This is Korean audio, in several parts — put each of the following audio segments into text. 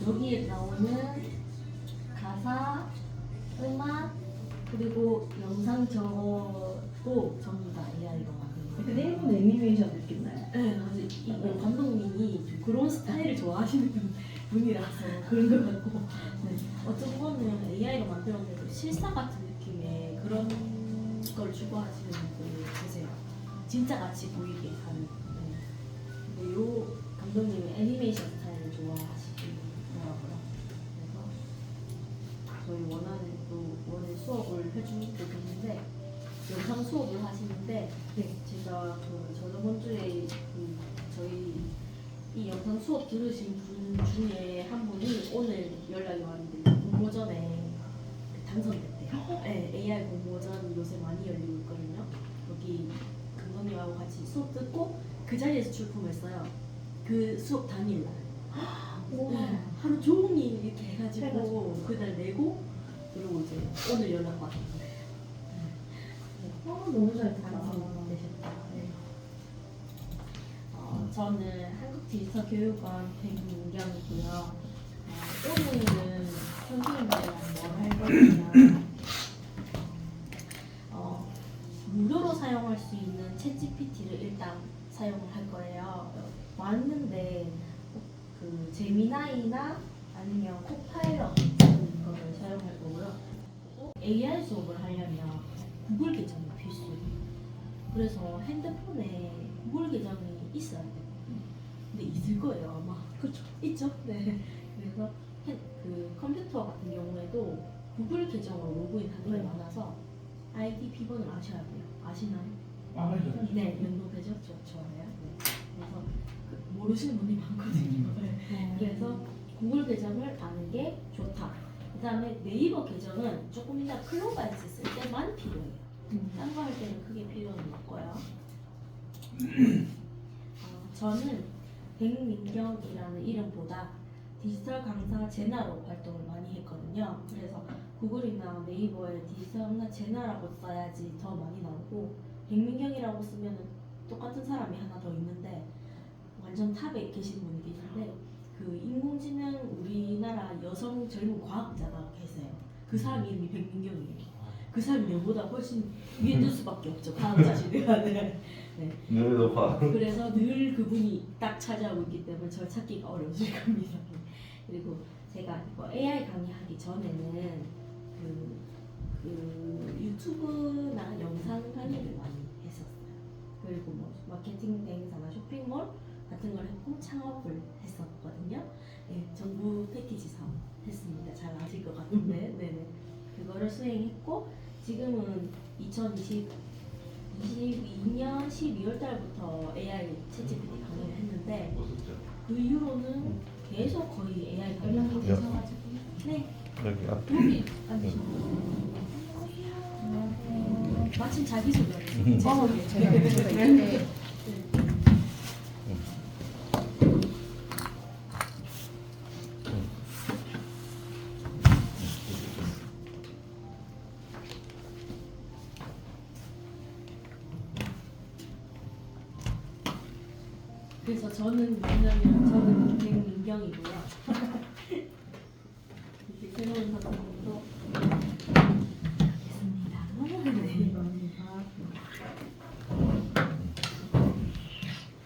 여기에 나오는 가사, 음악, 그리고 영상 저도 전부 다 AI로 만든 거예요. 근데 일본 애니메이션 느낌 나요. 네, 맞아요. 이 감독님이 좀 그런 스타일을 좋아하시는 분이라서 그런 것 같고, 네. 어떤 거는 AI가 만들었는데 실사 같은 느낌의 그런 걸 추구하시는 분들 계세요. 진짜 같이 보이게 하는. 네. 근데 요 감독님은 애니메이션 스타일을 좋아하시더라고요. 그래서 저희 원래 수업을 해주고 계신데 영상 수업을 하시는데 제가 저번 주에 저희 이 영상 수업 들으신 분 중에 한 분이 오늘 연락이 왔는데 공모전에 당선됐대요. 네, AI 공모전 요새 많이 열리고 있거든요. 여기 감독님하고 같이 수업 듣고 그 자리에서 출품했어요. 그 수업 당일날. 네, 하루 종일 이렇게 해가지고 그날 내고 그리고 이제 오늘 연락 왔는데 너무 잘 당선되셨다. 네. 저는 한국디지털교육원 백민경이고요. 오늘은 선생님들이랑 뭘 할 거냐면 무료로 사용할 수 있는 챗GPT를 일단 사용을 할 거예요. 왔는데 그 제미나이나 아니면 코파일럿 같은 거를 사용할 거고요. AI 수업을 하려면 구글 계정이 필수예요. 그래서 핸드폰에 구글 계정이 있어야 돼요. 근데 있을 거예요 아마. 그렇죠. 있죠. 네. 그래서 그 컴퓨터 같은 경우에도 구글 계정으로 로그인하는 게 많아서 아이디 비번을 아셔야 돼요. 아시나요? 알죠. 네, 연동되죠. 좋아요. 네. 그래서 모르시는 분이 많거든요. 네. 그래서 구글 계정을 아는 게 좋다. 그다음에 네이버 계정은 조금 이따 클로바에서 쓸 때만 필요해요. 딴 거 할 때는 크게 필요는 없고요. 저는 백민경이라는 이름보다 디지털 강사 제나로 활동을 많이 했거든요. 그래서 구글이나 네이버에 디지털 강사 제나라고 써야지 더 많이 나오고 백민경이라고 쓰면 똑같은 사람이 하나 더 있는데 완전 탑에 계신 분이 계신데 그 인공지능 우리나라 여성 젊은 과학자가 계세요. 그 사람 이름이 백민경이에요. 그 사람이 내보다 훨씬 위에 뜰 수밖에 없죠. 과학자시대가. 네. 늘도 봐. 그래서 늘 그분이 딱 찾아오고 있기 때문에 저를 찾기가 어려우실 겁니다. 그리고 제가 이거 AI 강의하기 전에는 그 유튜브나 영상 강의를 많이 했었어요. 그리고 뭐 마케팅 대행사나 쇼핑몰 같은 걸 했고 창업을 했었거든요. 네, 정부 패키지 사업 했습니다. 잘 아실 것 같은데, 네네. 그거를 수행했고 지금은 2022년 12월 달부터 AI 챗GPT 강의를 했는데 그 이후로는 계속 거의 AI 강의를 하고 계셔가지고 네 여기 앞에. 여기 앉으시면 마침 자기소개 네. 그래서 저는 뭐냐면 저는 백민경이고요. 이렇게 새로운 작품도 있습니다.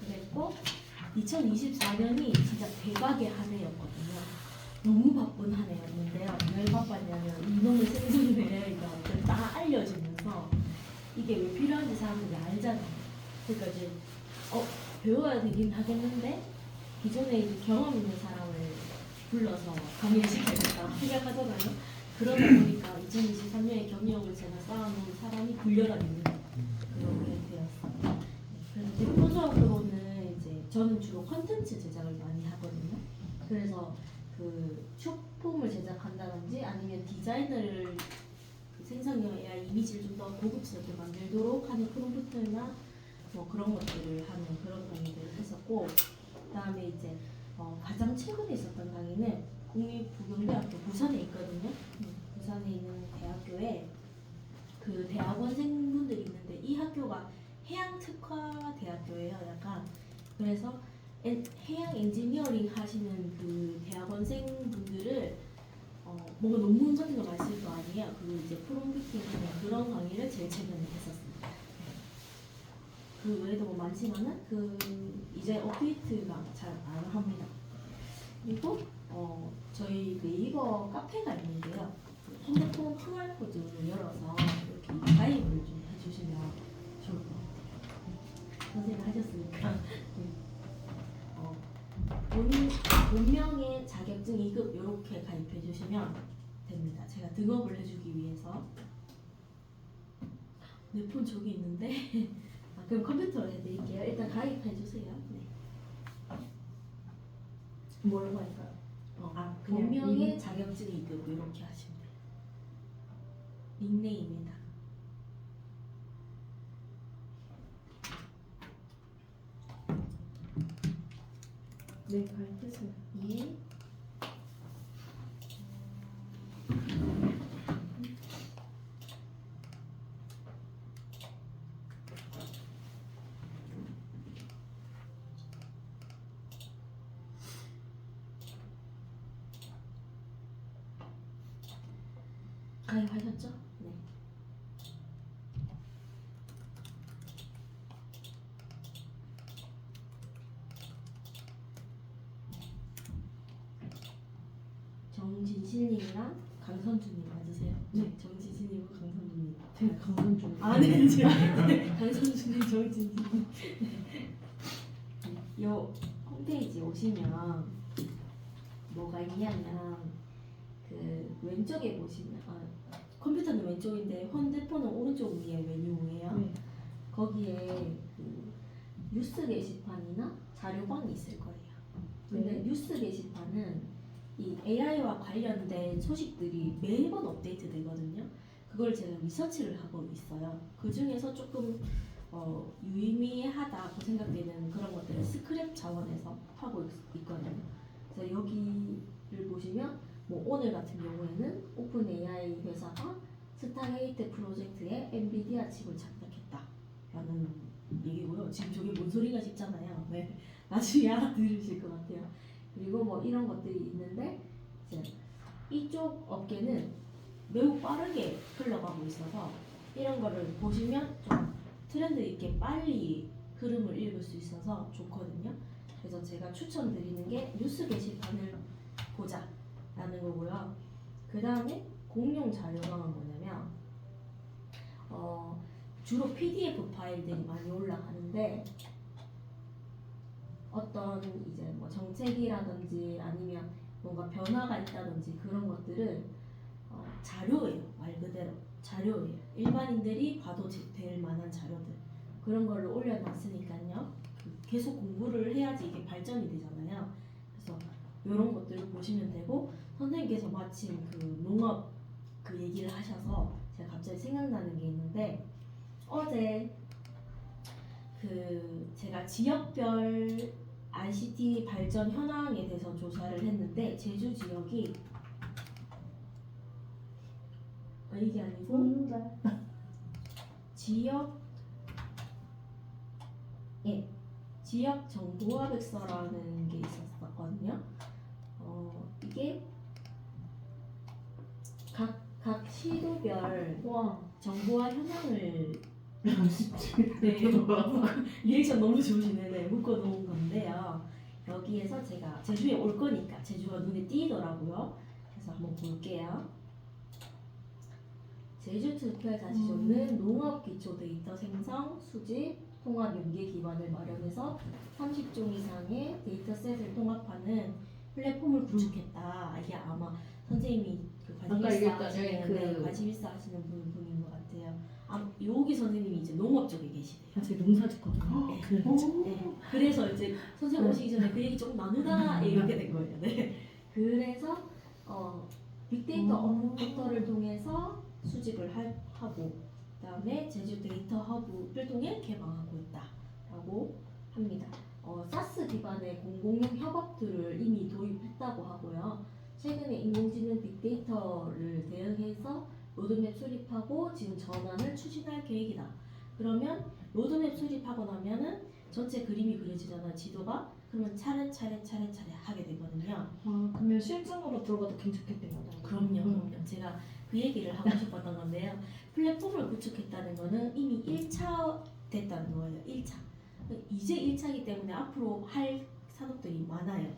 그랬고 2024년이 진짜 대박의 한 해였거든요. 너무 바쁜 한 해였는데요. 왜 바빴냐면 이놈의 생존 AI가 다 알려지면서 이게 왜 필요한지 사람들이 알잖아요. 그러니까 이제 배워야 되긴 하겠는데 기존에 이제 경험 있는 사람을 불러서 강의를 시켜야겠다고 생각하잖아요. 그러다 보니까 2023년에 경력을 제가 쌓아놓은 사람이 굴려다니는 그런 게 되었어요. 그래서 대표적으로는 이제 저는 주로 컨텐츠 제작을 많이 하거든요. 그래서 그 쇼폼을 제작한다든지 아니면 디자이너를 생성형 AI 이미지를 좀 더 고급스럽게 만들도록 하는 프롬프트나 뭐 그런 것들을 하는 그런 강의들을 했었고, 그다음에 이제 가장 최근에 있었던 강의는 국립부경대학교 부산에 있거든요. 부산에 있는 대학교에 그 대학원생분들이 있는데 이 학교가 해양특화 대학교예요. 약간 그래서 해양 엔지니어링 하시는 그 대학원생 분들을 뭔가 논문 같은 거 많이 쓸 거 아니에요. 그리고 이제 프롬프팅하는 그런 강의를 제일 최근에 했었습니다. 그 외에도 뭐 많지만은 그 이제 업데이트가 잘 안 합니다. 그리고 저희 네이버 카페가 있는데요. 핸드폰 QR 코드를 열어서 이렇게 가입을 좀 해주시면 좋을 것 같아요. 선생님 하셨으니까. 본명의 자격증 2급 이렇게 가입해 주시면 됩니다. 제가 등업을 해주기 위해서. 내 폰 저기 있는데 그럼 컴퓨터로 해드릴게요. 일단 가입해 주세요. 네. 뭐라고 할까요? 그냥 본명의 이름? 자격증 2급 이렇게 하시면 돼요. 닉네임에다. 네, 가입했어요. 예. 가입하셨죠? 네. 정진실님이랑 강선주님 맞으세요? 네. 정진실님과 강선주님. 제가 강원중. 아, 네, 이제 강선주님, 정진실님. 요 홈페이지 오시면 뭐가 있냐면 그 왼쪽에 보시면 컴퓨터는 왼쪽인데 핸드폰은 오른쪽 위에 메뉴예요. 네. 거기에 그 뉴스 게시판이나 자료방이 있을 거예요. 근데 네. 뉴스 게시판은 이 AI와 관련된 소식들이 매번 업데이트 되거든요. 그걸 제가 리서치를 하고 있어요. 그 중에서 조금 유의미하다고 생각되는 그런 것들을 스크랩 차원에서 하고 있거든요. 그래서 여기를 보시면 뭐 오늘 같은 경우에는 오픈 AI 회사가 스타게이트 프로젝트에 엔비디아 칩을 착륙했다라는 얘기고요. 지금 저게 뭔 소리가 싶잖아요. 네. 나중에 알아들으실 것 같아요. 그리고 뭐 이런 것들이 있는데 이제 이쪽 업계는 매우 빠르게 흘러가고 있어서 이런 거를 보시면 좀 트렌드 있게 빨리 흐름을 읽을 수 있어서 좋거든요. 그래서 제가 추천드리는 게 뉴스 게시판을 보자라는 거고요. 그 다음에 공용 자료방은 뭐냐면 주로 PDF 파일들이 많이 올라가는데 어떤 이제 뭐 정책이라든지 아니면 뭔가 변화가 있다든지 그런 것들은 자료예요. 말 그대로 자료예요. 일반인들이 봐도 될 만한 자료들 그런 걸로 올려놨으니까요. 계속 공부를 해야지 이게 발전이 되잖아요. 그래서 이런 것들을 보시면 되고 선생님께서 마침 그 농업 그 얘기를 하셔서 제가 갑자기 생각나는 게 있는데 어제 그 제가 지역별 ICT 발전 현황에 대해서 조사를 했는데 제주 지역이 이게 아니고 지역 지역 정보화백서라는 게 있었거든요. 이게 각 시도별 와. 정보화 현황을 네, 리액션 너무 좋으시네. 네, 묶어놓은 건데요. 여기에서 제가 제주에 올 거니까 제주가 눈에 띄더라고요. 그래서 한번 볼게요. 제주 투표자치조는 농업 기초 데이터 생성, 수집, 통합 연계 기반을 마련해서 30종 이상의 데이터셋을 통합하는 플랫폼을 구축했다. 이게 아마 선생님이 그 관심일사 하시는 관심일사 하시는 분인 것 같아요. 여기 선생님이 이제 농업 쪽에 계시대요. 제가 농사짓거든요. 네. 그래. 네. 그래서 이제 선생님 오시기 전에 그 얘기 좀 나누다가 이렇게 된 거예요. 네. 그래서 빅데이터 데이터를 통해서 수집을 하고 그다음에 제주 데이터 허브를 통해 개방하고 있다라고 합니다. 사스 기반의 공공용 협업들을 이미 도입했다고 하고요. 최근에 인공지능 빅데이터를 대응해서 로드맵 수립하고 지금 전환을 추진할 계획이다. 그러면 로드맵 수립하고 나면은 전체 그림이 그려지잖아요. 지도가. 그러면 차례차례 하게 되거든요. 아 그러면 실전으로 들어가도 괜찮겠네요. 그럼요. 제가 그 얘기를 하고 싶었던 건데요. 플랫폼을 구축했다는 거는 이미 1차 됐다는 거예요. 1차. 이제 1차이기 때문에 앞으로 할 산업들이 많아요.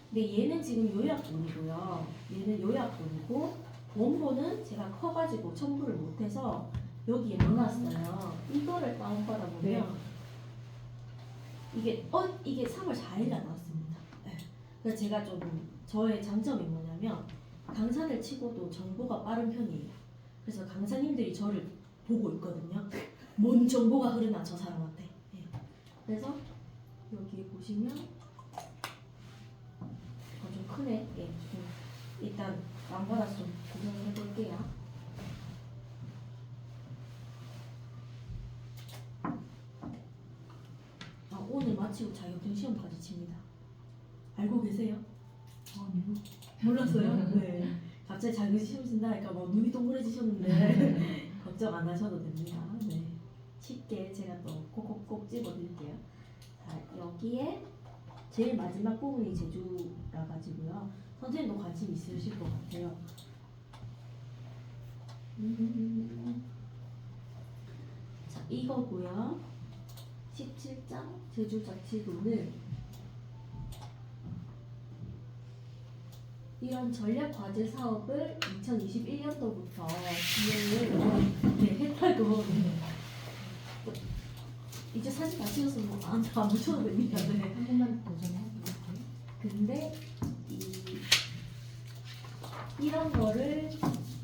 근데 얘는 지금 요약본이고요. 얘는 요약본이고 원본은 제가 커가지고 첨부를 못해서 여기에 넣어놨어요. 이거를 다운받아 보면 네. 이게 3월 4일날 나왔습니다. 네. 그래서 제가 좀 저의 장점이 뭐냐면 강사를 치고도 정보가 빠른 편이에요. 그래서 강사님들이 저를 보고 있거든요. 뭔 정보가 흐르나 저 사람한테. 네. 그래서 여기 보시면 좀 크네. 예, 좀 일단 남받아서 좀 구경해 볼게요. 오늘 마치고 자격증 시험까지 칩니다. 알고 계세요? 아니요. 몰랐어요? 네. 갑자기 자격증 시험 친다 하니까 막 눈이 동그래지셨는데 걱정 안 하셔도 됩니다. 네. 쉽게 제가 또 꼭꼭꼭 집어드릴게요. 자, 여기에 제일 마지막 부분이 제주라 가지고요. 선생님도 관심 있으실 것 같아요. 자, 이거고요. 17장 제주자치도는 이런 전략과제 사업을 2021년도부터 진행을 했다고. 이제 사진 다 찍었으면 다 묻혀도 됩니다. 네. 한 번만 도전해볼게요. 근데 이런 거를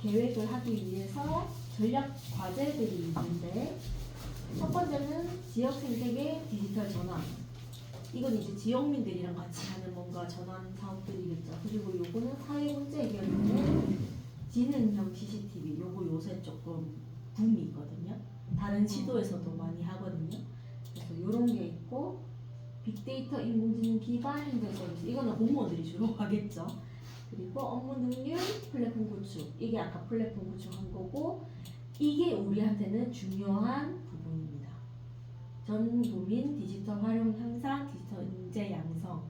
계획을 하기 위해서 전략 과제들이 있는데 첫 번째는 지역 생태계 디지털 전환. 이건 이제 지역민들이랑 같이 하는 뭔가 전환 사업들이겠죠. 그리고 요거는 사회 문제 해결인데 지능형 CCTV. 요거 요새 조금 붐이 있거든요. 다른 시도에서도 많이 하거든요. 그래서 요런 게 있고 빅데이터 인공지능 기반 행정 서비스. 이거는 공무원들이 주로 하겠죠. 그리고 업무 능률 플랫폼 구축. 이게 아까 플랫폼 구축한 거고 이게 우리한테는 중요한 부분입니다. 전국민 디지털 활용 향상, 디지털 인재 양성.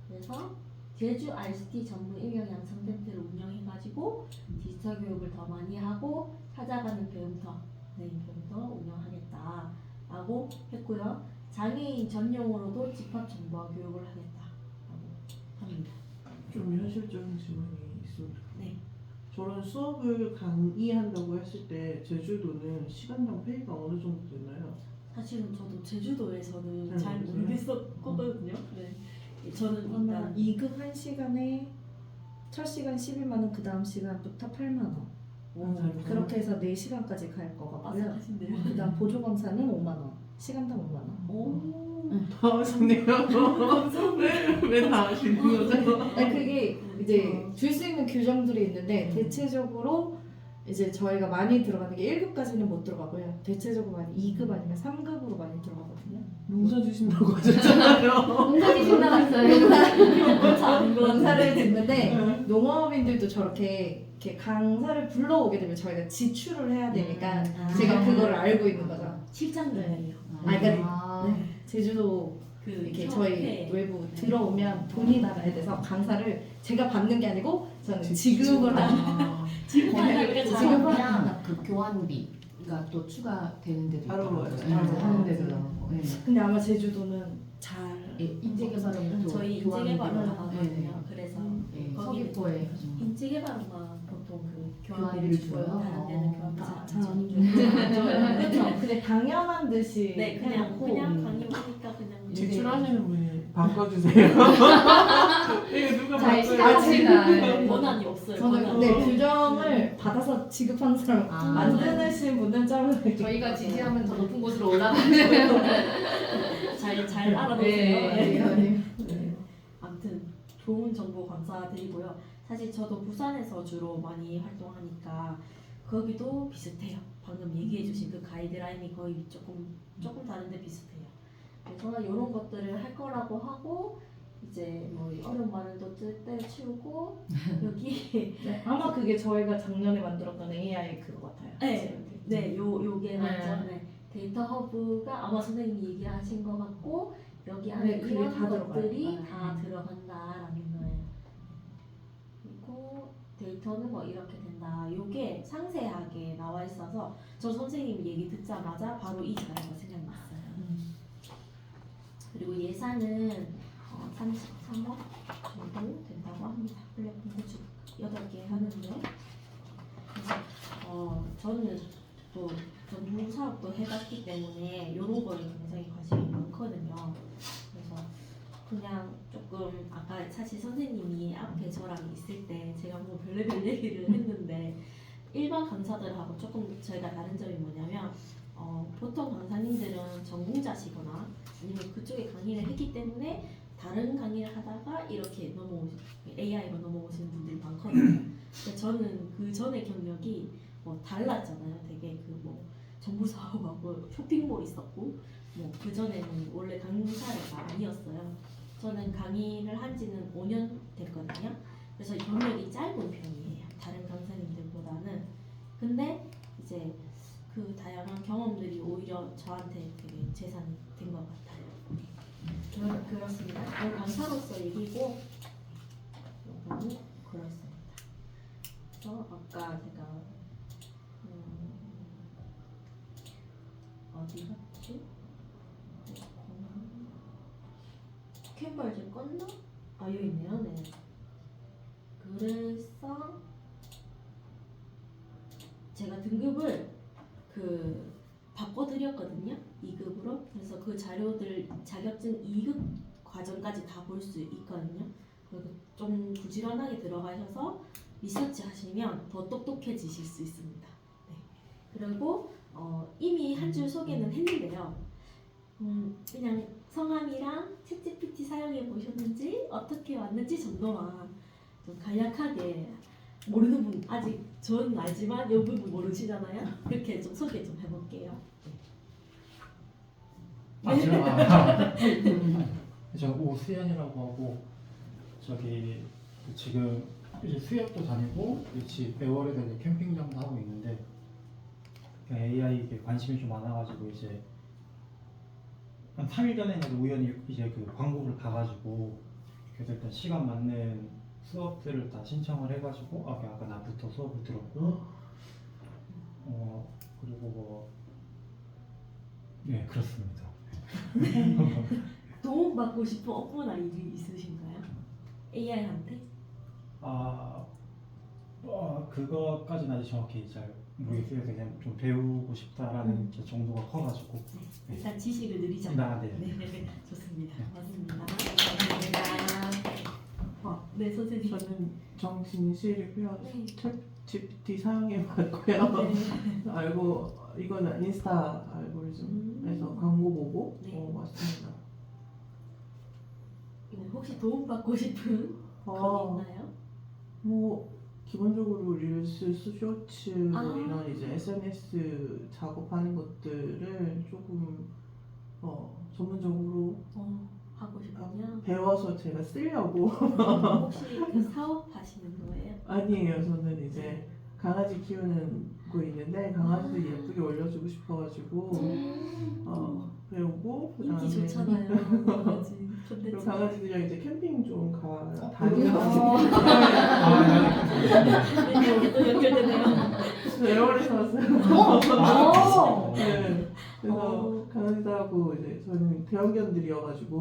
그래서 제주 ICT 전문 인력 양성 센터를 운영해가지고 디지털 교육을 더 많이 하고 찾아가는 배움터, 배움터 운영하겠다라고 했고요. 장애인 전용으로도 집합 정보화 교육을 하겠다라고 합니다. 좀 현실적인 질문이 있습니다. 네. 저런 수업을 강의한다고 했을 때 제주도는 시간당 페이가 어느 정도 되나요? 사실은 저도 제주도에서는 잘 잘 모르세요? 모르겠었거든요. 네. 저는 그러면 일단 2급 1시간에 첫 시간 11만 원, 그 다음 시간부터 8만 원. 그렇게 해서 4시간까지 갈 것 같고요. 빠삭하신데요. 그 다음 보조 강사는 5만 원. 시간당 5만 원. 오. 다 하시네요. 왜 다 하시는 거죠? 아니 그게 이제 줄 수 있는 규정들이 있는데 대체적으로 이제 저희가 많이 들어가는 게 1급까지는 못 들어가고요. 대체적으로 많이 2급 아니면 3급으로 많이 들어가거든요. 농사 주신다고 하셨잖아요. 농사지신 나갔어요. 강사를 듣는데 농업인들도 저렇게 이렇게 강사를 불러오게 되면 저희가 지출을 해야 되니까 제가 그거를 알고 있는 거죠. 실장님이에요. 그러니까 제주도 그 이렇게 협회. 저희 외부 들어오면 돈이 나가야 돼서 강사를 제가 받는 게 아니고 저는 지급을 하는 지금 거의 지급이랑 그 교환비가 또 추가되는 데도 바로 있더라고요. 맞아요. 네, 맞아요. 하는 데도 나오고. 네. 근데 아마 제주도는 잘 예, 인재개발은 저희 인재개발을 하거든요. 그래서 네, 거기는 서귀포에 인재개발만 보통 그 교환비를 교환비를 주고요. 줘요? 다른 데는 교환비 아, 잘 잘 안 안 줘요. 그렇죠. 근데 당연한 듯이 네, 그냥 해놓고 강의하니까 그냥 지출하시는 분이 바꿔주세요. 이거 누가 잘 바꿔요? 시작합니다. 권한이 없어요. 저는 권한이. 근데 규정을 받아서 지급하는 사람 아. 만드신 분은 좀 저희가 지지하면 더 높은 곳으로 올라가는 잘 알아보세요. 네. 네. 아무튼 좋은 정보 감사드리고요. 사실 저도 부산에서 주로 많이 활동하니까 거기도 비슷해요. 방금 얘기해주신 그 가이드라인이 거의 조금 다른데 비슷해요. 그래서 이런 것들을 할 거라고 하고 이제 뭐 어려운 말을도 때려치우고 여기 네, 아마 그게 저희가 작년에 만들었던 AI 그거 같아요. 요게 네. 맞죠? 네. 데이터 허브가 아마 선생님이 얘기하신 것 같고 여기 안에 그게 이런 다 것들이 들어가요. 다 들어간다라는 거예요. 그리고 데이터는 뭐 이렇게 된다. 이게 상세하게 나와 있어서 저 선생님 얘기 듣자마자 바로 이 자료가 생각났어요. 그리고 예산은 33억 정도 된다고 합니다. 플랫폼 구축 8개 하는데 그래서 저는 또 전문 사업도 해봤기 때문에 이런 거에 굉장히 관심이 많거든요. 그래서 그냥 조금 아까 사실 선생님이 앞에 저랑 있을 때 제가 뭐 별의별 얘기를 했는데 일반 강사들하고 조금 저희가 다른 점이 뭐냐면 보통 강사님들은 전공자시거나 아니면 그쪽에 강의를 했기 때문에 다른 강의를 하다가 이렇게 AI로 넘어오시는 분들이 많거든요. 근데 저는 그 전에 경력이 뭐 달랐잖아요. 되게 그 뭐 정부 사업하고 쇼핑몰 있었고 뭐 그 전에는 원래 강사가 아니었어요. 저는 강의를 한 지는 5년 됐거든요. 그래서 경력이 짧은 편이에요. 다른 강사님들보다는. 근데 이제 그 다양한 경험들이 오히려 저한테 되게 재산이 된 것 같아요. 그렇습니다. 강사로서 얘기고 요거는 그렇습니다. 그래서 아까 제가 어디 갔지? 캔발 좀 껐나? 아 여기 있네요. 네. 그래서 제가 등급을 바꿔드렸거든요. 2급으로. 그래서 그 자료들 자격증 2급 과정까지 다 볼 수 있거든요. 그리고 좀 부지런하게 들어가셔서 리서치 하시면 더 똑똑해지실 수 있습니다. 네. 그리고 이미 한 줄 소개는 했는데요. 그냥 성함이랑 챗GPT 사용해 보셨는지 어떻게 왔는지 정도만 좀 간략하게 모르는 분 아직 전 알지만 여러분은 모르시잖아요. 그렇게 좀 소개 좀 해볼게요. 저 오수연이라고 하고 저기 지금 이제 수협도 다니고 같이 배월에서 이제 캠핑장도 하고 있는데 그냥 AI에 관심이 좀 많아가지고 이제 한 3일 전에 우연히 이제 그 광고를 봐가지고 그래서 일단 시간 맞는 수업들을 다 신청을 해가지고 아까 나부터 수업을 들었고 그리고 네 그렇습니다. 도움받고 싶은 업무나 일이 있으신가요? AI한테? 그거까지는 아직 정확히 잘 모르겠어요. 그냥 좀 배우고 싶다라는 게 정도가 커가지고 일단 지식을 늘리자. 네. 네, 좋습니다. 네. 맞습니다. 감사합니다. 네, 선생님. 저는 정진실이고요. 네. 챗GPT 사용해봤고요. 네. 알고 이거는 인스타 알고리즘에서 광고 보고 네. 왔습니다. 혹시 도움받고 싶은 건 있나요? 뭐 기본적으로 릴스, 쇼츠 뭐 아. 이런 이제 SNS 작업하는 것들을 조금 전문적으로 하고 싶군요. 배워서 제가 쓰려고. 혹시 그 사업하시는 거예요? 아니에요. 저는 이제 강아지 키우는 거 있는데 강아지들 예쁘게 올려주고 싶어가지고 배우고 그다음에 인기 좋잖아요. 강아지. 그리고 콘텐츠. 강아지들이랑 이제 캠핑 좀 그래요? 다니면서 네, 또 연결되네요. 에어에서 왔어요. 오! 네. 그래서 강아지들하고 이제 저는 대형견들이어가지고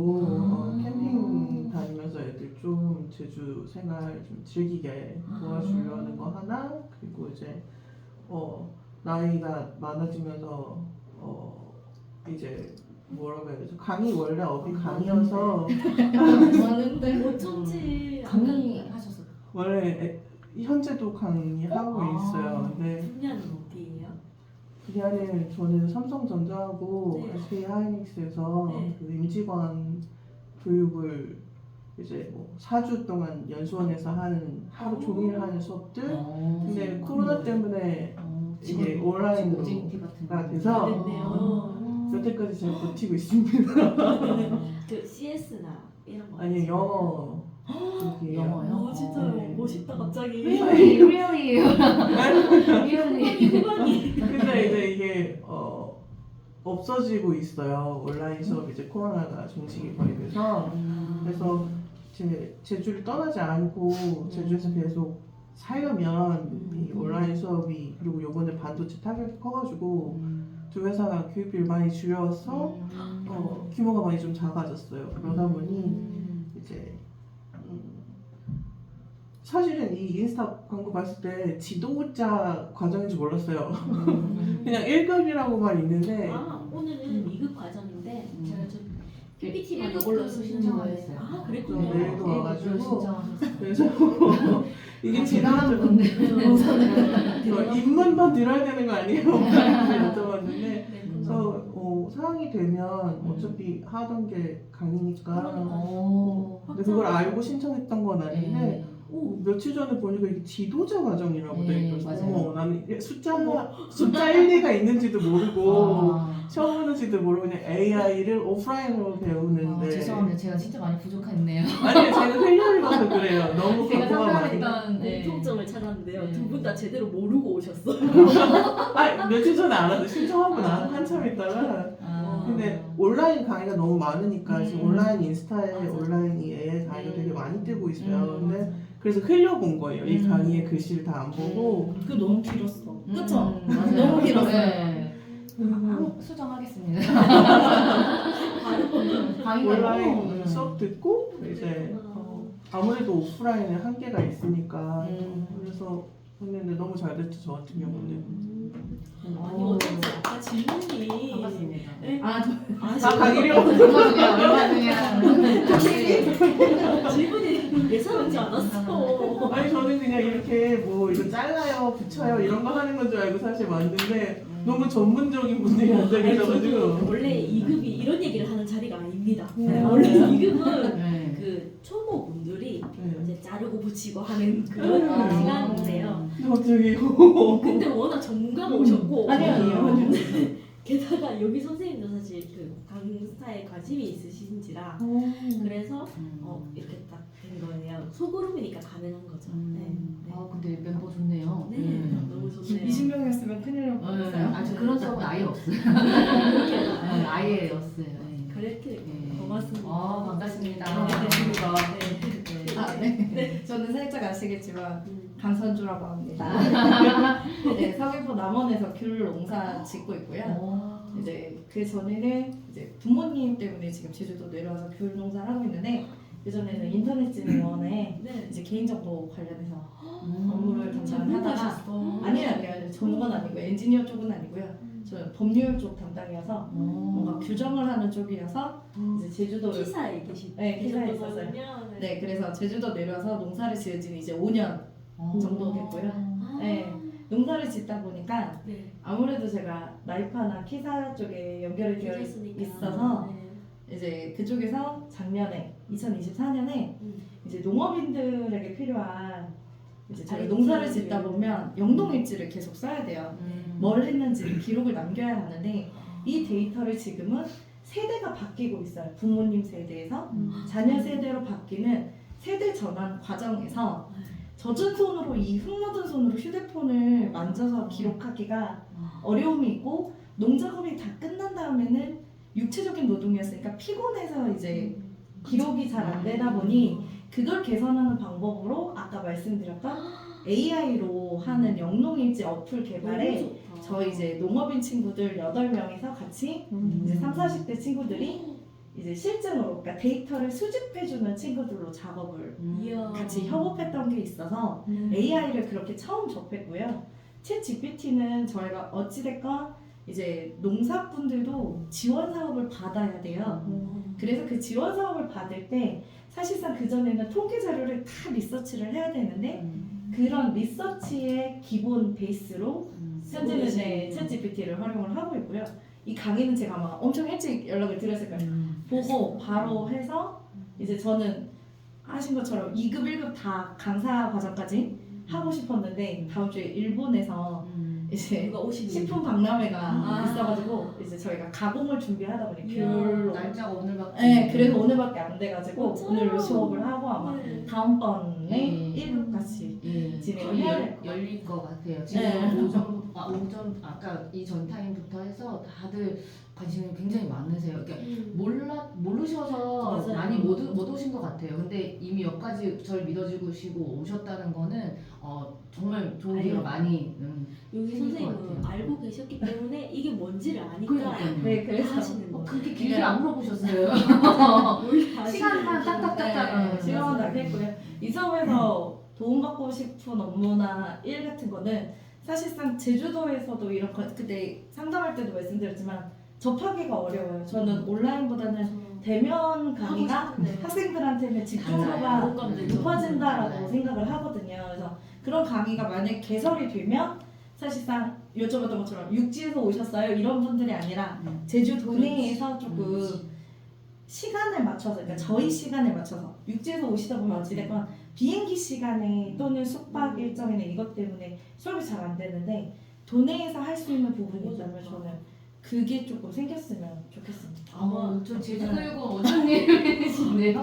캠핑 다니면서 애들 좀 제주 생활 좀 즐기게 도와주려는 거 하나, 그리고 이제 나이가 많아지면서 이제 뭐라고 해야 되죠? 강의 원래 업이 강의여서 많은데 어쩐지 강의하셨어요? 원래 현재도 강의하고 있어요. 근데 분야는 어디예요? 분야는 저는 삼성전자하고 네. SK 하이닉스에서 네. 그 임직원 교육을 이제 뭐 4주 동안 연수원에서 하는 하루 종일 하는 수업들. 근데 코로나 때문에 이게 온라인으로 오제이티 같은 가 거. 돼서 그랬네요. 여태까지 제가 버티고 있습니다. 그 CS나 이런 거 아니 영어 쪽이에요. 영어요? 진짜요? 네. 멋있다 갑자기. Really, really, really. 후반이. 근데 이제 이게 없어지고 있어요. 온라인 수업 이제 코로나가 종식이 거의 돼서 그래서 제주를 떠나지 않고 제주에서 계속 살려면 이 온라인 수업이 그리고 요번에 반도체 타격이 커가지고 두 회사가 교육비를 많이 줄여서 규모가 많이 좀 작아졌어요. 그러다 보니 이제 사실은 이 인스타 광고 봤을 때 지도자 과정인 줄 몰랐어요. 그냥 1급이라고만 있는데 아 오늘은 2급 과정인데 제가 좀 PPT만 일급 이걸로 쓰시는 거예요. 신청하셨어요. 아 저 그랬군요. 내일도 와가지고 신청하셨어요. 그래서 이게 대단한 지도자 건데. 입문만 들어야 되는 거 아니에요? 여쭤봤는데 네, 그래서 상황이 되면 어차피 하던 게 강의니까 근데 그걸 알고 신청했던 건 아닌데 며칠 전에 보니까 이게 지도자 과정이라고 돼 네, 있어서 맞아요. 나는 이게 숫자 1, 2가 있는지도 모르고 처음 보는지도 모르고 그냥 AI를 오프라인으로 배우는데 죄송합니다. 제가 진짜 많이 부족했네요. 아니요 제가 흘려 읽어서 그래요. 너무 제가 광고가 많이 상상했던 공통점을 찾았는데요. 네. 두 분 다 제대로 모르고 오셨어요. 며칠 전에 알았는데 신청하고 나 한참 있다가 근데 온라인 강의가 너무 많으니까 지금 온라인 인스타에 맞아. 온라인 이 AI 강의가 되게 많이 뜨고 있어요. 근데 그래서 흘려본 거예요. 이 강의의 글씨를 다 안 보고 그 너무 길었어. 그쵸? 맞아요. 너무 길었어요. 네. 수정하겠습니다. 강의가 온라인 너무, 수업 듣고 이제 아무래도 오프라인에 한계가 있으니까 그래서 했는데 너무 잘 됐죠. 저 같은 경우는. 아니 어쩐지 아까 질문이 반갑습니다. 네. 아, 나 강의료 얼마 중이야. 질문이 예상한 줄 알았어. 아니 저는 그냥 이렇게 뭐 이거 잘라요, 붙여요 이런 거 하는 건 줄 알고 사실 만든데 너무 전문적인 분들이 앉아 아니, 저도 계셔가지고 원래 2급이 이런 얘기를 하는 자리가 아닙니다. 네. 원래 2급은 네. 그 초보분들이 네. 이제 자르고 붙이고 하는 그런 시간인데요. 갑자기 근데 워낙 전문가가 오셨고 아니요. 게다가 여기 선생님도 사실 그 강사에 관심이 있으신지라 그래서 이렇게 딱 된 거예요. 소그룹이니까 가능한 거죠. 네. 네. 아 근데 멤버 좋네요. 네. 너무 좋네요. 20명이었으면 큰일 날 뻔했어요. 아저 그런 수업은 아예 없어요. 그렇게 아예 없어요. 네. 그렇게 네. 고맙습니다. 반갑습니다. 네. 저는 살짝 아시겠지만 음. 강선주라고 합니다. 네, 서귀포 남원에서 귤 농사 짓고 있고요. 이제 그 전에는 이제 부모님 때문에 지금 제주도 내려와서 귤 농사를 하고 있는데 그 전에는 인터넷진흥원에 네. 이제 개인정보 관련해서 업무를 담당하다가 전문가셨어. 아니요 전문가는 아니고 엔지니어 쪽은 아니고요. 저는 법률 쪽 담당이어서 뭔가 규정을 하는 쪽이어서 이제 제주도를 기사에 계시. 네, 기사에 있었어요. 네, 그래서 제주도 내려와서 농사를 지은 지는 이제 5년 정도 됐고요. 아. 네, 농사를 짓다 보니까 네. 아무래도 제가 나이파나 키사 쪽에 연결이 되어 그랬으니까. 있어서 네. 이제 그쪽에서 작년에 2024년에 이제 농업인들에게 필요한 이제 저희 아이디. 농사를 짓다 보면 영농일지를 계속 써야 돼요. 뭘 했는지 기록을 남겨야 하는데 이 데이터를 지금은 세대가 바뀌고 있어요. 부모님 세대에서 자녀 세대로 바뀌는 세대 전환 과정에서 젖은 손으로 이 흙묻은 손으로 휴대폰을 만져서 기록하기가 어려움이 있고 농작업이 다 끝난 다음에는 육체적인 노동이었으니까 피곤해서 이제 기록이 잘 안 되다 보니 그걸 개선하는 방법으로 아까 말씀드렸던 AI로 하는 영농일지 어플 개발에 저희 이제 농업인 친구들 8명이서 같이 이제 3, 40대 친구들이 이제 실전으로 그러니까 데이터를 수집해주는 친구들로 작업을 이야. 같이 협업했던 게 있어서 AI를 그렇게 처음 접했고요. 챗 GPT는 저희가 어찌됐건 이제 농사분들도 지원 사업을 받아야 돼요. 그래서 그 지원 사업을 받을 때 사실상 그전에는 통계 자료를 다 리서치를 해야 되는데 그런 리서치의 기본 베이스로 현재는 네, 챗 GPT를 활용을 하고 있고요. 이 강의는 제가 아마 엄청 일찍 연락을 드렸을 거예요. 보고 바로 해서 이제 저는 하신 것처럼 2급, 1급 다 강사 과정까지 하고 싶었는데 다음 주에 일본에서 이제 누가 오시는 식품 박람회가 아. 있어가지고 이제 저희가 가공을 준비하다 보니 귤로 날짜가 오늘밖에. 네, 그래서 오늘밖에 안 돼가지고 맞아요. 오늘 수업을 하고 아마 네. 다음번에 1급까지 예, 진행을 거의 해야 될 것 열릴 것 같아요. 지금 네. 오전 아까 이 전 타임부터 해서 다들 관심이 굉장히 많으세요. 그러니까 모르셔서 맞아요. 많이 못 오신 것 같아요. 근데 이미 여기까지 저를 믿어주시고 오셨다는 거는 정말 좋은 기회가 많이 여기 생길 것 선생님은 같아요. 알고 계셨기 때문에 이게 뭔지를 아니까 그러니까요. 네, 그래서 하시는 거예요. 그렇게 길게 안 물어보셨어요. 원래 아시는 시간만 분들은 딱딱딱딱. 네, 시간만 딱 했고요. 이 수업에서 도움받고 싶은 업무나 일 같은 거는 사실상 제주도에서도 이런 거 그때 상담할 때도 말씀드렸지만 접하기가 어려워요. 저는 온라인보다는 대면 강의가 학생들한테는 집중도가 맞아요. 공감되죠. 높아진다라고 맞아요. 생각을 하거든요. 그래서 그런 강의가 만약 개설이 되면 사실상 여쭤봤던 것처럼 육지에서 오셨어요? 이런 분들이 아니라 제주 도내에서 조금 시간을 맞춰서 그러니까 저희 시간에 맞춰서 육지에서 오시다 보면 어찌됐건 비행기 시간에 또는 숙박 일정이나 이것 때문에 수업이 잘 안 되는데 도내에서 할 수 있는 부분이 있다면 저는 그게 조금 생겼으면 좋겠습니다. 저 제주교육은 원장님이시네요.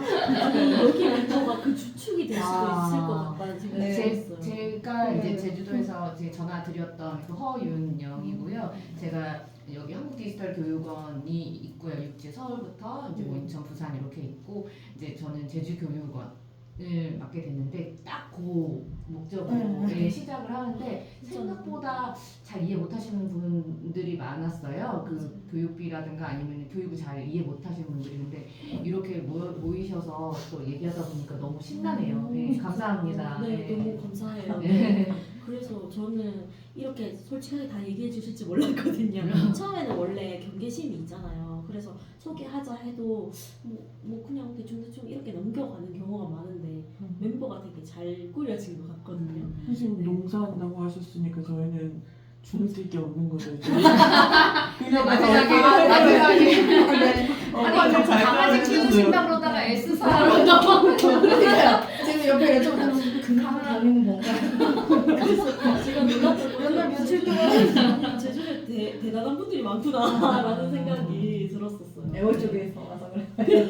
여기 멘토가 그 주축이 될 수도 있을 것 같다는 생각이 네. 들었어요. 제가 이제 제주도에서 제 전화 드렸던 그 허윤영이고요. 제가 여기 한국디지털교육원이 있고요. 육지 서울부터 이제 뭐 인천, 부산 이렇게 있고 이제 저는 제주교육원을 맡게 됐는데 딱 그 목적으로 시작을 하는데 생각보다 잘 이해 못하시는 분들이 많았어요. 그 교육비라든가 아니면 교육을 잘 이해 못하시는 분들이 근데 이렇게 모이셔서 또 얘기하다 보니까 너무 신나네요. 네, 감사합니다. 네, 너무 감사해요. 네. 그래서 저는 이렇게 솔직하게 다 얘기해 주실지 몰랐거든요. 처음에는 원래 경계심이 있잖아요. 그래서 소개하자 해도 뭐 그냥 대충대충 이렇게 넘겨가는 경우가 많은데 멤버가 되게 잘 꾸려진 것 같거든요. 선생님 농사한다고 하셨으니까 저희는 줄을 쓸 게 없는 거죠. 그냥 마지막에 엄마는 잘 강아지 따라주셨어요. 키우신다고 S사로 넘어가는 지금 옆에 여쭤보면 그 강의는 뭔가 그래서 제가 놀랐던 맨날 며칠 동안 제주에 대단한 분들이 많구나라는 생각이 들었었어요. 애월 쪽에서 와서 그래요.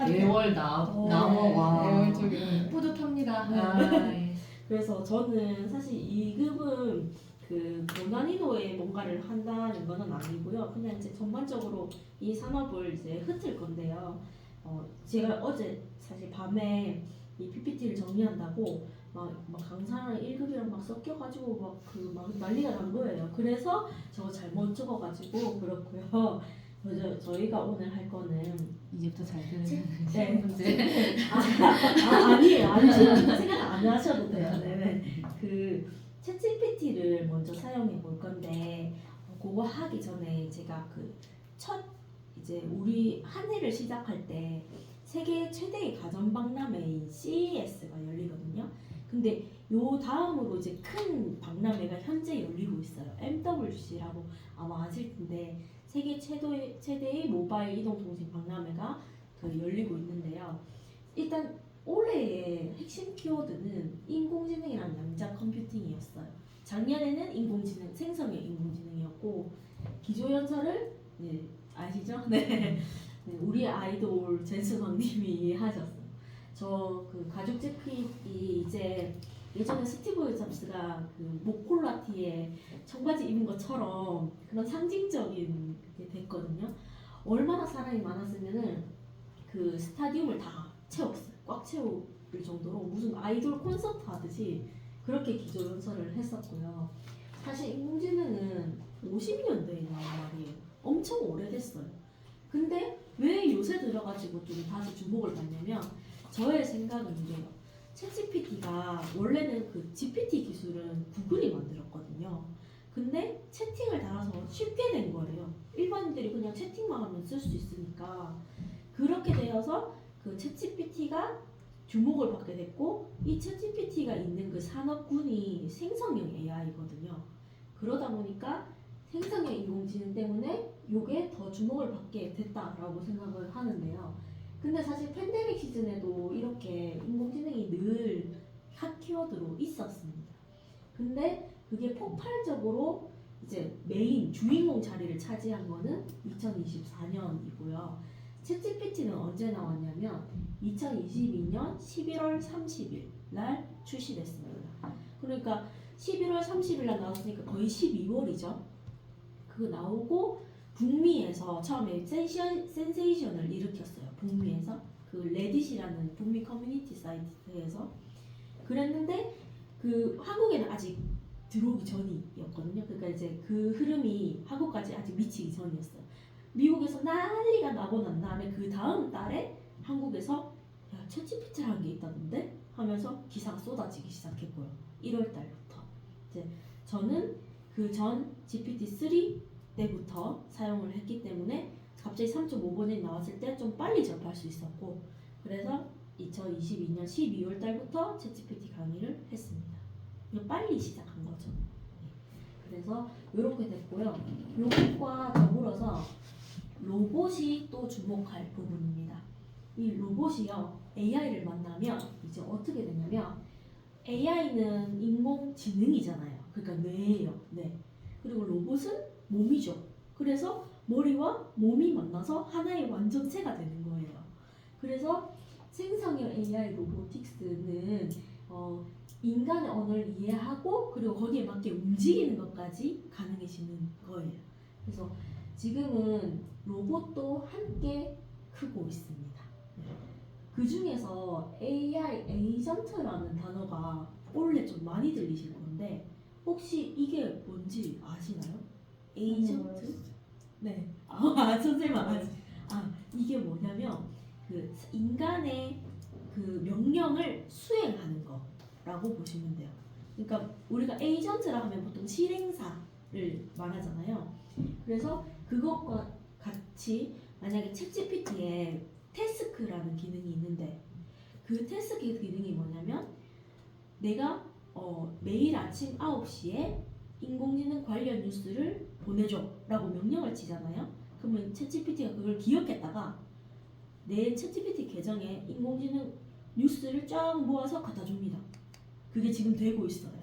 애월 나와 와 애월 쪽에 뿌듯합니다. 예. 그래서 저는 사실 2급은 그 고난이도에 뭔가를 한다는 거는 아니고요. 그냥 이제 전반적으로 이 산업을 이제 흩을 건데요. 제가 어제 사실 밤에 이 PPT를 정리한다고 막 강사랑 1급이랑 막 섞여가지고 막 난리가 난 거예요. 그래서 저거 잘못 적어가지고 그렇고요. 저희가 오늘 할 거는 이제부터 잘 네. 되는 문제. 아니에요. 생각 안 하셔도 돼요. 네. 그 챗GPT를 먼저 사용해 볼 건데 그거 하기 전에 제가 그 첫 이제 우리 한 해를 시작할 때 세계 최대의 가전 박람회인 CES가 열리거든요. 근데 요 다음으로 이제 큰 박람회가 현재 열리고 있어요. MWC라고 아마 아실 텐데 세계 최대의 모바일 이동통신 박람회가 열리고 있는데요. 일단 올해의 핵심 키워드는 인공지능이랑 양자 컴퓨팅이었어요. 작년에는 인공지능, 생성형 인공지능이었고 기조연설을 아시죠? 네. 우리 아이돌 젠슨왕님이 하셨어요. 저 그 가죽 재킷이 이제 예전에 스티브 잡스가 그 모콜라티에 청바지 입은 것처럼 그런 상징적인 게 됐거든요. 얼마나 사람이 많았으면은 그 스타디움을 다 채웠어요. 꽉 채울 정도로 무슨 아이돌 콘서트 하듯이 그렇게 기조연설을 했었고요. 사실 인공지능은 50년대에 나온 말이에요. 엄청 오래됐어요. 근데 왜 요새 들어가지고 좀 다시 주목을 받냐면 저의 생각은 이래요. 챗GPT가 원래는 그 GPT 기술은 구글이 만들었거든요. 근데 채팅을 달아서 쉽게 된 거예요. 일반인들이 그냥 채팅만 하면 쓸 수 있으니까 그렇게 되어서 그 챗GPT가 주목을 받게 됐고 이 챗GPT가 있는 그 산업군이 생성형 AI거든요. 그러다 보니까 생성형 인공지능 때문에 이게 더 주목을 받게 됐다라고 생각을 하는데요. 근데 사실 팬데믹 시즌에도 이렇게 인공지능이 늘 핫 키워드로 있었습니다. 근데 그게 폭발적으로 이제 메인 주인공 자리를 차지한 거는 2024년이고요. 챗GPT는 언제 나왔냐면 2022년 11월 30일 날 출시됐습니다. 그러니까 11월 30일 날 나왔으니까 거의 12월이죠. 그거 나오고 북미에서 처음에 센세이션을 일으켰어요. 북미에서 그 레딧이라는 북미 커뮤니티 사이트에서 그랬는데 그 한국에는 아직 들어오기 전이었거든요. 그러니까 이제 그 흐름이 한국까지 아직 미치기 전이었어요. 미국에서 난리가 나고 난 다음에 그 다음 달에 한국에서 야 챗GPT라는 게 있다던데 하면서 기사가 쏟아지기 시작했고요. 1월 달부터 이제 저는 그 전 GPT-3 때부터 사용을 했기 때문에 갑자기 3.5번이 나왔을 때 좀 빨리 접할 수 있었고 그래서 2022년 12월 달부터 챗GPT 강의를 했습니다. 빨리 시작한 거죠. 그래서 이렇게 됐고요. 요것과 더불어서 로봇이 또 주목할 부분입니다. 이 로봇이요 AI를 만나면 이제 어떻게 되냐면 AI는 인공지능이잖아요. 그러니까 뇌예요. 네. 그리고 로봇은 몸이죠. 그래서 머리와 몸이 만나서 하나의 완전체가 되는 거예요. 그래서 생성형 AI 로보틱스는 인간의 언어를 이해하고 그리고 거기에 맞게 움직이는 것까지 가능해지는 거예요. 그래서 지금은 로봇도 함께 크고 있습니다. 그 중에서 AI 에이전트라는 단어가 원래 좀 많이 들리실 건데 혹시 이게 뭔지 아시나요? 에이전트? 네. 선생님 아직. 이게 뭐냐면 그 인간의 그 명령을 수행하는 거라고 보시면 돼요. 그러니까 우리가 에이전트라 하면 보통 실행사를 말하잖아요. 그래서 그것과 같이 만약에 챗GPT에 태스크라는 기능이 있는데 그 태스크 기능이 뭐냐면 내가 매일 아침 9시에 인공지능 관련 뉴스를 보내줘 라고 명령을 치잖아요. 그러면 챗GPT가 그걸 기억했다가 내 챗GPT 계정에 인공지능 뉴스를 쫙 모아서 갖다 줍니다. 그게 지금 되고 있어요.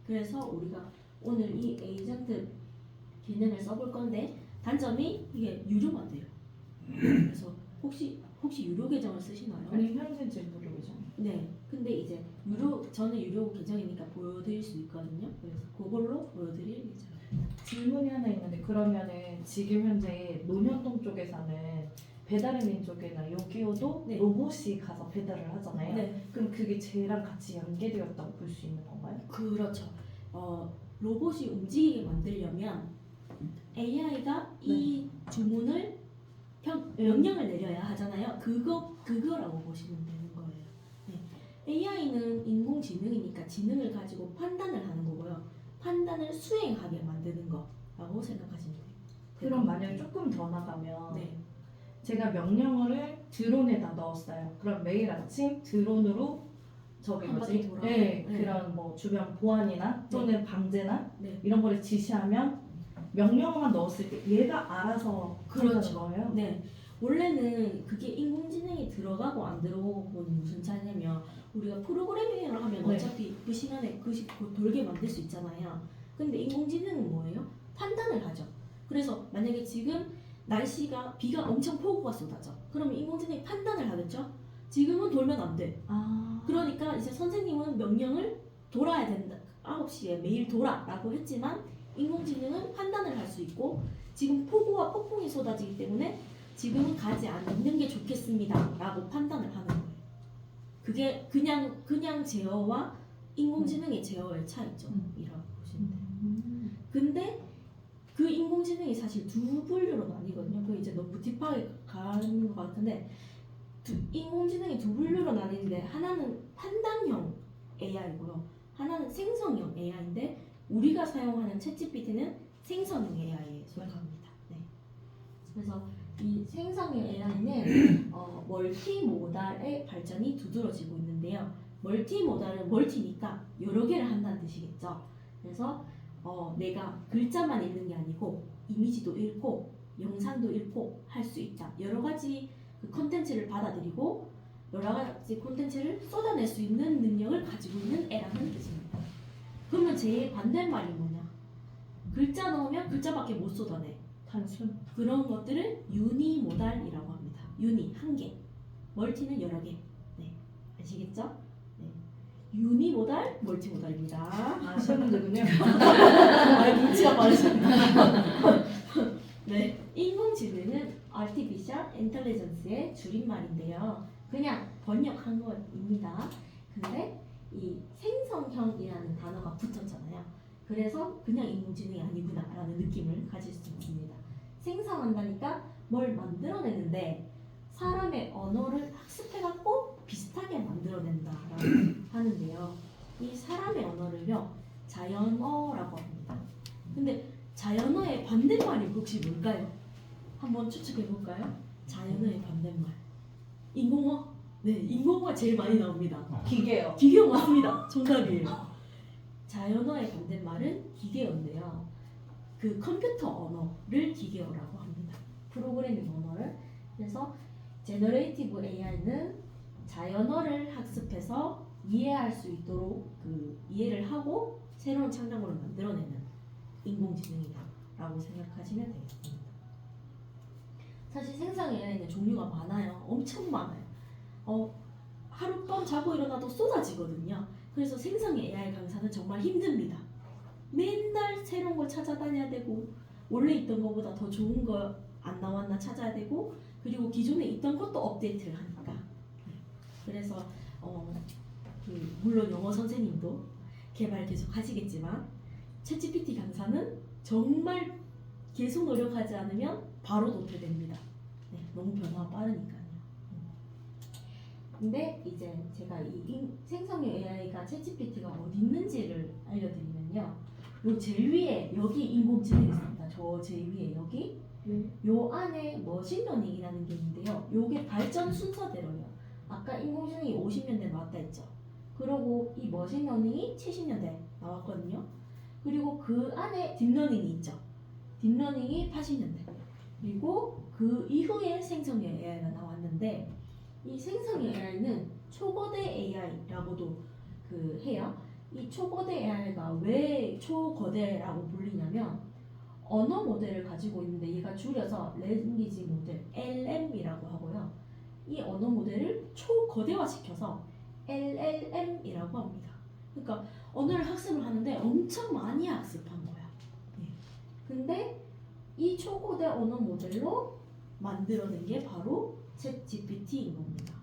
그래서 우리가 오늘 이 에이전트 기능을 써볼 건데 단점이 이게 유료가 돼요. 그래서 혹시 유료 계정을 쓰시나요? 아니 현재 제 무료 계정. 네. 근데 이제 저는 유료 계정이니까 보여드릴 수 있거든요. 그래서 그걸로 보여드릴 예정입니다. 질문이 하나 있는데 그러면은 지금 현재 논현동 쪽에서는 배달의 민족이나 요기요도 네. 로봇이 가서 배달을 하잖아요. 네. 그럼 그게 쟤랑 같이 연계되었다고 볼 수 있는 건가요? 그렇죠. 로봇이 움직이게 만들려면 AI가 이 주문을 명령을 내려야 하잖아요. 그거라고 보시면 되는 거예요. 네. AI는 인공지능이니까 지능을 가지고 판단을 하는 거고요. 판단을 수행하게 만드는 거라고 생각하시면 돼요. 그럼 만약에 조금 더 나가면 네. 제가 명령어를 드론에다 넣었어요. 그럼 매일 아침 드론으로 저기 한 바퀴 돌아. 네, 네. 그런 뭐 주변 보안이나 또는 방제나 네. 이런 거를 지시하면 명령어만 넣었을 때 얘가 알아서 그렇죠. 하는 거예요? 네. 원래는 그게 인공지능이 들어가고 안 들어가고는 무슨 차이냐면 우리가 프로그래밍을 하면 네. 어차피 그 시간에 그 돌게 만들 수 있잖아요. 근데 인공지능은 뭐예요? 판단을 하죠. 그래서 만약에 지금 날씨가 비가 엄청 폭우가 쏟아져. 그러면 인공지능이 판단을 하겠죠? 지금은 돌면 안 돼. 그러니까 이제 선생님은 명령을 돌아야 된다. 9시에 매일 돌아라고 했지만 인공지능은 판단을 할 수 있고 지금 폭우와 폭풍이 쏟아지기 때문에 지금은 가지 않는 게 좋겠습니다 라고 판단을 하는 거예요. 그게 그냥 제어와 인공지능의 제어의 차이죠. 이라고 보시면 돼요. 근데 그 인공지능이 사실 두 분류로 나뉘거든요. 그 이제 너무 딥하게 가는 것 같은데 인공지능이 두 분류로 나뉘는데 하나는 판단형 AI고요. 하나는 생성형 AI인데 우리가 사용하는 챗GPT는 생성형 AI에 속합니다. 네. 그래서 이 생성형 AI는 멀티모달의 발전이 두드러지고 있는데요. 멀티모달은 멀티니까 여러 개를 한다는 뜻이겠죠. 그래서 내가 글자만 읽는 게 아니고 이미지도 읽고 영상도 읽고 할 수 있다. 여러 가지 그 콘텐츠를 받아들이고 여러 가지 콘텐츠를 쏟아낼 수 있는 능력을 가지고 있는 애라는 뜻입니다. 그러면 제 반대말이 뭐냐? 글자 넣으면 글자밖에 못 쏟아내. 단순. 그런 것들을 유니모달이라고 합니다. 유니 한 개, 멀티는 여러 개. 네, 아시겠죠? 네. 유니모달, 멀티모달입니다. 아, 시험 문제군요. 아, 눈치가 빠르십니다. 네, 인공지능은 Artificial Intelligence의 줄임말인데요. 그냥 번역한 것입니다. 근데 이 생성형이라는 단어가 붙었잖아요. 그래서 그냥 인공지능이 아니구나라는 느낌을 가질 수 있습니다. 생성한다니까 뭘 만들어내는데 사람의 언어를 학습해갖고 비슷하게 만들어낸다라고 하는데요. 이 사람의 언어를요 자연어라고 합니다. 근데 자연어의 반대말이 혹시 뭘까요? 한번 추측해볼까요? 자연어의 반대말 인공어? 네, 인공어가 제일 많이 나옵니다. 기계요. 기계어 맞습니다. 정답이에요. 자연어의 반대말은 기계어인데요. 그 컴퓨터 언어를 기계어라고 합니다. 프로그래밍 언어를. 그래서 제너레이티브 AI는 자연어를 학습해서 이해할 수 있도록 그 이해를 하고 새로운 창작물을 만들어내는 인공지능이다라고 생각하시면 되겠습니다. 사실 생성 AI는 종류가 많아요. 엄청 많아요. 하룻밤 자고 일어나도 쏟아지거든요. 그래서 생성 AI 강사는 정말 힘듭니다. 맨날 새로운 걸 찾아다녀야 되고 원래 있던 것보다 더 좋은 거 안 나왔나 찾아야 되고 그리고 기존에 있던 것도 업데이트를 하니까 그래서 물론 영어 선생님도 개발 계속 하시겠지만 챗GPT 강사는 정말 계속 노력하지 않으면 바로 도태됩니다. 네, 너무 변화가 빠르니까요. 근데 이제 제가 이 생성형 AI가 챗GPT가 어디 있는지를 알려드리면요. 요 제일 위에 여기 인공지능이 있습니다. 저 제일 위에 여기 요 안에 머신러닝이라는 게 있는데요. 요게 발전 순서대로요. 아까 인공지능이 50년대 나왔다 했죠. 그리고 이 머신러닝이 70년대 나왔거든요. 그리고 그 안에 딥러닝이 있죠. 딥러닝이 80년대. 그리고 그 이후에 생성형 AI가 나왔는데 이 생성형 AI는 초거대 AI라고도 해요. 이 초거대 AI가 왜 초거대라고 불리냐면 언어 모델을 가지고 있는데 얘가 줄여서 랭귀지 모델 LM이라고 하고요. 이 언어 모델을 초거대화시켜서 LLM이라고 합니다. 그러니까 언어를 학습을 하는데 엄청 많이 학습한 거야. 네. 근데 이 초거대 언어 모델로 만들어낸 게 바로 챗GPT인 겁니다.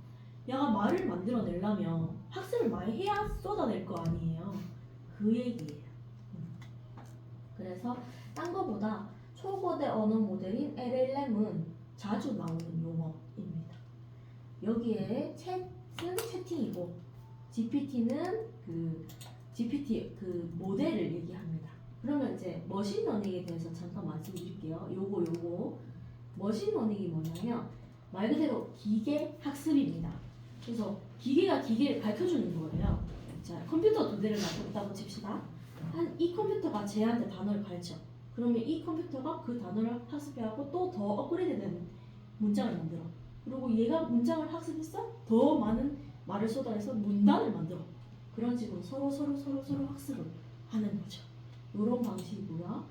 얘가 말을 만들어내려면 학습을 많이 해야 쏟아낼 거 아니에요. 그 얘기예요. 그래서 딴 거보다 초거대 언어 모델인 LLM은 자주 나오는 용어입니다. 여기에 챗은 채팅이고 GPT는 GPT 모델을 얘기합니다. 그러면 이제 머신러닝에 대해서 잠깐 말씀드릴게요. 요거 머신러닝이 뭐냐면 말 그대로 기계 학습입니다. 그래서 기계가 기계를 가르쳐주는 거예요. 자, 컴퓨터 두 대를 갖고 있다고 칩시다. 이 컴퓨터가 쟤한테 단어를 가르쳐. 그러면 이 컴퓨터가 그 단어를 학습해하고 또 더 업그레이드된 문장을 만들어. 그리고 얘가 문장을 학습했어? 더 많은 말을 쏟아내서 문단을 만들어. 그런 식으로 서로 학습을 하는 거죠. 이런 방식이고요.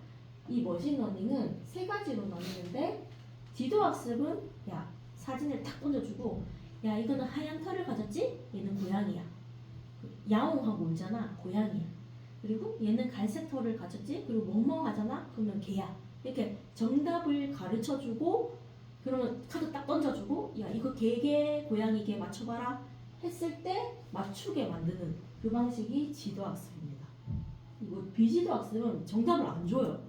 이 머신러닝은 세 가지로 나뉘는데 지도학습은 야 사진을 탁 던져주고 야 이거는 하얀 털을 가졌지? 얘는 고양이야. 야옹하고 울잖아. 고양이야. 그리고 얘는 갈색 털을 가졌지? 그리고 멍멍하잖아? 그러면 개야. 이렇게 정답을 가르쳐주고 그러면 카드 딱 던져주고 야 이거 개개 고양이개 맞춰봐라 했을 때 맞추게 만드는 그 방식이 지도학습입니다. 이거 비지도학습은 정답을 안 줘요.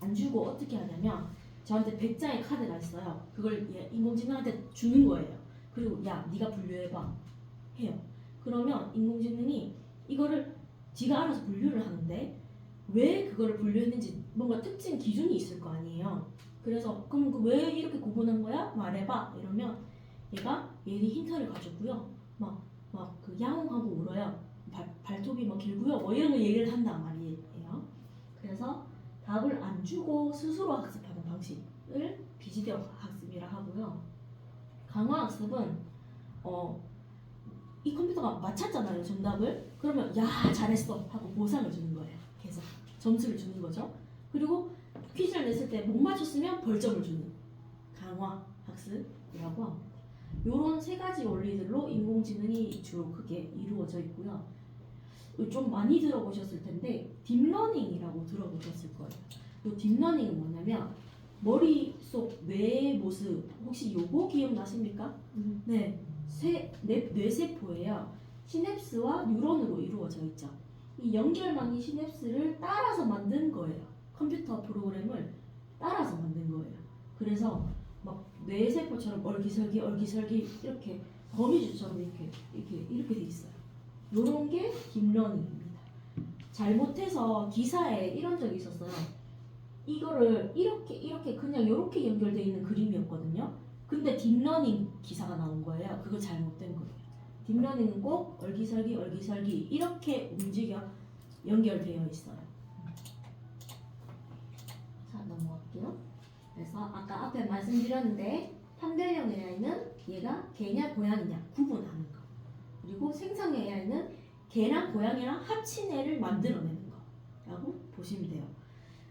안 주고 어떻게 하냐면 저한테 100장의 카드가 있어요. 그걸 인공지능한테 주는 거예요. 그리고 야 네가 분류해봐 해요. 그러면 인공지능이 이거를 지가 알아서 분류를 하는데 왜 그거를 분류했는지 뭔가 특징 기준이 있을 거 아니에요. 그래서 그럼 왜 이렇게 구분한 거야? 말해봐 이러면 얘가 얘는 힌트를 가졌고요. 막 그 야옹하고 울어요. 발톱이 막 길고요. 뭐 이런 거 얘기를 한단 말이에요. 그래서 답을 안 주고 스스로 학습하는 방식을 비지도 학습이라 하고요. 강화 학습은 이 컴퓨터가 맞췄잖아요 정답을. 그러면 야 잘했어 하고 보상을 주는 거예요. 계속 점수를 주는 거죠. 그리고 퀴즈를 냈을 때 못 맞췄으면 벌점을 주는 강화 학습이라고 합니다. 이런 세 가지 원리들로 인공지능이 주로 크게 이루어져 있고요. 좀 많이 들어보셨을 텐데 딥러닝이라고 들어보셨을 거예요. 이 딥러닝은 뭐냐면 머릿속 뇌의 모습 혹시 요거 기억나십니까? 네, 뇌세포예요. 시냅스와 뉴런으로 이루어져 있죠. 이 연결망이 시냅스를 따라서 만든 거예요. 컴퓨터 프로그램을 따라서 만든 거예요. 그래서 막 뇌세포처럼 얼기설기 이렇게 거미줄처럼 이렇게 돼 있어요. 요런 게 딥러닝입니다. 잘못해서 기사에 이런 적이 있었어요. 이거를 이렇게 그냥 이렇게 연결되어 있는 그림이었거든요. 근데 딥러닝 기사가 나온 거예요. 그거 잘못된 거예요. 딥러닝은 꼭 얼기설기 이렇게 움직여 연결되어 있어요. 자, 넘어갈게요. 그래서 아까 앞에 말씀드렸는데 판별형 AI는 얘가 개냐 고양이냐 구분하는 거. 그리고 생성 AI는 개랑 고양이랑 합친 애를 만들어내는 거라고 보시면 돼요.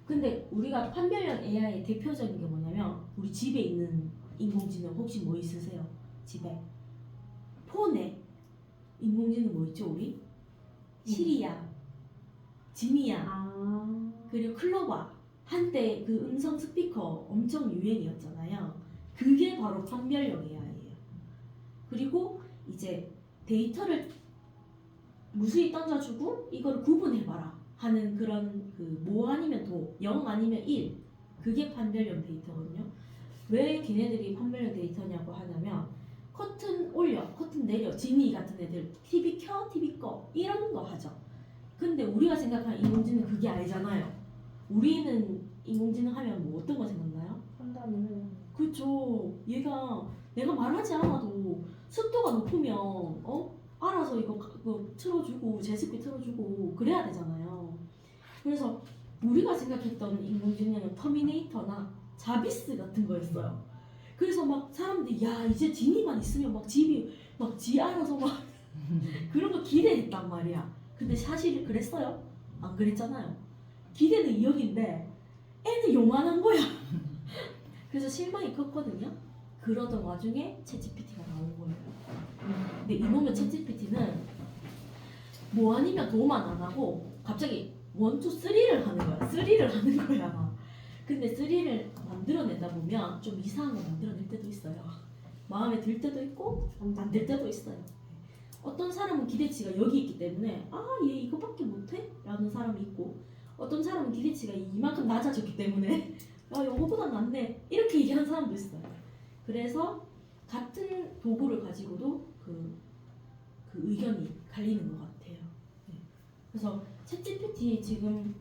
근데 우리가 판별형 AI의 대표적인 게 뭐냐면 우리 집에 있는 인공지능 혹시 뭐 있으세요? 집에 폰에 인공지능 뭐 있죠 우리? 시리야, 지니야, 그리고 클로바. 한때 그 음성 스피커 엄청 유행이었잖아요. 그게 바로 판별형 AI예요. 그리고 이제 데이터를 무수히 던져주고 이걸 구분해봐라 하는 그런 그 뭐 아니면 도, 0 아니면 1 그게 판별형 데이터거든요. 왜 걔네들이 판별형 데이터냐고 하냐면 커튼 올려, 커튼 내려, 지니 같은 애들 TV 켜, TV 꺼 이런 거 하죠. 근데 우리가 생각하는 인공지능 그게 아니잖아요. 우리는 인공지능 하면 뭐 어떤 거 생각나요? 판단을 그렇죠. 얘가 내가 말하지 않아도 습도가 높으면 알아서 이거 틀어주고 제습기 틀어주고 그래야 되잖아요. 그래서 우리가 생각했던 인공지능은 터미네이터나 자비스 같은 거였어요. 그래서 막 사람들이 야 이제 지니만 있으면 막 집이 막 지 알아서 막 그런 거 기대했단 말이야. 근데 사실 그랬어요? 안 그랬잖아요. 기대는 2억인데 애는 요만한 거야. 그래서 실망이 컸거든요. 그러던 와중에 챗GPT가 나온 거예요. 근데 이놈의 챗GPT는 뭐 아니면 도만 안 하고 갑자기 1, 2, 3를 하는 거야. 3를 하는 거야. 근데 3를 만들어내다 보면 좀 이상한 거 만들어낼 때도 있어요. 마음에 들 때도 있고 안 들 때도 있어요. 어떤 사람은 기대치가 여기 있기 때문에 아 얘 이거밖에 못해? 라는 사람이 있고 어떤 사람은 기대치가 이만큼 낮아졌기 때문에 야 요거보다 낫네 이렇게 얘기하는 사람도 있어요. 그래서 같은 도구를 가지고도 그 의견이 갈리는 것 같아요. 네. 그래서 챗GPT 지금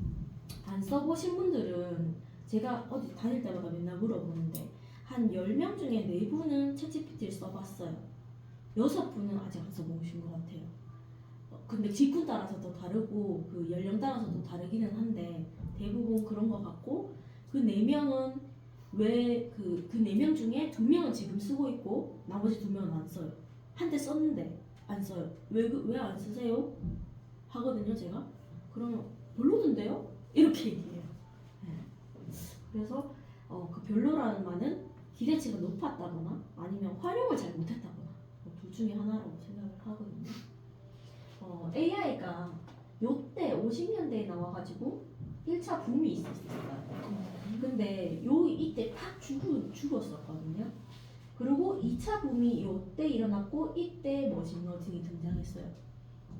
안 써보신 분들은 제가 어디 다닐 때마다 맨날 물어보는데 한 10명 중에 4분은 챗GPT를 써봤어요. 6분은 아직 안 써보신 것 같아요. 근데 직군 따라서 또 다르고 그 연령 따라서 또 다르기는 한데 대부분 그런 것 같고 그 4명은 왜 그 4명 중에 2명은 지금 쓰고 있고 나머지 2명은 안 써요. 한때 썼는데 안 써요. 왜 안 쓰세요? 하거든요 제가. 그러면 별로던데요? 이렇게 얘기해요. 네. 그래서 그 별로라는 말은 기대치가 높았다거나 아니면 활용을 잘 못했다거나 둘 중에 하나라고 생각을 하거든요. AI가 요때 50년대에 나와가지고 1차 붐이 있었어요. 근데 이때 팍 죽었었거든요. 그리고 2차 붐이 요때 일어났고 이때 머신러닝이 등장했어요.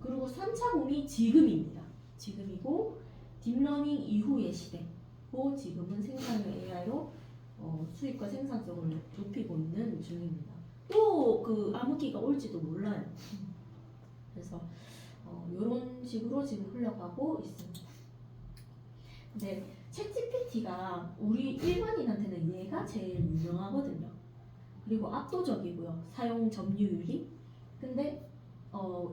그리고 3차 붐이 지금입니다. 지금이고 딥러닝 이후의 시대고 지금은 생산형 AI로 수익과 생산성을 높이고 있는 중입니다. 또 그 암흑기가 올지도 몰라요. 그래서 이런 식으로 지금 흘러가고 있습니다. 근데 챗GPT가 우리 일반인한테는 얘가 제일 유명하거든요. 그리고 압도적이고요. 사용 점유율이. 근데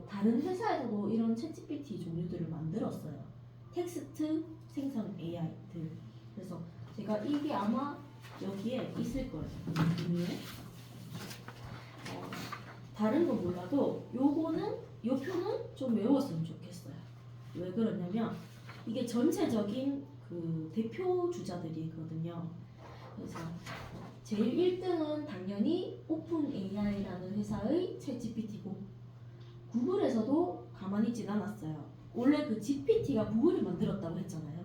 다른 회사에서도 이런 챗GPT 종류들을 만들었어요. 텍스트 생성 AI들. 그래서 제가 이게 아마 여기에 있을 거예요. 위에. 다른 건 몰라도 요 표는 좀 외웠으면 좋겠어요. 왜 그러냐면 이게 전체적인 그 대표 주자들이거든요. 그래서 제일 1등은 당연히 오픈 AI라는 회사의 챗GPT고 구글에서도 가만히 있진 않았어요. 원래 그 GPT가 구글이 만들었다고 했잖아요.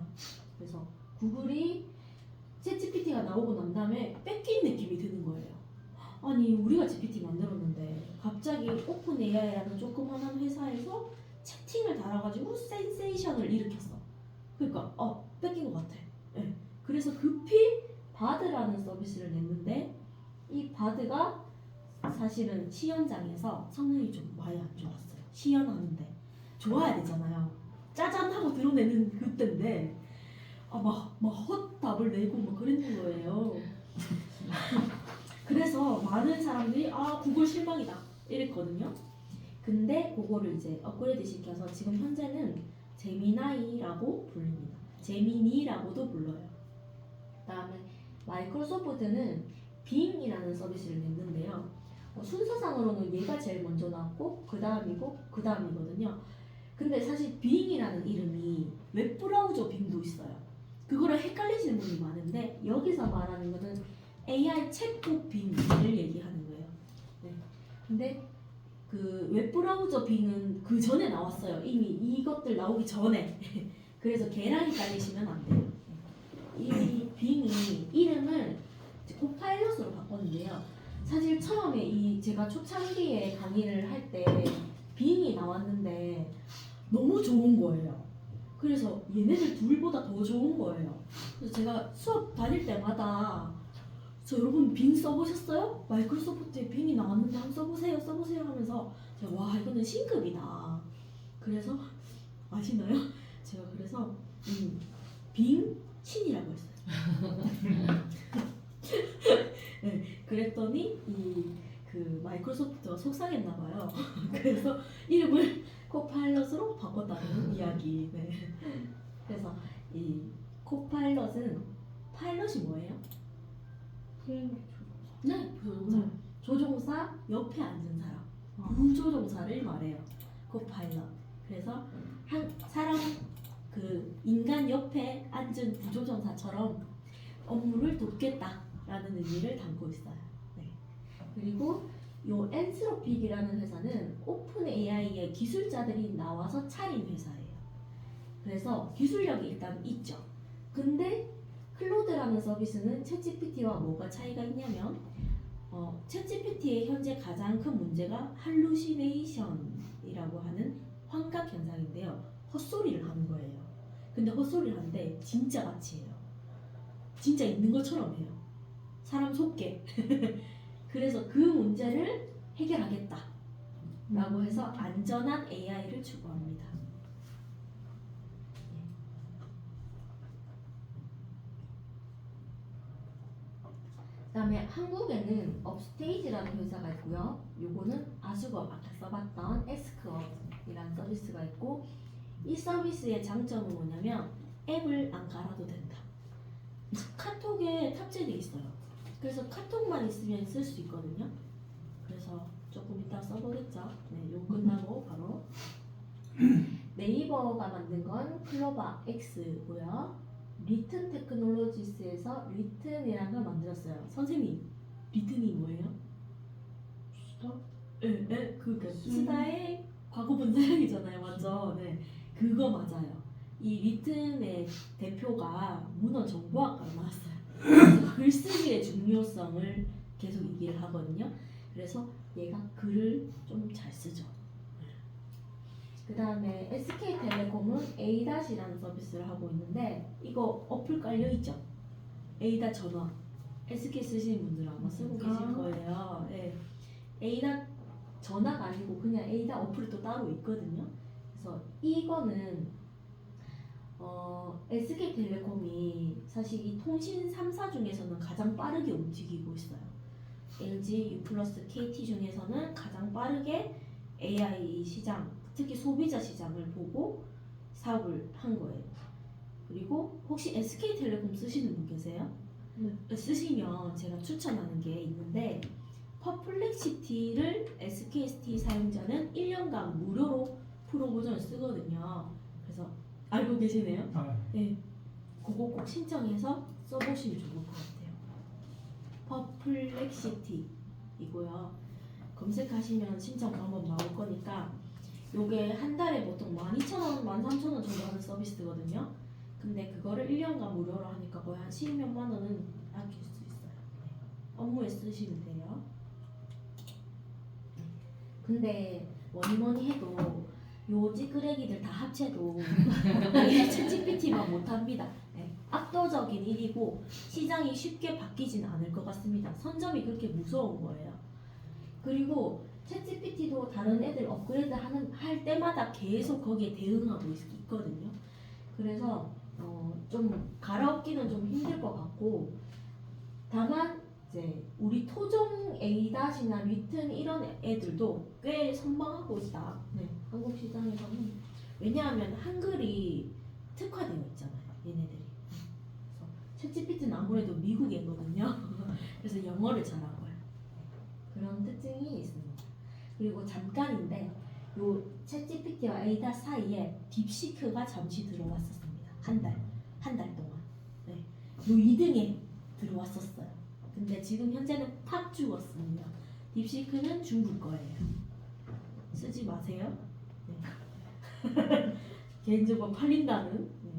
그래서 구글이 챗GPT가 나오고 난 다음에 뺏긴 느낌이 드는 거예요. 아니 우리가 GPT 만들었는데 갑자기 오픈 AI라는 조그만한 회사에서 채팅을 달아가지고 센세이션을 일으켰어. 그러니까 뺏긴 것 같아. 네. 그래서 급히 바드라는 서비스를 냈는데 이 바드가 사실은 시연장에서 성능이 좀 많이 안 좋았어요. 시연하는데 좋아야 되잖아요. 짜잔 하고 드러내는 그때인데 막 헛답을 내고 막 그랬는 거예요. 그래서 많은 사람들이 구글 실망이다 이랬거든요. 근데 그거를 이제 업그레이드 시켜서 지금 현재는 제미나이라고 불립니다. 제미니라고도 불러요. 그다음에 마이크로소프트는 빙이라는 서비스를 냈는데요. 순서상으로는 얘가 제일 먼저 나왔고 그 다음이고 그 다음이거든요. 근데 사실 빙이라는 이름이 웹브라우저 빙도 있어요. 그거를 헷갈리시는 분이 많은데 여기서 말하는 거는 AI 챗봇 빙을 얘기하는 거예요. 네. 근데 그 웹브라우저 빙은 그 전에 나왔어요. 이미 이것들 나오기 전에. 그래서 걔랑 헷갈리시면 안 돼요. 이 빙이 이름을 코파일럿으로 바꿨는데요. 사실 처음에 제가 초창기에 강의를 할 때 빙이 나왔는데 너무 좋은 거예요. 그래서 얘네들 둘보다 더 좋은 거예요. 그래서 제가 수업 다닐 때마다 여러분 빙 써보셨어요? 마이크로소프트에 빙이 나왔는데 한번 써보세요 하면서 제가 와 이거는 신급이다. 그래서 아시나요? 제가 그래서 빙 신이라고 했어요. 네, 그랬더니 그 마이크로소프트가 속상했나 봐요. 그래서 이름을 코파일럿으로 바꿨다는 이야기. 네. 그래서 이 코파일럿은 파일럿이 뭐예요? 네, 부조종사. 조종사 옆에 앉은 사람. 부조종사를 말해요. 코파일럿. 그래서 한 사람 그 인간 옆에 앉은 부조종사처럼 업무를 돕겠다라는 의미를 담고 있어요. 네. 그리고 요 엔스로픽이라는 회사는 오픈 AI의 기술자들이 나와서 차린 회사예요. 그래서 기술력이 일단 있죠. 근데 클로드라는 서비스는 챗GPT와 뭐가 차이가 있냐면 챗GPT의 현재 가장 큰 문제가 할루시네이션이라고 하는 환각 현상인데요. 헛소리를 하는 거예요. 근데 헛소리를 하는데 진짜 같이 해요. 진짜 있는 것처럼 해요. 사람 속게. 그래서 그 문제를 해결하겠다 라고 해서 안전한 AI를 추구합니다. 그 다음에 한국에는 업스테이지라는 회사가 있고요. 요거는 아수거 아까 써봤던 에스크업이라는 서비스가 있고 이 서비스의 장점은 뭐냐면 앱을 안 깔아도 된다. 카톡에 탑재되어 있어요. 그래서 카톡만 있으면 쓸 수 있거든요. 그래서 조금 이따 써보겠죠. 네, 요 끝나고 바로 네이버가 만든 건 클로바 X고요. 리튼 테크놀로지스에서 리튼이라는 걸 만들었어요. 선생님, 리튼이 뭐예요? 수다? 네, 그러니까 수다의 과거분 사용이잖아요, 맞죠? 네, 그거 맞아요. 이 리튼의 대표가 문헌정보학과를 나왔어요. 그래서 글쓰기의 중요성을 계속 얘기를 하거든요. 그래서 얘가 글을 좀 잘 쓰죠. 그 다음에 SK텔레콤은 A-이라는 서비스를 하고 있는데 이거 어플 깔려있죠? A- 전화. SK 쓰시는 분들은 아마 쓰고 계실 거예요. 네. A- 전화가 아니고 그냥 A- 어플이 또 따로 있거든요. 그래서 이거는 SK텔레콤이 사실 이 통신 3사 중에서는 가장 빠르게 움직이고 있어요. LG, U+, KT 중에서는 가장 빠르게 AI 시장, 특히 소비자 시장을 보고 사업을 한 거예요. 그리고 혹시 SK텔레콤 쓰시는 분 계세요? 네. 쓰시면 제가 추천하는 게 있는데 퍼플렉시티를 SKT 사용자는 1년간 무료로 프로 버전을 쓰거든요. 그래서 알고 계시네요? 네. 그거 꼭 신청해서 써보시면 좋을 것 같아요. 퍼플렉시티이고요. 검색하시면 신청 방법 나올 거니까 요게 한 달에 보통 12,000원, 13,000원 정도 하는 서비스거든요. 근데 그거를 1년간 무료로 하니까 거의 한 10몇만 원은 아낄 수 있어요. 네. 업무에 쓰시면 돼요. 근데 뭐니 해도 요 찌끄레기들 다 합쳐도 챗GPT만 못합니다. 네. 압도적인 일이고 시장이 쉽게 바뀌진 않을 것 같습니다. 선점이 그렇게 무서운 거예요. 그리고 챗GPT도 다른 애들 업그레이드 할 때마다 계속 거기에 대응하고 있거든요. 그래서 좀 갈아엎기는 좀 힘들 것 같고, 다만 이제 우리 토종 A-나 리튼 이런 애들도 꽤 선방하고 있다. 네, 한국 시장에서는. 왜냐하면 한글이 특화되어 있잖아요, 얘네들이. 그래서 챗GPT는 아무래도 미국 애거든요. 그래서 영어를 잘하고요. 그런 특징이 있습니다. 그리고 잠깐인데 요 챗GPT와 에이다 사이에 딥시크가 잠시 들어왔었습니다. 한 달 동안. 네. 요 2등에 들어왔었어요. 근데 지금 현재는 팍 죽었습니다. 딥시크는 중국 거예요. 쓰지 마세요. 네. 개인적으로 팔린다는. 네.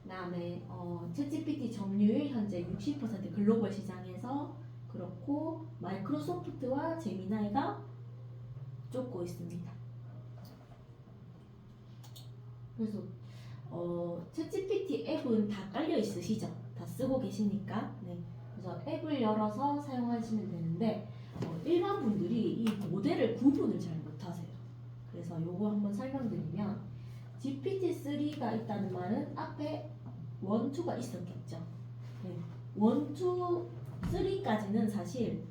그다음에 챗GPT 점유율 현재 60% 글로벌 시장에서 그렇고 마이크로소프트와 제미나이가 쫓고 있습니다. 그래서 챗GPT 앱은 다 깔려 있으시죠? 다 쓰고 계시니까. 네. 그래서 앱을 열어서 사용하시면 되는데 일반 분들이 이 모델을 구분을 잘 못하세요. 그래서 요거 한번 설명드리면 GPT-3가 있다는 말은 앞에 1, 2가 있었겠죠. 네. 1, 2, 3까지는 사실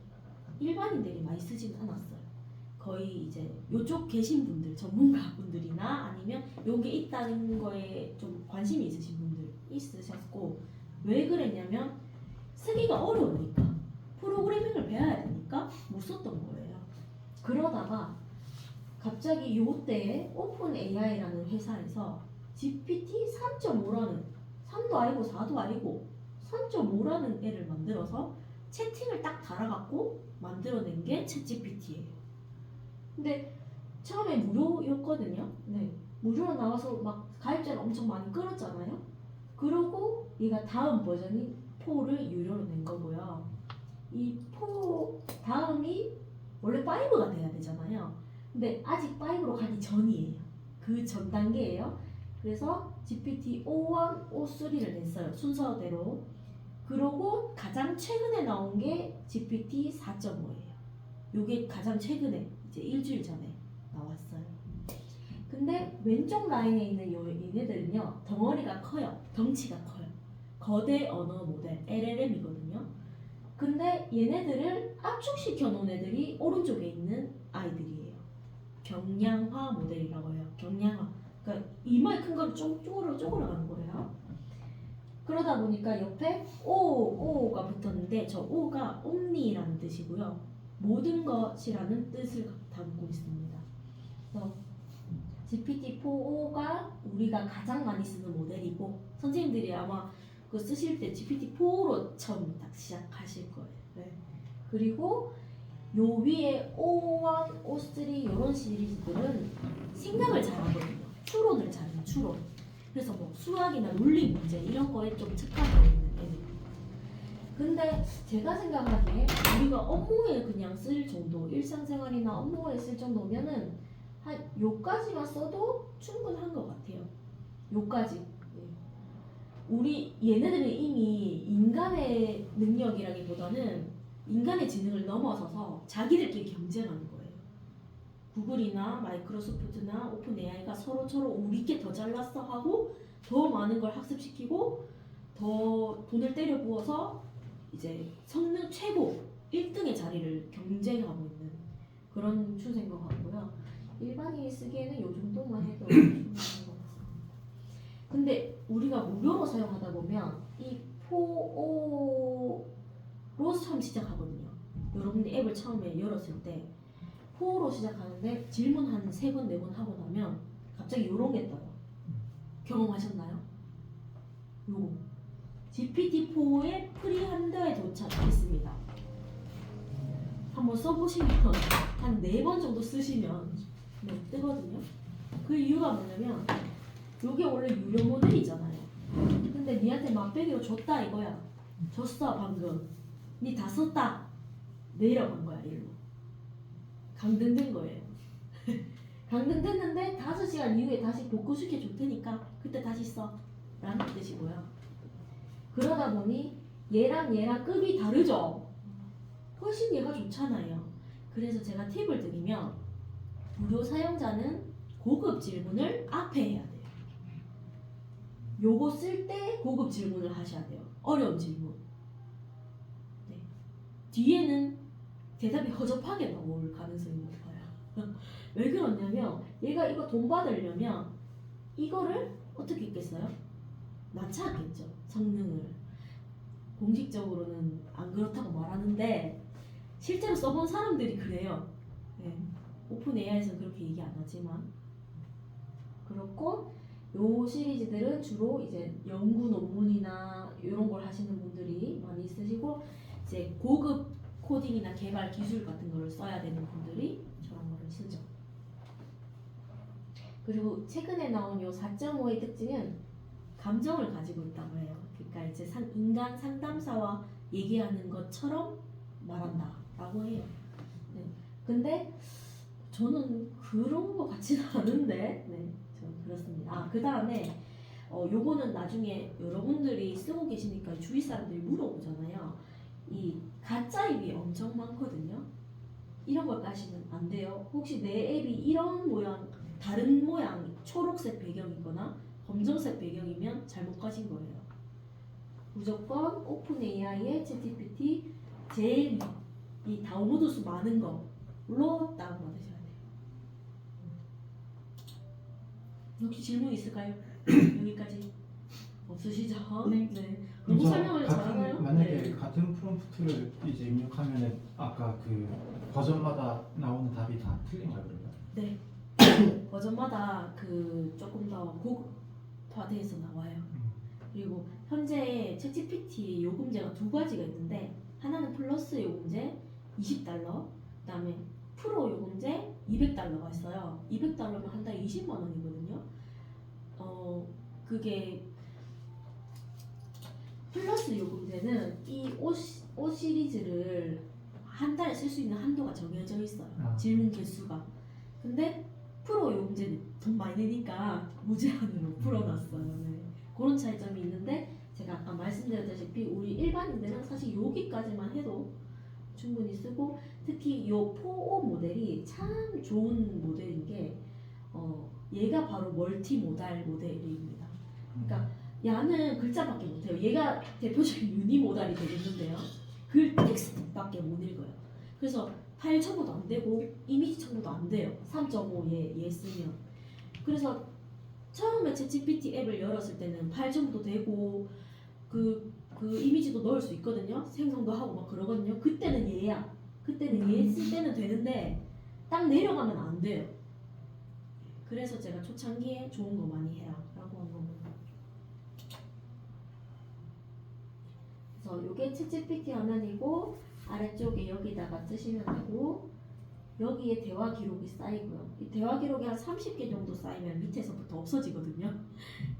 일반인들이 많이 쓰진 않았어요. 거의 이제 요쪽 계신 분들, 전문가분들이나 아니면 요게 있다는 거에 좀 관심이 있으신 분들 있으셨고, 왜 그랬냐면 쓰기가 어려우니까, 프로그래밍을 배워야 되니까 못 썼던 거예요. 그러다가 갑자기 요때에 오픈 AI라는 회사에서 GPT 3.5라는 3도 아니고 4도 아니고 3.5라는 애를 만들어서 채팅을 딱 달아갖고 만들어낸 게 챗GPT예요. 근데 처음에 무료였거든요. 네, 무료로 나와서 막 가입자를 엄청 많이 끌었잖아요. 그러고 얘가 다음 버전인 4를 유료로 낸 거고요. 이 4 다음이 원래 5가 돼야 되잖아요. 근데 아직 5로 가기 전이에요. 그 전 단계예요. 그래서 GPT 5.1, 5.3를 냈어요. 순서대로. 그러고 가장 최근에 나온 게 GPT 4.5예요. 요게 가장 최근에 이제 일주일 전에 나왔어요. 근데 왼쪽 라인에 있는 얘네들은요, 덩어리가 커요. 덩치가 커요. 거대 언어 모델 LLM이거든요. 근데 얘네들을 압축시켜 놓은 애들이 오른쪽에 있는 아이들이에요. 경량화 모델이라고 해요. 경량화. 그러니까 이마에 큰 걸 쪼그려 가는 거예요. 그러다 보니까 옆에 O가 붙었는데 저 O가 omni라는 뜻이고요. 모든 것이라는 뜻을 담고 있습니다. 그래서 GPT-4가 우리가 가장 많이 쓰는 모델이고, 선생님들이 아마 그 쓰실 때 GPT-4로 처음 딱 시작하실 거예요. 네. 그리고 요 위에 O1, O3 이런 시리즈들은 생각을 잘하거든요. 추론을 잘해요. 추론. 그래서 뭐 수학이나 논리 문제 이런 거에 좀 특화되어 있는 애들. 근데 제가 생각하기에 우리가 업무에 그냥 쓸 정도, 일상생활이나 업무에 쓸 정도면은 한 요까지만 써도 충분한 것 같아요. 요까지. 우리 얘네들은 이미 인간의 능력이라기보다는 인간의 지능을 넘어서서 자기들끼리 경쟁하는 거예요. 구글이나 마이크로소프트나 오픈 AI가 서로서로 우리께 더 잘났어 하고 더 많은 걸 학습시키고 더 돈을 때려 부어서 이제 성능 최고 1등의 자리를 경쟁하고 있는 그런 추세인 것 같고요. 일반인이 쓰기에는 요 정도만 해도 충분한 것 같습니다. 근데 우리가 무료로 사용하다 보면 이 4.5로 처음 시작하거든요. 여러분이 앱을 처음에 열었을 때 4로 시작하는데 질문 한 3번, 4번 하고 나면 갑자기 요런 게 떠요. 경험하셨나요? 요거 GPT-4의 프리한더에 도착했습니다. 한번 한번 써보시면 한 4번 정도 쓰시면 뜨거든요. 그 이유가 뭐냐면 이게 원래 유료 모델이잖아요. 근데 니한테 맛배기로 줬다 이거야. 줬어 방금. 니 다 썼다. 내려간 거야 일로. 강등된 거예요. 강등됐는데 5시간 이후에 다시 복구시켜 줄 테니까 그때 다시 써 라는 뜻이고요. 그러다 보니 얘랑 급이 다르죠. 훨씬 얘가 좋잖아요. 그래서 제가 팁을 드리면 무료 사용자는 고급 질문을 앞에 해야 돼요. 요거 쓸 때 고급 질문을 하셔야 돼요. 어려운 질문. 네. 뒤에는 대답이 허접하게 나올 가능성이 높아요. 왜 그러냐면 얘가 이거 돈 받으려면 이거를 어떻게 했겠어요? 낮춰야겠죠. 성능을. 공식적으로는 안 그렇다고 말하는데 실제로 써본 사람들이 그래요. 네. 오픈 AI에서는 그렇게 얘기 안 하지만 그렇고 요 시리즈들은 주로 이제 연구 논문이나 이런 걸 하시는 분들이 많이 쓰시고 이제 고급 코딩이나 개발 기술 같은 걸 써야 되는 분들이 저런 거를 쓰죠. 그리고 최근에 나온 요 4.5의 특징은 감정을 가지고 있다고 해요. 그러니까 이제 인간 상담사와 얘기하는 것처럼 말한다라고 해요. 네. 근데 저는 그런 거 같지는 않은데, 네, 저는 그렇습니다. 아, 그 다음에 요거는 나중에 여러분들이 쓰고 계시니까 주위 사람들이 물어보잖아요. 이 가짜 앱이 엄청 많거든요. 이런 걸 까시면 안 돼요. 혹시 내 앱이 이런 모양, 다른 모양, 초록색 배경이거나 검정색 배경이면 잘못 가신 거예요. 무조건 오픈 AI의 챗GPT 제일 이 다운로드 수 많은 거로 다운받으셔야 돼요. 혹시 질문 있을까요? 여기까지 없으시죠? 네. 너무 그래서 설명을 잘하나요? 만약에 네. 같은 프롬프트를 이제 입력하면은 아까 그 버전마다 나오는 답이 다 틀린가요, 그러면? 네. 버전마다 그 조금 더 고급화돼서 나와요. 그리고 현재 챗GPT 요금제가 2가지가 있는데 하나는 플러스 요금제 20달러, 그다음에 프로 요금제 200달러가 있어요. 200달러면 한 달에 20만 원이거든요. 그게 플러스 요금제는 이 옷 시리즈를 한 달에 쓸 수 있는 한도가 정해져 있어요. 질문 개수가. 근데 프로 요금제는 돈 많이 내니까 무제한으로 풀어놨어요. 네. 그런 차이점이 있는데 제가 아까 말씀드렸다시피 우리 일반인들은 사실 여기까지만 해도 충분히 쓰고 특히 요 4O 모델이 참 좋은 모델인 게 얘가 바로 멀티모달 모델입니다. 그러니까 야는 글자밖에 못해요. 얘가 대표적인 유니모달이 되겠는데요. 글 텍스트밖에 못 읽어요. 그래서 파일 첨부도 안 되고 이미지 첨부도 안 돼요. 3.5 얘 쓰면. 그래서 처음에 챗GPT 앱을 열었을 때는 파일 첨부도 되고 그 이미지도 넣을 수 있거든요. 생성도 하고 막 그러거든요. 그때는 얘야. 그때는 얘 쓸 때는 되는데 딱 내려가면 안 돼요. 그래서 제가 초창기에 좋은 거 많이 해라 라고 한 겁니다. 그래서 요게 챗GPT 화면이고 아래쪽에 여기다가 쓰시면 되고 여기에 대화 기록이 쌓이고요. 이 대화 기록이 한 30개 정도 쌓이면 밑에서부터 없어지거든요.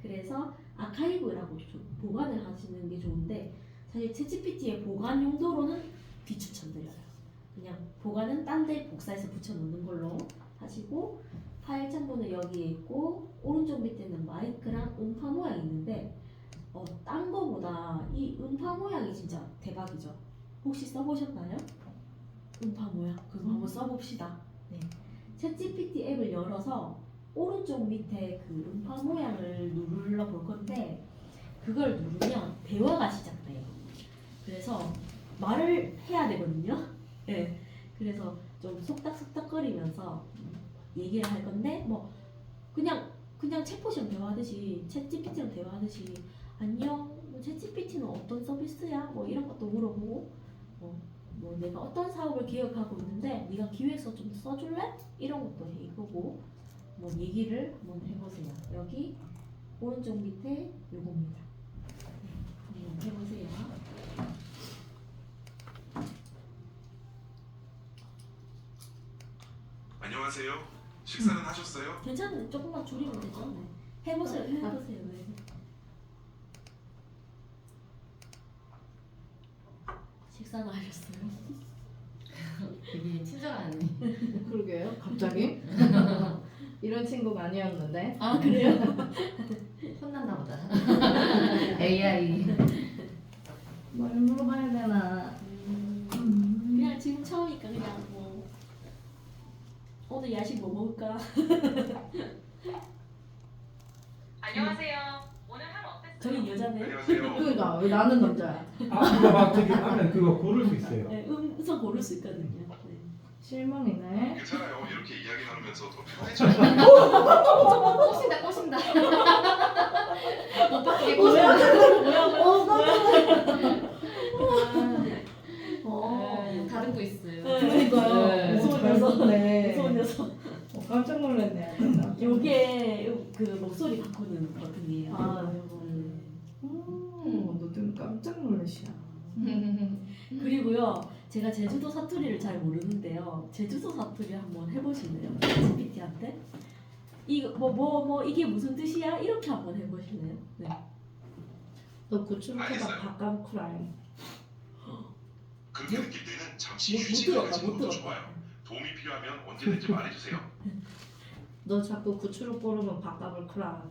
그래서 아카이브라고 보관을 하시는 게 좋은데 사실 챗GPT의 보관 용도로는 비추천드려요. 그냥 보관은 딴 데 복사해서 붙여놓는 걸로 하시고 파일 첨부는 여기에 있고 오른쪽 밑에는 마이크랑 음파 모양이 있는데 딴 거보다 이 음파 모양이 진짜 대박이죠. 혹시 써보셨나요? 음파 모양 그거 한번 써봅시다. 네. 챗GPT 앱을 열어서 오른쪽 밑에 그 음파 모양을 눌러볼 건데 그걸 누르면 대화가 시작돼요. 그래서 말을 해야 되거든요. 네. 그래서 좀 속닥속닥거리면서 얘기를 할 건데 뭐 그냥 챗봇이랑 대화하듯이 챗GPT랑 대화하듯이 안녕 챗GPT는 어떤 서비스야? 뭐 이런 것도 물어보고 뭐 내가 어떤 사업을 기획하고 있는데 네가 기획서 좀 써줄래? 이런 것도 해보고 뭐 얘기를 한번 해보세요. 여기 오른쪽 밑에 요겁니다. 네, 한번 해보세요. 안녕하세요. 식사는 하셨어요? 괜찮은데 조금만 줄이면 되죠. 네. 해보세요. 해보세요. 네. 식사는 하셨어요? 되게 친절한. 그러게요. 갑자기? 이런 친구가 아니었는데. 아 그래요? 혼났나 보다. AI. 뭘 물어봐야 되나? 그냥 지금 처음이니까 그냥 뭐 오늘 야식 뭐 먹을까? 안녕하세요. 오늘 하루 어땠어요? 저희 여자네요. 안녕하세요. 그러니까 왜 나는 남자야? 아 그거 막 저기 하면 그거 고를 수 있어요. 네, 음성 고를 수 있거든요. 네. 실망이네. 괜찮아요. 이렇게 이야기 나누면서 더 편해져요. 꼬신다 꼬신다. 오빠 되게 뭐야? 꼬신다. 다듬고 있어요. 그러니까요. 네. 무서운 녀석네. 무서운 녀석. 깜짝 놀랐네. 요게 그 목소리 바꾸는 버튼이에요. 아. 요거는. 너 좀 깜짝 놀라시야. 그리고요, 제가 제주도 사투리를 잘 모르는데요. 제주도 사투리 한번 해보실래요? GPT한테? 이거 뭐 이게 무슨 뜻이야? 이렇게 한번 해보실래요? 네. 너 구출을 해봐. 알겠어요. 바꿔쿠라잉. 그렇게 느낄 때는 잠시 못 휴식을 들었다, 못 가지는 것도 들었다. 좋아요. 도움이 필요하면 언제든지 말해주세요. 너 자꾸 구출을 꼬르면 바꿔쿠라.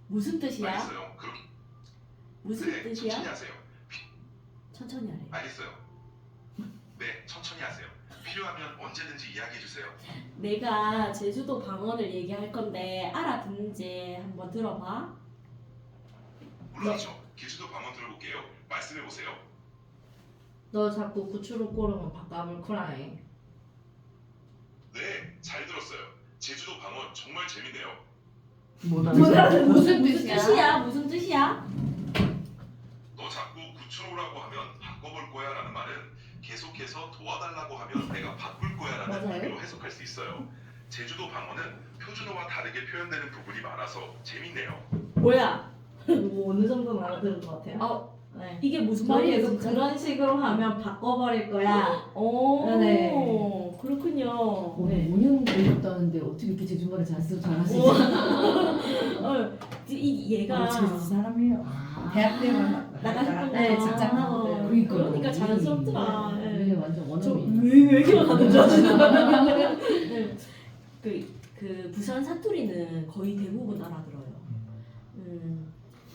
무슨 뜻이야? 알겠어요. 그렇게 무슨 네, 뜻이야? 천천히 하세요. 천천히 하래. 알겠어요. 네, 천천히 하세요. 필요하면 언제든지 이야기해주세요. 내가 제주도 방언을 얘기할 건데 알아듣는지 한번 들어봐. 물론이죠. 제주도 방언 들어볼게요. 말씀해보세요. 너 자꾸 구출을 꼬르면 바꿔쿠라잉. 네, 잘 들었어요. 제주도 방언 정말 재밌네요. 무슨 무슨 뜻이야? 뜻이야? 무슨 뜻이야? 너 자꾸 구출오라고 하면 바꿔볼 거야 라는 말은 계속해서 도와달라고 하면 내가 바꿀 거야 라는 맞아요. 의미로 해석할 수 있어요. 제주도 방언은 표준어와 다르게 표현되는 부분이 많아서 재밌네요. 뭐야? 이거 어느 정도 알아들은 것 같아요? 어, 네. 이게 무슨 너 말이에요? 계속 진짜? 그런 식으로 하면 바꿔버릴 거야. 오, 네. 그렇군요. 오늘 5년 걸렸다는데 어떻게 이렇게 제주말을 잘하시지? 얘가 사람이에요. 대학 때만 나가셨구나. 네, 직장 하거든. 그러니까 자연스럽더라. 네. 네, 완전 원어민. 왜 이렇게 하는 줄 아시나? 그 부산 사투리는 거의 대부분 알아들어요.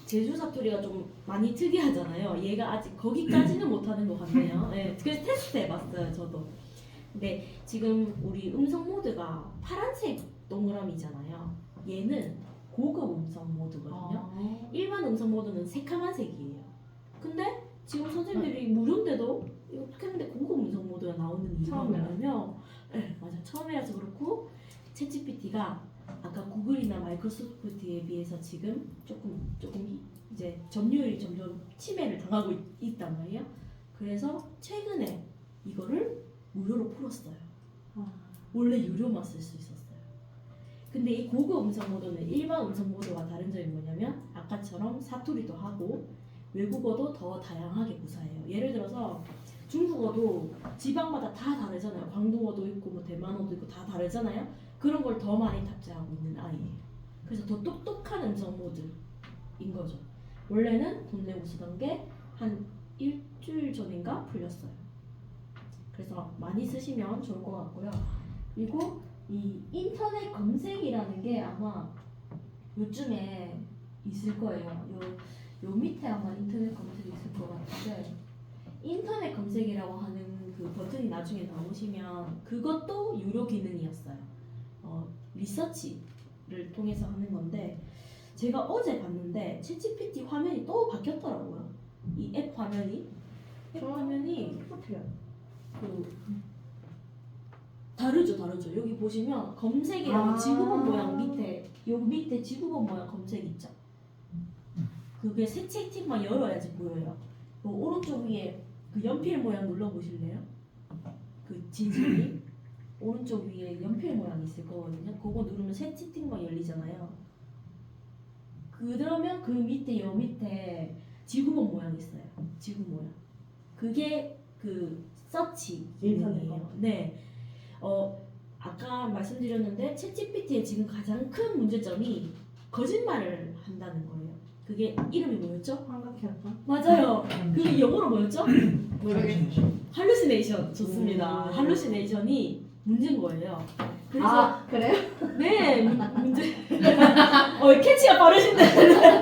제주 사투리가 좀 많이 특이하잖아요. 얘가 아직 거기까지는 못하는 것 같네요. 네, 그래서 테스트 해봤어요, 저도. 근데 지금 우리 음성 모드가 파란색 동그라미잖아요. 얘는 고급 음성 모드거든요. 일반 음성 모드는 새카만 색이에요. 근데 지금 선생님들이 무료인데도 이거 어떻게 했는데 고급 음성 모드가 나오는 이유가 처음이라. 뭐냐면, 네, 맞아, 처음이라서 그렇고 챗GPT가 아까 구글이나 마이크로소프트에 비해서 지금 조금 이제 점유율이 점점 침해를 당하고 있단 말이에요. 그래서 최근에 이거를 무료로 풀었어요. 원래 유료만 쓸 수 있었어요. 근데 이 고급 음성 모드는 일반 음성 모드와 다른 점이 뭐냐면 아까처럼 사투리도 하고 외국어도 더 다양하게 구사해요. 예를 들어서 중국어도 지방마다 다 다르잖아요. 광동어도 있고 뭐 대만어도 있고 다 다르잖아요. 그런 걸 더 많이 탑재하고 있는 아이예요. 그래서 더 똑똑한 음성 모드인 거죠. 원래는 돈 내고 쓰던 게 한 일주일 전인가 풀렸어요. 그래서 많이 쓰시면 좋을 것 같고요. 그리고 이 인터넷 검색이라는 게 아마 요즘에 있을 거예요. 요 밑에 아마 인터넷 검색이 있을 것 같은데 인터넷 검색이라고 하는 그 버튼이 나중에 나오시면 그것도 유료 기능이었어요. 리서치를 통해서 하는 건데 제가 어제 봤는데 챗GPT 화면이 또 바뀌었더라고요. 이 앱 화면이 똑같아요. 그 다르죠. 여기 보시면 검색이라고 지구본 모양 밑에 밑에 지구본 모양 검색 있죠. 그게 새 채팅만 열어야지 보여요. 그 오른쪽 위에 그 연필 모양 눌러 보실래요? 그 진실이 오른쪽 위에 연필 모양 있을 거거든요. 그거 누르면 새 채팅만 열리잖아요. 그러면 그 밑에 요 밑에 지구본 모양 있어요. 지구 모양. 그게 그 서치 인터넷 기능이에요. 검색. 네. 아까 말씀드렸는데 챗GPT의 지금 가장 큰 문제점이 거짓말을 한다는 거예요. 그게 이름이 뭐였죠? 환각현상? 맞아요. 그게 영어로 뭐였죠? 모르겠어요. 할루시네이션. 좋습니다. 할루시네이션이 문제인 거예요. 그래서 아 그래요? 네 문제. 캐치가 빠르신데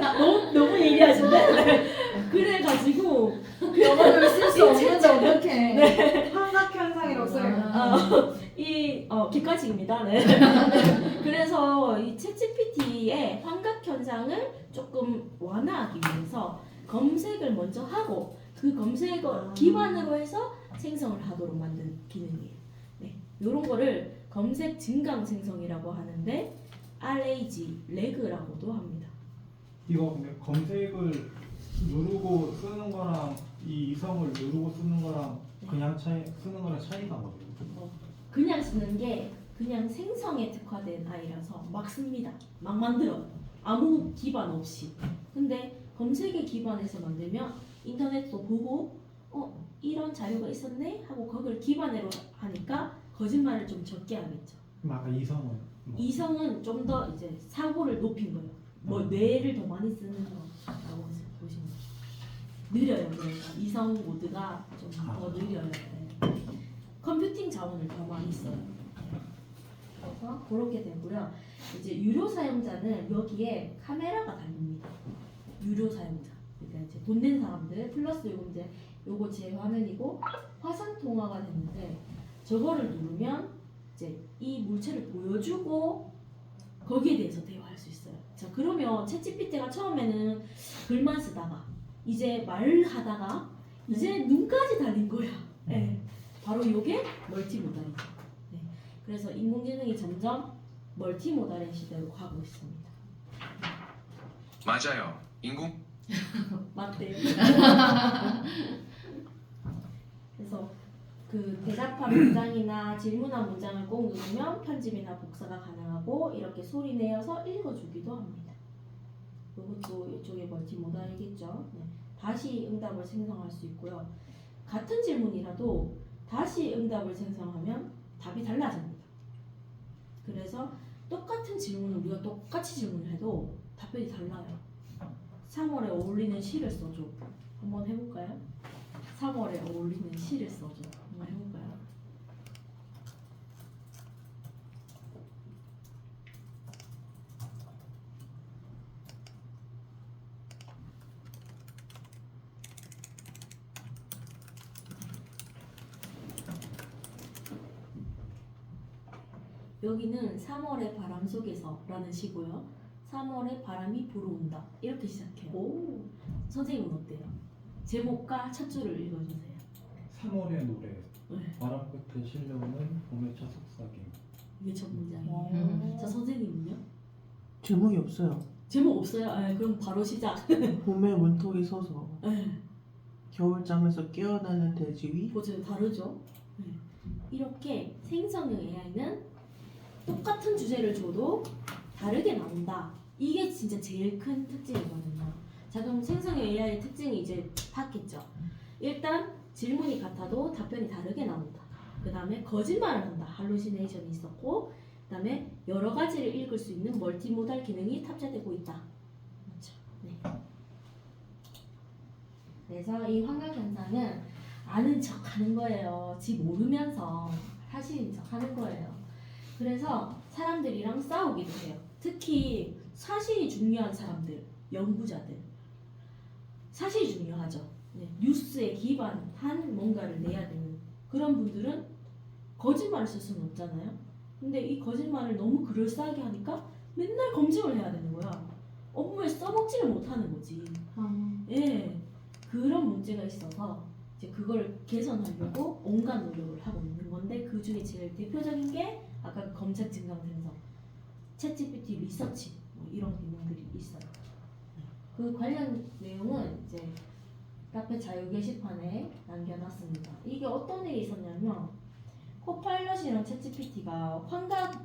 너무 예리하신데. 네. 그래가지고 영어를 쓸 수 없는데 어떡해. 환각현상이라고 써요. 객관식입니다. 네. 그래서 이 챗GPT의 환각 현상을 조금 완화하기 위해서 검색을 먼저 하고 그 검색어 기반으로 해서 생성을 하도록 만든 기능이에요. 네. 이런 거를 검색 증강 생성이라고 하는데 RAG, RAG라고도 합니다. 이거 근데 검색을 누르고 쓰는 거랑 이 이성을 누르고 쓰는 거랑 그냥 쓰는 거랑 차이가 뭐예요? 그냥 쓰는 게 그냥 생성에 특화된 아이라서 막 씁니다. 막 만들어. 아무 기반 없이. 근데 검색에 기반해서 만들면 인터넷도 보고 이런 자료가 있었네 하고 그걸 기반으로 하니까 거짓말을 좀 적게 하겠죠. 그럼 아까 이성은 뭐? 이성은 좀 더 이제 사고를 높인 거예요. 뭐 뇌를 더 많이 쓰는 거라고 보시면 돼요. 느려요. 그래서 이성 모드가 좀 더 느려요. 네. 컴퓨팅 자원을 더 많이 써요. 그래서 그렇게 되고요. 이제 유료 사용자는 여기에 카메라가 달립니다. 유료 사용자. 그러니까 이제 돈 낸 사람들 플러스 요거 제 화면이고 화상 통화가 되는데 저거를 누르면 이제 이 물체를 보여주고 거기에 대해서 대화할 수 있어요. 자 그러면 챗GPT가 처음에는 글만 쓰다가 이제 말을 하다가 이제 눈까지 달린 거야. 네. 바로 요게 멀티모달이죠. 네. 그래서 인공지능이 점점 멀티모달의 시대로 가고 있습니다. 맞아요. 인공 맞대요. 그래서 그 대답한 문장이나 질문한 문장을 꼭 누르면 편집이나 복사가 가능하고 이렇게 소리 내어서 읽어주기도 합니다. 이것도 이쪽에 멀티모달이겠죠. 네. 다시 응답을 생성할 수 있고요. 같은 질문이라도 다시 응답을 생성하면 답이 달라집니다. 그래서 똑같은 질문을 우리가 똑같이 질문을 해도 답변이 달라요. 3월에 어울리는 시를 써줘. 한번 해볼까요? 3월에 어울리는 시를 써줘. 한번 해볼까요? 여기는 3월의 바람 속에서 라는 시고요. 3월에 바람이 불어온다. 이렇게 시작해요. 오. 선생님은 어때요? 제목과 첫 줄을 읽어주세요. 3월의 노래 네. 바람 끝에 실려오는 봄의 첫 속삭임. 이게 첫 문장이에요. 자 선생님은요? 제목이 없어요. 제목 없어요? 아, 그럼 바로 시작. 봄에 문턱이 서서 네. 겨울잠에서 깨어나는 돼지 위. 보세요. 다르죠? 네. 이렇게 생성형 AI는 똑같은 주제를 줘도 다르게 나온다. 이게 진짜 제일 큰 특징이거든요. 자 그럼 생성형 AI의 특징이 이제 봤겠죠. 일단 질문이 같아도 답변이 다르게 나온다. 그 다음에 거짓말을 한다. 할루시네이션이 있었고 그 다음에 여러 가지를 읽을 수 있는 멀티모달 기능이 탑재되고 있다. 그렇죠. 네. 그래서 이 환각 현상은 아는 척 하는 거예요. 지 모르면서 하시는 척 하는 거예요. 그래서 사람들이랑 싸우기도 해요. 특히 사실이 중요한 사람들, 연구자들. 사실이 중요하죠. 네, 뉴스에 기반한 뭔가를 내야 되는 그런 분들은 거짓말을 쓸 수는 없잖아요. 근데 이 거짓말을 너무 그럴싸하게 하니까 맨날 검증을 해야 되는 거야. 업무에 써먹지를 못하는 거지. 예, 그런 문제가 있어서 이제 그걸 개선하려고 온갖 노력을 하고 있는 건데 그 중에 제일 대표적인 게 아까 검색 증강 생성, 챗GPT 리서치 뭐 이런 기능들이 있어요. 그 관련 내용은 이제 카페 자유 게시판에 남겨놨습니다. 이게 어떤 일이 있었냐면 코파일럿이랑 챗GPT가 환각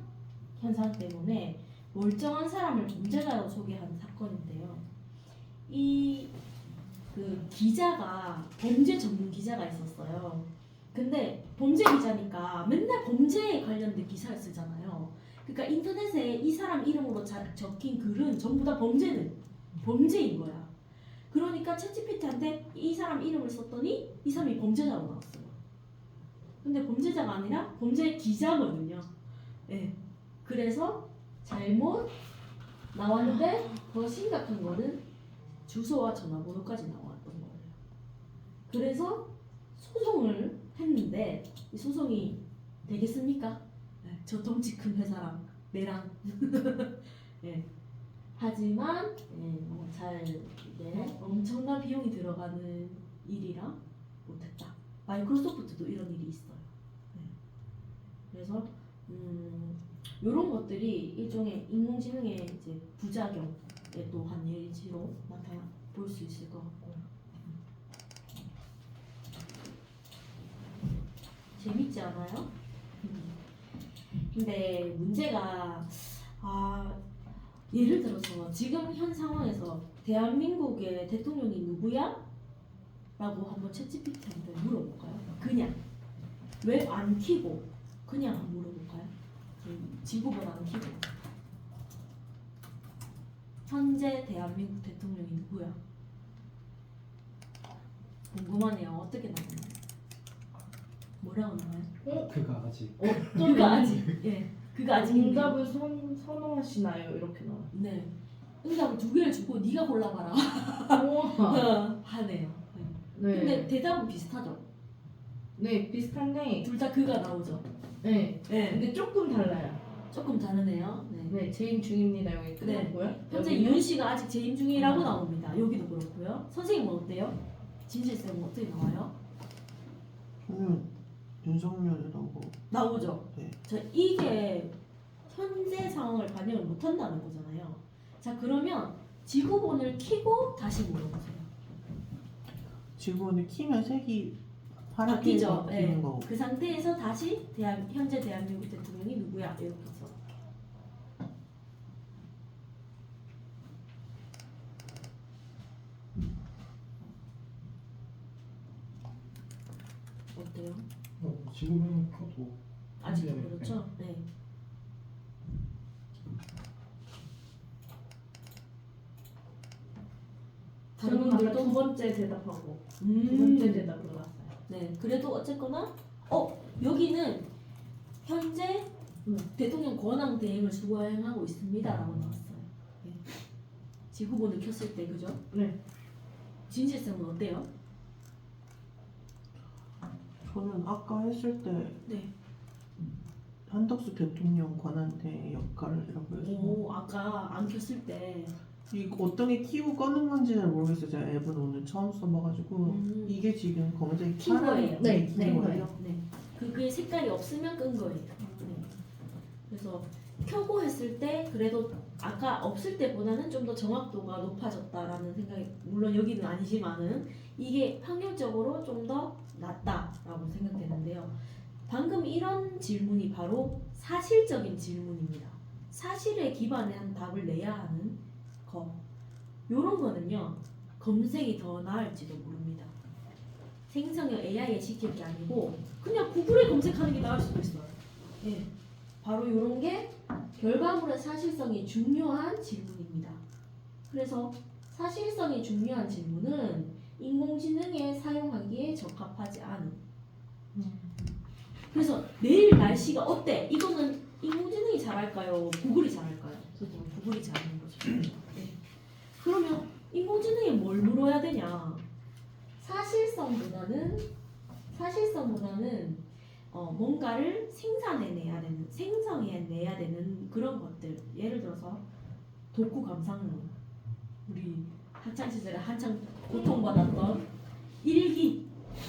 현상 때문에 멀쩡한 사람을 범죄자로 소개한 사건인데요. 이 그 기자가 범죄 전문 기자가 있었어요. 근데 범죄 기자니까 맨날 범죄에 관련된 기사를 쓰잖아요. 그러니까 인터넷에 이 사람 이름으로 적힌 글은 전부 다 범죄인 거야. 그러니까 챗GPT한테 이 사람 이름을 썼더니 이 사람이 범죄자로 나왔어요. 근데 범죄자가 아니라 범죄 기자거든요. 네. 그래서 잘못 나왔는데 더 심각한 거는 주소와 전화번호까지 나왔던 거예요. 그래서 소송을 했는데 이 소송이 되겠습니까? 네, 저 덩치 큰 회사랑 내랑 네. 하지만 잘 이게 엄청난 비용이 들어가는 일이라 못했다. 마이크로소프트도 이런 일이 있어요. 네. 그래서 이런 것들이 일종의 인공지능의 이제 부작용의 또 한 예시로 나타나 볼 수 있을 것 같고요. 재밌지 않아요? 근데 문제가 예를 들어서 지금 현 상황에서 대한민국의 대통령이 누구야? 라고 한번 챗GPT한테 물어볼까요? 그냥 웹 안 키고 그냥 한번 물어볼까요? 지구본 안 키고 현재 대한민국 대통령이 누구야? 궁금하네요. 어떻게 나오나요? 뭐라고 나와요? 그가 아직 그가 아직 그가 아직 응답을 선호하시나요? 이렇게 나와요. 네. 응답을 2개를 주고 네가 골라봐라 우와. 하네요. 네. 근데 대답은 비슷하죠? 네, 비슷한데. 둘 다 그가 나오죠? 네. 네. 근데 조금 달라요. 조금 다르네요. 네. 네, 재임 중입니다. 여기 끝났고요. 현재 여기는? 이윤 씨가 아직 재임 중이라고 나옵니다. 여기도 그렇고요. 선생님은 어때요? 진실쌤은 어떻게 나와요? 저는 윤석열이라고. 나오죠? 네. 자, 이게 현재 상황을 반영을 못한다는 거잖아요. 자, 그러면 지구본을 켜고 다시 물어보세요. 지구본을 키면 색이 바뀌죠? 파랗게 바뀌는 네. 거고. 그 상태에서 다시 현재 대한민국 대통령이 누구야? 이렇게 해서 어때요? 지금은 켜도 아직도 네. 그렇죠? 네. 저는 아까 두 번째 대답하고 두 번째 대답으로 나왔어요. 네, 그래도 어쨌거나 여기는 현재 대통령 권한 대행을 수행하고 있습니다라고 나왔어요. 네. 지구본을 켰을 때 그죠? 네. 진실쌤은 어때요? 저는 아까 했을 때 네. 한덕수 대통령 권한대 역할이라고 해서 아까 안 켰을 때 이거 어떤 게 키고 꺼는 건지 잘 모르겠어요. 제가 앱은 오늘 처음 써봐가지고 이게 이게 지금 검은색이 킨 거예요. 네, 킨 네, 거예요. 네. 그게 색깔이 없으면 끈 거예요. 네. 그래서 켜고 했을 때 그래도 아까 없을 때보다는 좀 더 정확도가 높아졌다라는 생각이 물론 여기는 아니지만은 이게 확률적으로 좀 더 낫다라고 생각되는데요. 방금 이런 질문이 바로 사실적인 질문입니다. 사실에 기반한 답을 내야 하는 거. 요런 거는요. 검색이 더 나을지도 모릅니다. 생성형 AI에 시킬 게 아니고 그냥 구글에 검색하는 게 나을 수도 있어요. 예. 바로 요런 게 결과물의 사실성이 중요한 질문입니다. 그래서 사실성이 중요한 질문은 인공지능에 사용하기에 적합하지 않은. 그래서 내일 날씨가 어때? 이거는 인공지능이 잘할까요? 구글이 잘할까요? 구글이 잘하는 거죠. 네. 그러면 인공지능에 뭘 물어야 되냐? 사실성보다는 뭔가를 생성해내야 되는 그런 것들. 예를 들어서 독후 감상문, 우리 학창 시절에 한창 고통받았던 일기,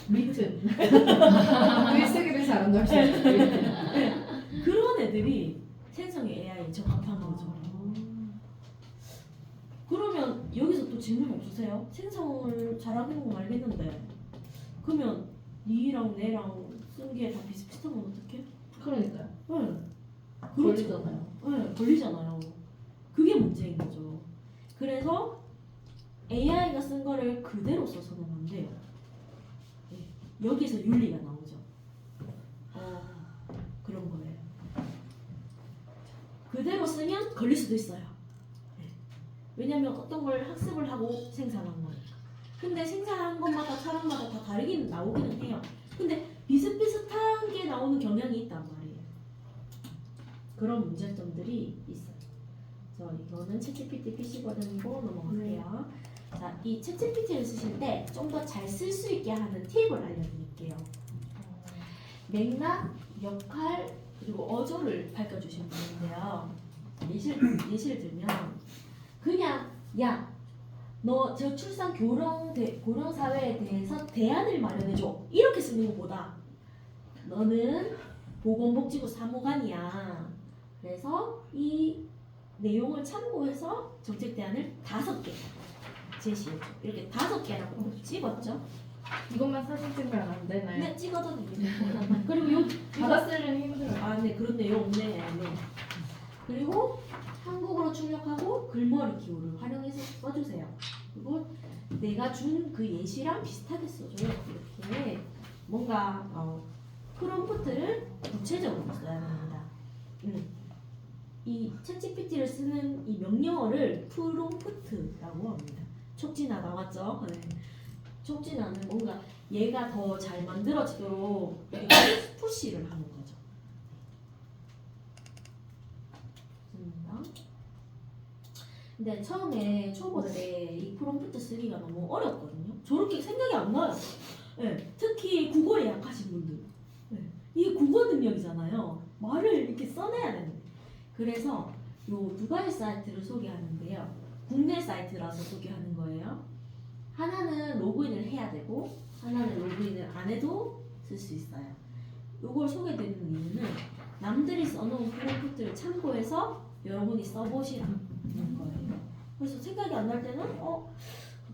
리튼. 글쓰기를 잘한다. 그런 애들이 생성의 AI에 적합한 거죠. 그러면 여기서 또 질문 없으세요? 생성을 잘하는 건 알겠는데 그러면 니랑 내랑 쓴 게 다 비슷비슷한 건 어떡해? 그러니까요. 네. 걸리잖아요. 네, 걸리잖아요. 그게 문제인 거죠. 그래서 AI가 쓴 거를 그대로 써서는 안 돼요. 네. 여기서 윤리가 나오죠. 없으면 걸릴 수도 있어요. 네. 왜냐면 어떤 걸 학습을 하고 생산한 거니까. 근데 생산한 것마다 사람마다 다 다르긴 나오기는 해요. 근데 비슷비슷한 게 나오는 경향이 있단 말이에요. 그런 문제점들이 있어요. 그래서 이거는 챗GPT PC 버전이고 넘어갈게요. 자, 이 챗GPT를 쓰실 때 좀 더 잘 쓸 수 있게 하는 팁을 알려드릴게요. 맥락, 역할, 그리고 어조를 밝혀주시면 되는데요. 예시를 들면 그냥 야, 너 저출산 고령 사회에 대해서 대안을 마련해줘 이렇게 쓰는 것보다 너는 보건복지부 사무관이야. 그래서 이 내용을 참고해서 정책 대안을 5개 제시해줘. 이렇게 5개라고 찍었죠. 이것만 사진 찍으면 안 되나요? 네, 찍어도 됩니다. 그리고 요 받아쓰려면 힘들어요. 아, 네, 그렇네요. 없네. 네. 그리고 한국어로 출력하고 글머리 기호를 활용해서 써주세요. 그리고 내가 준 그 예시랑 비슷하게 써줘요. 이렇게 뭔가 프롬프트를 구체적으로 써야 합니다. 이 챗GPT를 쓰는 이 명령어를 프롬프트라고 합니다. 촉진화 나왔죠? 네. 촉진화는 뭔가 얘가 더 잘 만들어지도록 푸시를 하는 거죠. 좋습니다. 근데 처음에 초보 때 이 프롬프트 쓰기가 너무 어렵거든요. 저렇게 생각이 안 나요. 네, 특히 국어에 약하신 분들. 네, 이게 국어 능력이잖아요. 말을 이렇게 써내야 되는데. 그래서 요 2가지 사이트를 소개하는데요. 국내 사이트라서 소개하는 거예요. 하나는 로그인을 해야 되고 하나는 로그인을 안 해도 쓸 수 있어요. 이걸 소개드리는 이유는 남들이 써놓은 프롬프트를 참고해서 여러분이 써보시라는 거예요. 그래서 생각이 안 날 때는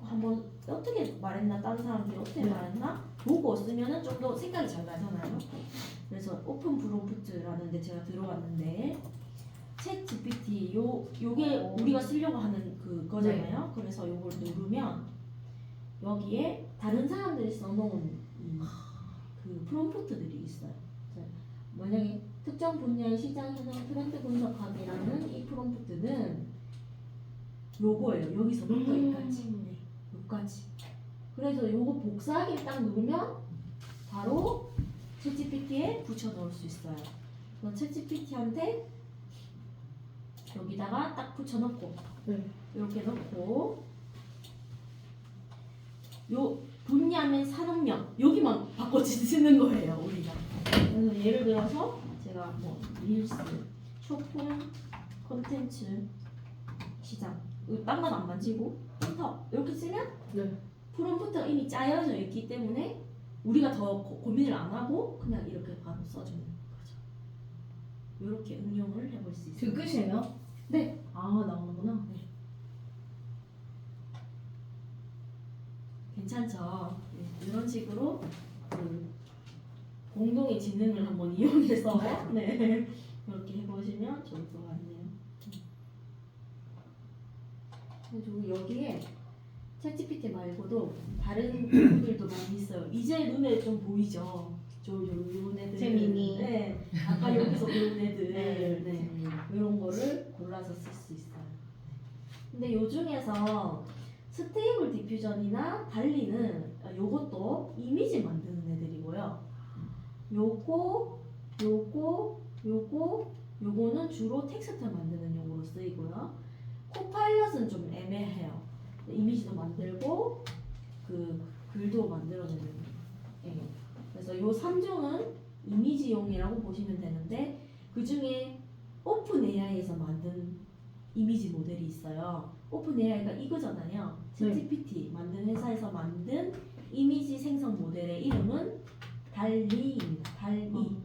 한번 어떻게 말했나, 다른 사람들이 어떻게 말했나 보고 쓰면은 좀 더 생각이 잘 나잖아요. 그래서 오픈 프롬프트라는 데 제가 들어왔는데 챗 GPT 요게 우리가 쓰려고 하는 그거잖아요. 그래서 요걸 누르면 여기에 다른 사람들이 써놓은 그 프롬프트들이 있어요. 만약에 특정 분야의 시장 현황 트렌드 분석하기라는 이 프롬프트는 요거예요. 여기서부터 여기까지. 네, 여기까지. 그래서 요거 복사하기 딱 누르면 바로 챗GPT에 붙여 넣을 수 있어요. 그래서 챗GPT한테 여기다가 딱 붙여 넣고 이렇게 넣고 요 분야면 산업명 여기만 바꿔 쓰는 거예요 우리가. 그래서 예를 들어서 제가 뭐 릴스, 쇼핑, 콘텐츠, 시장 딴 건 안 만지고 엔터 이렇게 쓰면 프롬프트가 이미 짜여져 있기 때문에 우리가 더 고민을 안 하고 그냥 이렇게 바로 써주는 거죠. 이렇게 응용을 해볼 수 있어요. 그 끝이에요? 네. 아, 나오는구나. 네. 괜찮죠? 네, 이런 식으로 공동의 지능을 한번 이용해서 네, 이렇게 해보시면 좋을 것 같네요. 그리고 여기에 챗GPT 말고도 다른 도구들도 많이 있어요. 이제 눈에 좀 보이죠? 요런 애들. 재민이. 네. 아까 여기서 배운 애들. 네. 네. 이런 거를 골라서 쓸 수 있어요. 근데 요 중에서 스테이블 디퓨전이나 달리는 요것도 이미지 만드는 애들이고요. 요거는 주로 텍스트 만드는 용으로 쓰이고요. 코파일럿은 좀 애매해요. 이미지도 만들고 그 글도 만들어내는. 예. 그래서 요 3종은 이미지용이라고 보시면 되는데 그 중에 오픈 AI에서 만든 이미지 모델이 있어요. 오픈 AI가 이거잖아요. 챗GPT 만든 회사에서 만든 이미지 생성 모델의 이름은 달리입니다. 달리.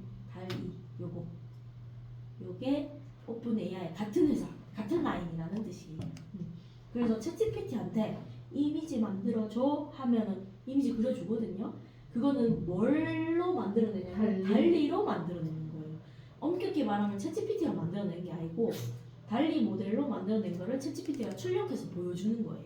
요게 오픈 AI 같은 회사, 같은 라인이라는 뜻이에요. 그래서 챗GPT한테 이미지 만들어줘 하면은 이미지 그려주거든요. 그거는 뭘로 만들어내냐면 달리로 만들어내는 거예요. 엄격히 말하면 챗GPT가 만들어낸 게 아니고 달리 모델로 만들어낸 거를 챗GPT가 출력해서 보여주는 거예요.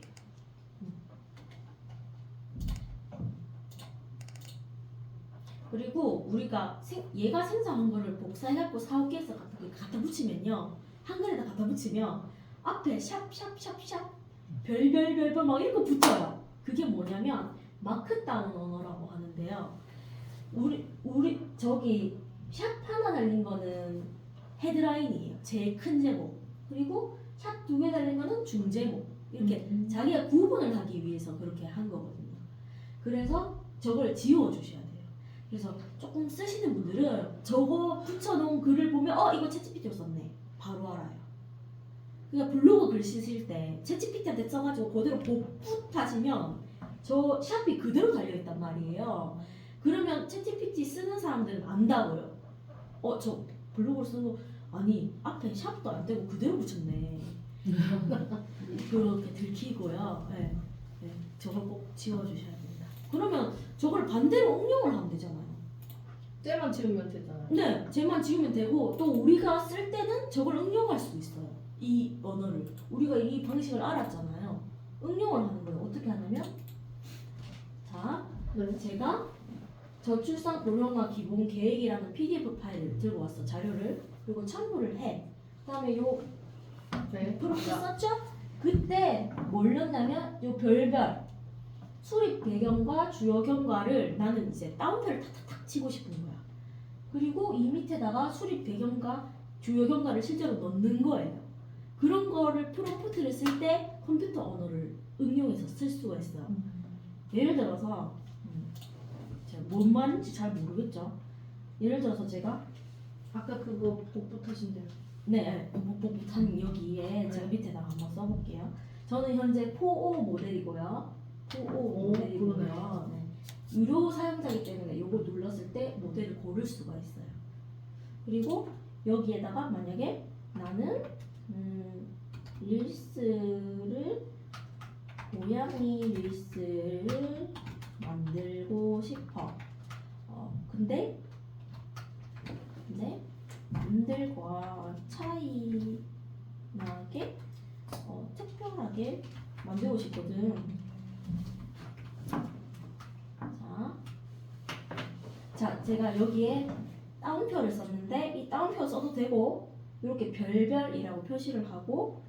그리고 우리가 얘가 생성한 거를 복사해갖고 사업계에서 갖다 붙이면요 한글에다 갖다 붙이면 앞에 샵샵샵샵 별별별별 막 이렇게 붙어요. 그게 뭐냐면 마크다운 언어라고 하는데요. 우리 저기 샵 하나 달린 거는 헤드라인이에요. 제일 큰 제목. 그리고 샵 2개 달린 거는 중제목. 이렇게 자기가 구분을 하기 위해서 그렇게 한 거거든요. 그래서 저걸 지워 주셔야 돼요. 그래서 조금 쓰시는 분들은 저거 붙여놓은 글을 보면 이거 챗GPT로 썼네. 바로 알아요. 그러니까 블로그 글 쓰실 때 챗GPT한테 써가지고 그대로 복붙하시면 저 샵이 그대로 달려있단 말이에요. 그러면 챗GPT 쓰는 사람들은 안다고요. 저 블로그를 쓰는 거 아니 앞에 샵도 안 되고 그대로 붙였네. 그렇게 들키고요. 네. 네. 저걸 꼭 지워주셔야 됩니다. 그러면 저걸 반대로 응용을 하면 되잖아요. 쟤만 지우면 되잖아요. 네, 쟤만 지우면 되고 또 우리가 쓸 때는 저걸 응용할 수 있어요. 이 언어를 우리가 이 방식을 알았잖아요. 응용을 하는 거예요. 어떻게 하냐면 자, 네. 제가 저출산 고령화 기본 계획이라는 PDF 파일을 들고 왔어. 자료를. 그리고 첨부를 해. 그다음에 요 네. 프로필 썼죠? 그때 뭘 넣냐면 요 별별 수립 배경과 주요 경과를 나는 이제 따옴표를 탁탁탁 치고 싶은 거야. 그리고 이 밑에다가 수립 배경과 주요 경과를 실제로 넣는 거예요. 그런 거를 프롬프트를 쓸 때 컴퓨터 언어를 응용해서 쓸 수가 있어요. 예를 들어서 제가 뭔 말인지 잘 모르겠죠. 예를 들어서 제가 아까 그거 복붙하신대요. 네, 복붙한 여기에 제가 밑에다가 한번 써볼게요. 저는 현재 4O 모델이고요. 4O 모델이고요. 네. 유료 사용자이기 때문에 요거 눌렀을 때 모델을 고를 수가 있어요. 그리고 여기에다가 만약에 나는 릴스를 고양이 릴스를 만들고 싶어. 근데 남들과 차이 나게 특별하게 만들고 싶거든. 자, 제가 여기에 따옴표를 썼는데 이 따옴표 써도 되고 이렇게 별별이라고 표시를 하고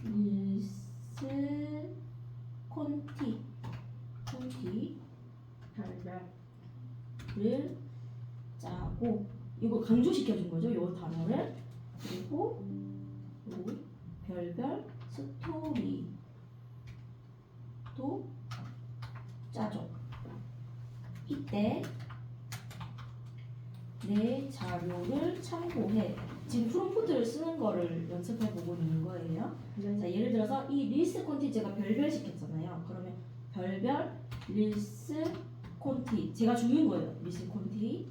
릴스 콘티 별별을 짜고 이거 강조시켜준 거죠, 이 단어를. 그리고 요 별별 스토리도 짜줘. 이때 내 자료를 참고해. 지금 프롬프트를 쓰는 거를 연습해보고 있는 거예요. 자, 예를 들어서 이 릴스 콘티 제가 별별 시켰잖아요. 그러면 별별 릴스 콘티 제가 주는 거예요. 릴스 콘티.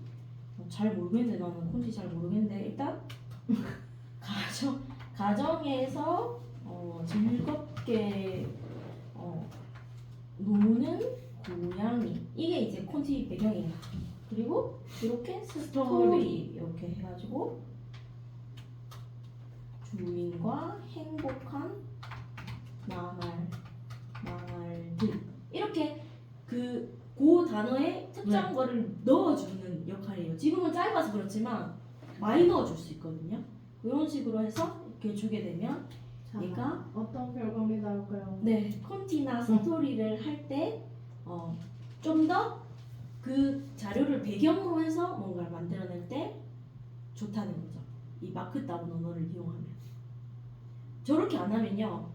잘 모르겠는데 나는 콘티 잘 모르겠는데 일단 가정에서 즐겁게 노는 고양이 이게 이제 콘티 배경이에요. 그리고 이렇게 스토리 이렇게 해가지고 주인과 행복한 나날들 이렇게 그 단어에 특정 거를 넣어주는 역할이에요. 지금은 짧아서 그렇지만 많이 넣어줄 수 있거든요. 이런 식으로 해서 이렇게 주게 되면 얘가 어떤 결과물이 나올까요? 네 콘티나 스토리를 할 때 좀 더 그 자료를 배경으로 해서 뭔가를 만들어낼 때 좋다는 거죠. 이 마크다운 언어를 이용하면. 저렇게 안 하면요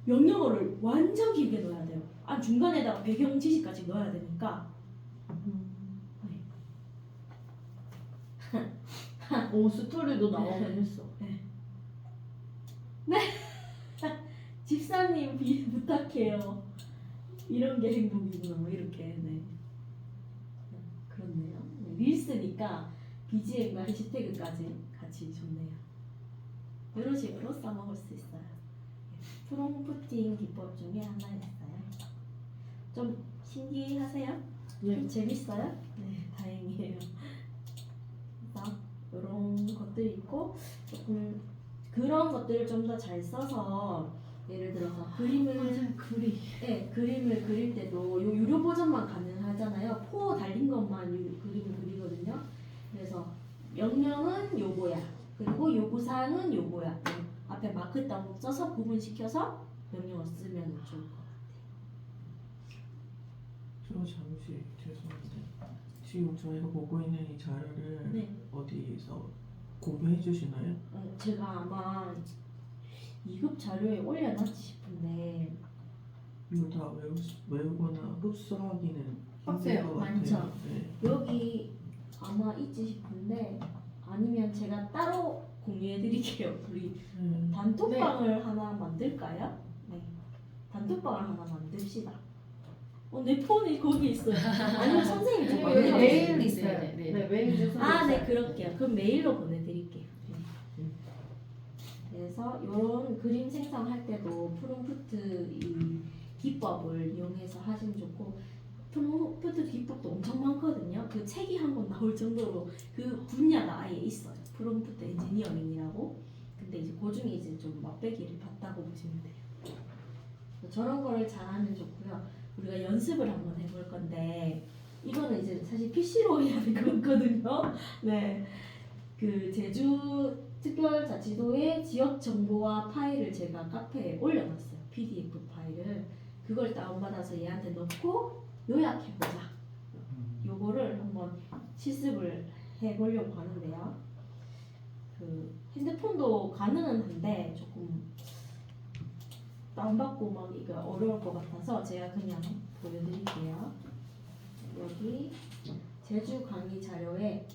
명령어를 완전 길게 넣어야 돼요. 중간에다가 배경 지시까지 넣어야 되니까. 스토리도 나오긴 했어. 집사님 부탁해요. 이런 게 행복이구나. 뭐 이렇게. 네. 그렇네요. 릴스니까 BGM과 해시태그까지 같이 좋네요. 이런 식으로 써먹을 수 있어요. 프롬프팅 기법 중에 하나였어요. 좀 신기하세요? 네. 좀 재밌어요? 네, 다행이에요. 그래서 이런 것들이 있고 조금 그런 것들을 좀 더 잘 써서 예를 들어서 그림을 그릴 때도 요 유료 버전만 가능하잖아요. 포 달린 것만 그림을 그리거든요. 그래서 명령은 요거야. 그리고 요구사항은 요거야. 앞에 마크 따로 써서 구분시켜서 명령어 쓰면 좋을 것 같아요. 저 잠시 죄송한데 지금 저희가 보고 있는 이 자료를 네. 어디서 공유해 주시나요? 제가 아마 2급 자료에 올려놨지 싶은데 이거 다 외우거나 흡수하기는 빡세요. 힘들 것 같아요. 많죠. 네. 여기 아마 있지 싶은데 아니면 제가 따로 공유해드릴게요. 우리 단톡방을 하나 만들까요? 네, 단톡방을 하나 만듭시다. 내 폰이 거기 있어요. 아니면 선생님이 좀 여기 만들어주세요. 메일 있어요. 네, 네, 네, 메일 주소. 네, 그럴게요. 그럼 메일로 보내드릴게요. 네. 그래서 이런 그림 생성할 때도 프롬프트 이 기법을 이용해서 하시면 좋고, 프롬프트 기법도 엄청 많거든요. 그 책이 한 권 나올 정도로 그 분야가 아예 있어요. 프롬프트 엔지니어링이라고. 근데 이제 그 중에 이제 좀 맛배기를 봤다고 보시면 돼요. 저런 거를 잘하면 좋고요. 우리가 연습을 한번 해볼 건데, 이거는 이제 사실 PC로 해야 될 거거든요. 네. 그 제주 특별자치도의 지역 정보와 파일을 제가 카페에 올려놨어요. PDF 파일을. 그걸 다운받아서 얘한테 넣고 요약해보자. 요거를 한번 실습을 해보려고 하는데요. 그 핸드폰도 가능은 한데 조금 다운받고 막 이거 어려울 것 같아서 제가 그냥 보여드릴게요. 여기 제주 강의 자료에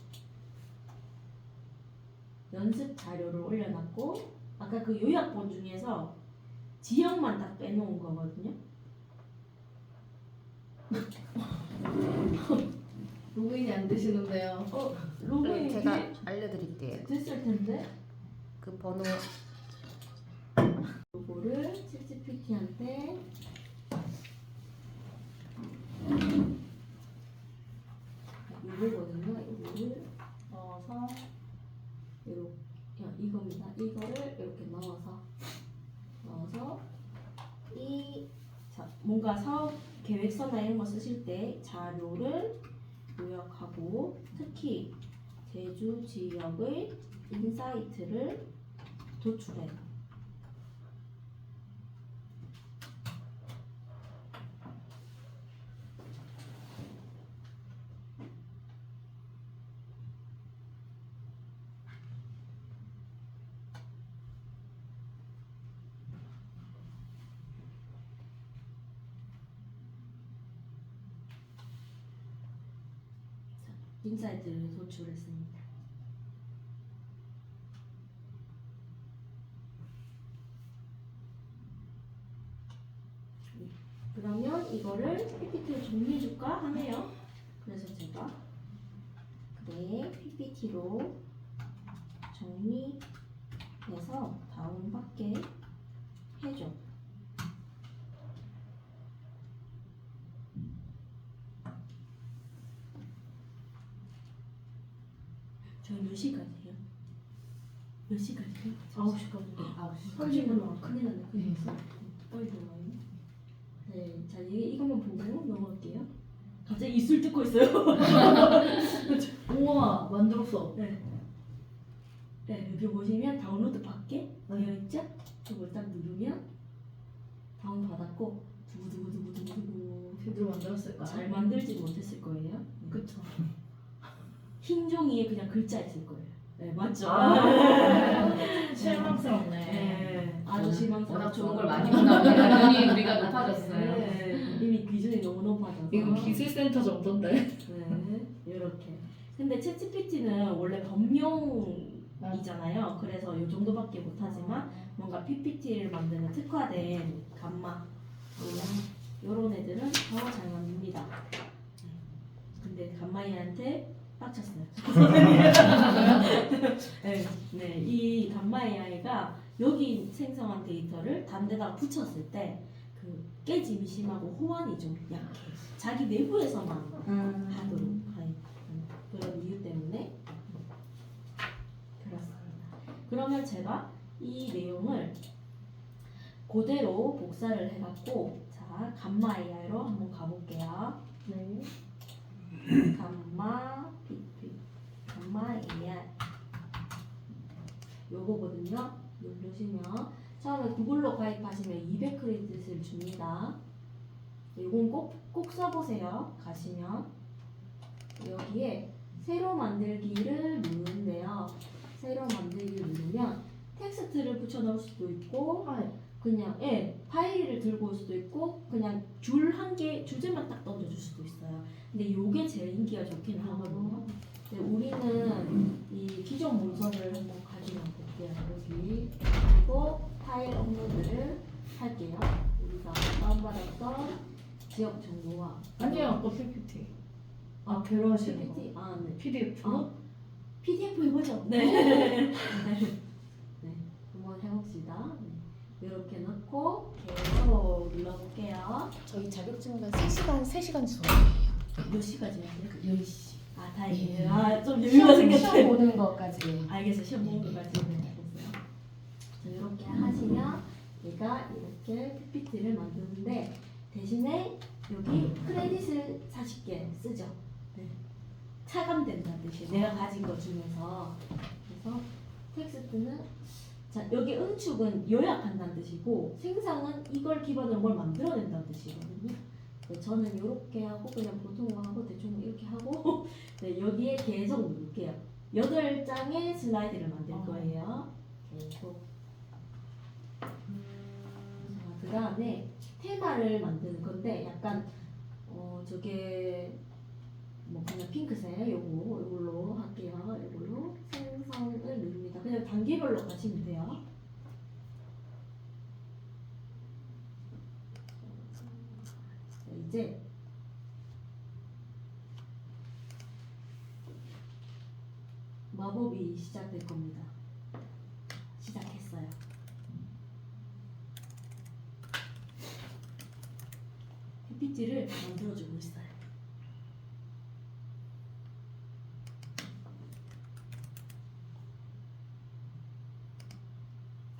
연습 자료를 올려놨고, 아까 그 요약본 중에서 지역만 딱 빼놓은 거거든요. 로그인이 안 되시는데요. 로그인 제가 알려드릴게요. 됐을 텐데. 그 번호 요거를 챗GPT한테 요거거든요. 요거를 넣어서 이겁니다. 이거를 이렇게 넣어서 뭔가 사업 계획서나 이런 거 쓰실 때 자료를 요약하고, 특히 제주 지역의 인사이트를 도출해요. 인사이트를 도출했습니다. 그러면 이거를 PPT로 정리해줄까 하네요. 그래서 제가 PPT로 정리해서 다운받게 해줘. 저희 몇 시까지요? 몇 시까지요? 9시까지. 30분 와. 큰일 났네. 큰일 났어. 빨리 들어와요. 네, 자 이것만 보고 넘어갈게요. 갑자기 입술 뜯고 있어요. 우와, 만들었어. 네, 여기 보시면 다운로드 받게 되어 있죠? 이걸 딱 누르면 다운 받았고 두구두구두구두구 제대로 만들었을까? 잘 만들지 못했을 거예요. 그쵸. 흰 종이에 그냥 글자 있을 거예요. 네, 맞죠? 실망스럽네. 네, 아주 실망스럽죠. 워낙 좋은 걸 많이 보다 보니까 눈이 우리가 높아졌어요. 네, 이미 기준이 너무 높아져서. 이거 기술센터 정도인데. 네, 이렇게. 근데 챗GPT는 원래 범용이잖아요. 그래서 이 정도밖에 못하지만 뭔가 PPT를 만드는 특화된 감마 이런 애들은 더 잘 만듭니다. 근데 감마이한테 빡쳤어요. 네, 이 감마 AI가 여기 생성한 데이터를 다른 데다가 붙였을 때 그 깨짐이 심하고 호환이 좀 약해. 자기 내부에서만 하도록 하는 그런 이유 때문에 그렇습니다. 그러면 제가 이 내용을 그대로 복사를 해갖고, 자 감마 AI로 한번 가볼게요. 네. 감마 AI 요거거든요. 누르시면 처음에 구글로 가입하시면 200크레딧을 줍니다. 이건 꼭 써보세요. 가시면 여기에 새로 만들기를 누르는데요. 새로 만들기를 누르면 텍스트를 붙여 넣을 수도 있고 그냥 파일을 들고 올 수도 있고 그냥 줄 한 개 주제만 딱 던져줄 수도 있어요. 근데 요게 제일 인기가 좋긴 하거든요. 근데 우리는 이 기존 문서를 한번 가지고 볼게요. 여기 그리고 파일 업로드를 할게요. 우리가 다운받았던 지역 정보와 아니요, 아까 PPT. 괴로 하시는 거. PPT 네. PDF로? PDF 해보죠. 네. 네. 한번 해봅시다. 네. 이렇게 넣고 계속 눌러볼게요. 저희 자격증가 3시간 수업이에요. 몇 시까지 해야 돼요? 10시. 아 다행이에요. 좀 여유가 시험 생겼어요. 보는 것까지. 알겠어요. 시험 보는 것까지 알겠어요. 자, 이렇게 하시면 얘가 이렇게 PPT를 만드는데 대신에 여기 크레딧을 40개 쓰죠. 네. 차감된다는 뜻이에요. 내가 가진 것 중에서. 그래서 텍스트는 자 여기 응축은 요약한다는 뜻이고 생성은 이걸 기반으로 뭘 만들어낸다는 뜻이거든요. 네, 저는 이렇게 하고 그냥 보통 하고 대충 이렇게 하고 네, 여기에 계속 누를게요. 8장의 슬라이드를 만들 거예요. 계속. 그 다음에 테마를 만드는 건데 약간 저게 뭐 그냥 핑크색 요걸로 할게요. 요걸로 생성을 누릅니다. 그냥 단계별로 가시면 돼요. 자, 이제 마법이 시작될 겁니다. 시작했어요. PPT를 만들어주고 있어요.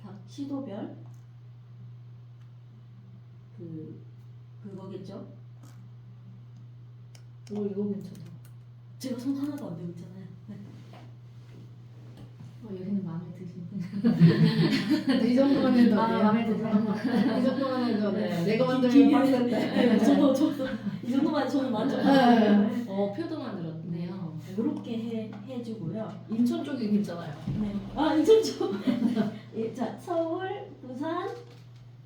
각 시도별 그거겠죠? 이거 괜찮아. 제가 손 하나도 안 대고 있잖아요. 네. 여기는 마음에 드시는. 이 정도만 해도 마음에 드세요? 이 정도만 해도 내가 기- 만들면 빡센데. 네, 저도 이 정도만 저는 만족. 네. 표도 만들었네요. 이렇게 해주고요. 인천 쪽이 괜찮아요. 네. 아 인천 쪽. 예, 자 서울, 부산,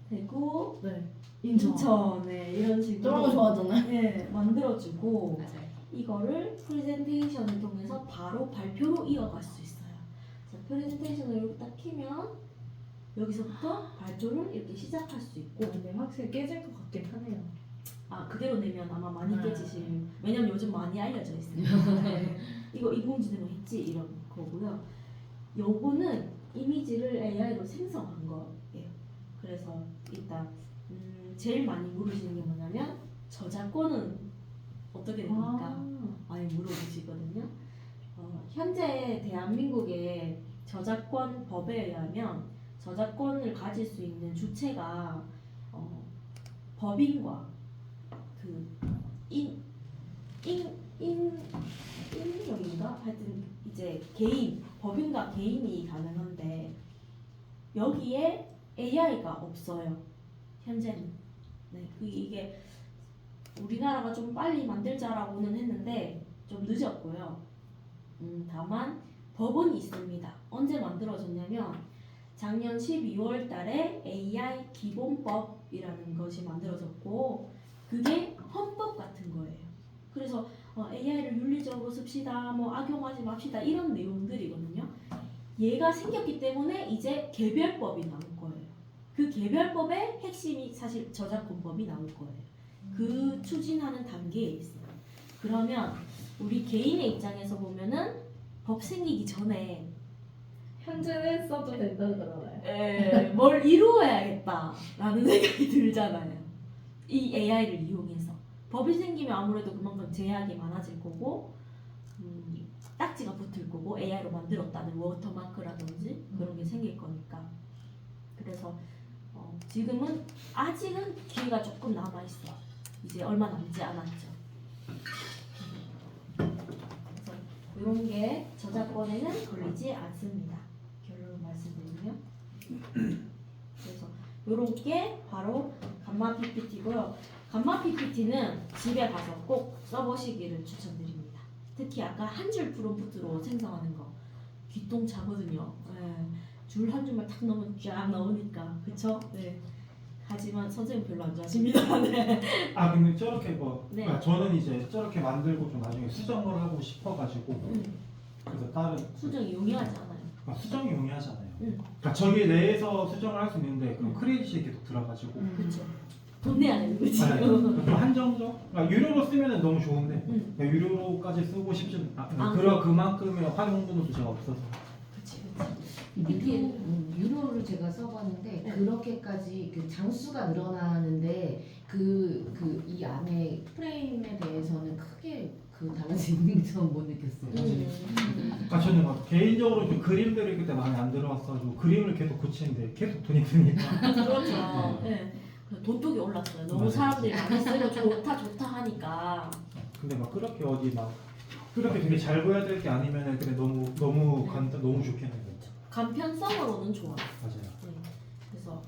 대구, 네. 인천, 네 이런 식으로. 저런 거 좋아하잖아요. 네 만들어주고 맞아요. 이거를 프레젠테이션을 통해서 바로 발표로 이어갈 수 있어요. 자, 프레젠테이션을 이렇게 딱 키면 여기서부터 발표를 이렇게 시작할 수 있고. 근데 확실히 깨질 것 같긴 하네요. 아 그대로 내면 아마 많이 네. 깨지실. 왜냐면 요즘 많이 알려져 있어요. 네. 이거 인공지능을 했지 이런 거고요. 요거는 이미지를 AI로 생성한 거예요. 그래서 일단 제일 많이 물으시는 게 뭐냐면 저작권은 어떻게 됩니까? 많이 물어보시거든요. 현재 대한민국의 저작권 법에 의하면 저작권을 가질 수 있는 주체가 법인과 그 인명인가? 하여튼 이제 개인, 법인과 개인이 가능한데 여기에 AI가 없어요. 현재는. 네, 이게 우리나라가 좀 빨리 만들자라고는 했는데 좀 늦었고요. 다만 법은 있습니다. 언제 만들어졌냐면 작년 12월 달에 AI 기본법이라는 것이 만들어졌고 그게 헌법 같은 거예요. 그래서 AI를 윤리적으로 씁시다, 뭐 악용하지 맙시다 이런 내용들이거든요. 얘가 생겼기 때문에 이제 개별법이 나올 거예요. 그 개별법의 핵심이 사실 저작권법이 나올 거예요. 그 추진하는 단계에 있어요. 그러면 우리 개인의 입장에서 보면은 법 생기기 전에 현재는 써도 된다는 거잖아요. 뭘 이루어야겠다라는 생각이 들잖아요. 이 AI를 이용해서 법이 생기면 아무래도 그만큼 제약이 많아질 거고 딱지가 붙을 거고 AI로 만들었다는 워터마크라든지 그런 게 생길 거니까. 그래서 지금은 아직은 기회가 조금 남아 있어. 이제 얼마 남지 않았죠. 그래서 이런 게 저작권에는 걸리지 않습니다. 결론을 말씀. 그래서 요런 게 바로 감마 PPT고요. 감마 PPT는 집에 가서 꼭 써보시기를 추천드립니다. 특히 아까 한 줄 프롬프트로 생성하는 거 귀똥차거든요. 줄 한 줄만 탁 넣으면 쫙 나오니까 그쵸? 네. 하지만 선생님 별로 안 좋아하십니다. 네. 아 근데 저렇게 뭐 네. 그러니까 저는 이제 저렇게 만들고 좀 나중에 수정을 하고 싶어가지고 그래서 다른 수정 용이하지 않아요. 수정이 용이하잖아요. 응. 그러니까 저기 내에서 수정을 할 수 있는데 그럼 크레딧이 계속 들어가지고 그쵸. 돈 내야 되는 거지. 네, 좀 한정적. 그러니까 유료로 쓰면은 너무 좋은데 응. 그러니까 유료로까지 쓰고 싶진 아, 그만큼의 활용도는 제가 없어서. 그치. 유로를 제가 써봤는데 네. 그렇게까지 그 장수가 늘어나는데 이 안에 프레임에 대해서는 크게 그 달라지는 점 못 느꼈어요. 그러니까 저는 막 개인적으로 그 그림들이 그때 마음에 안 들어왔어가지고 그림을 계속 고치는데 계속 돈이 드니까. 그렇죠. 네. 그 돈독이 올랐어요. 너무 맞아요. 사람들이 많이 쓰고 좋다 하니까. 근데 막 그렇게 어디 막 그렇게 되게 잘 보여야 될 게 아니면은 근데 너무 간단 너무 좋긴 해요. 간편성으로는 좋아요. 맞아요. 네. 그래서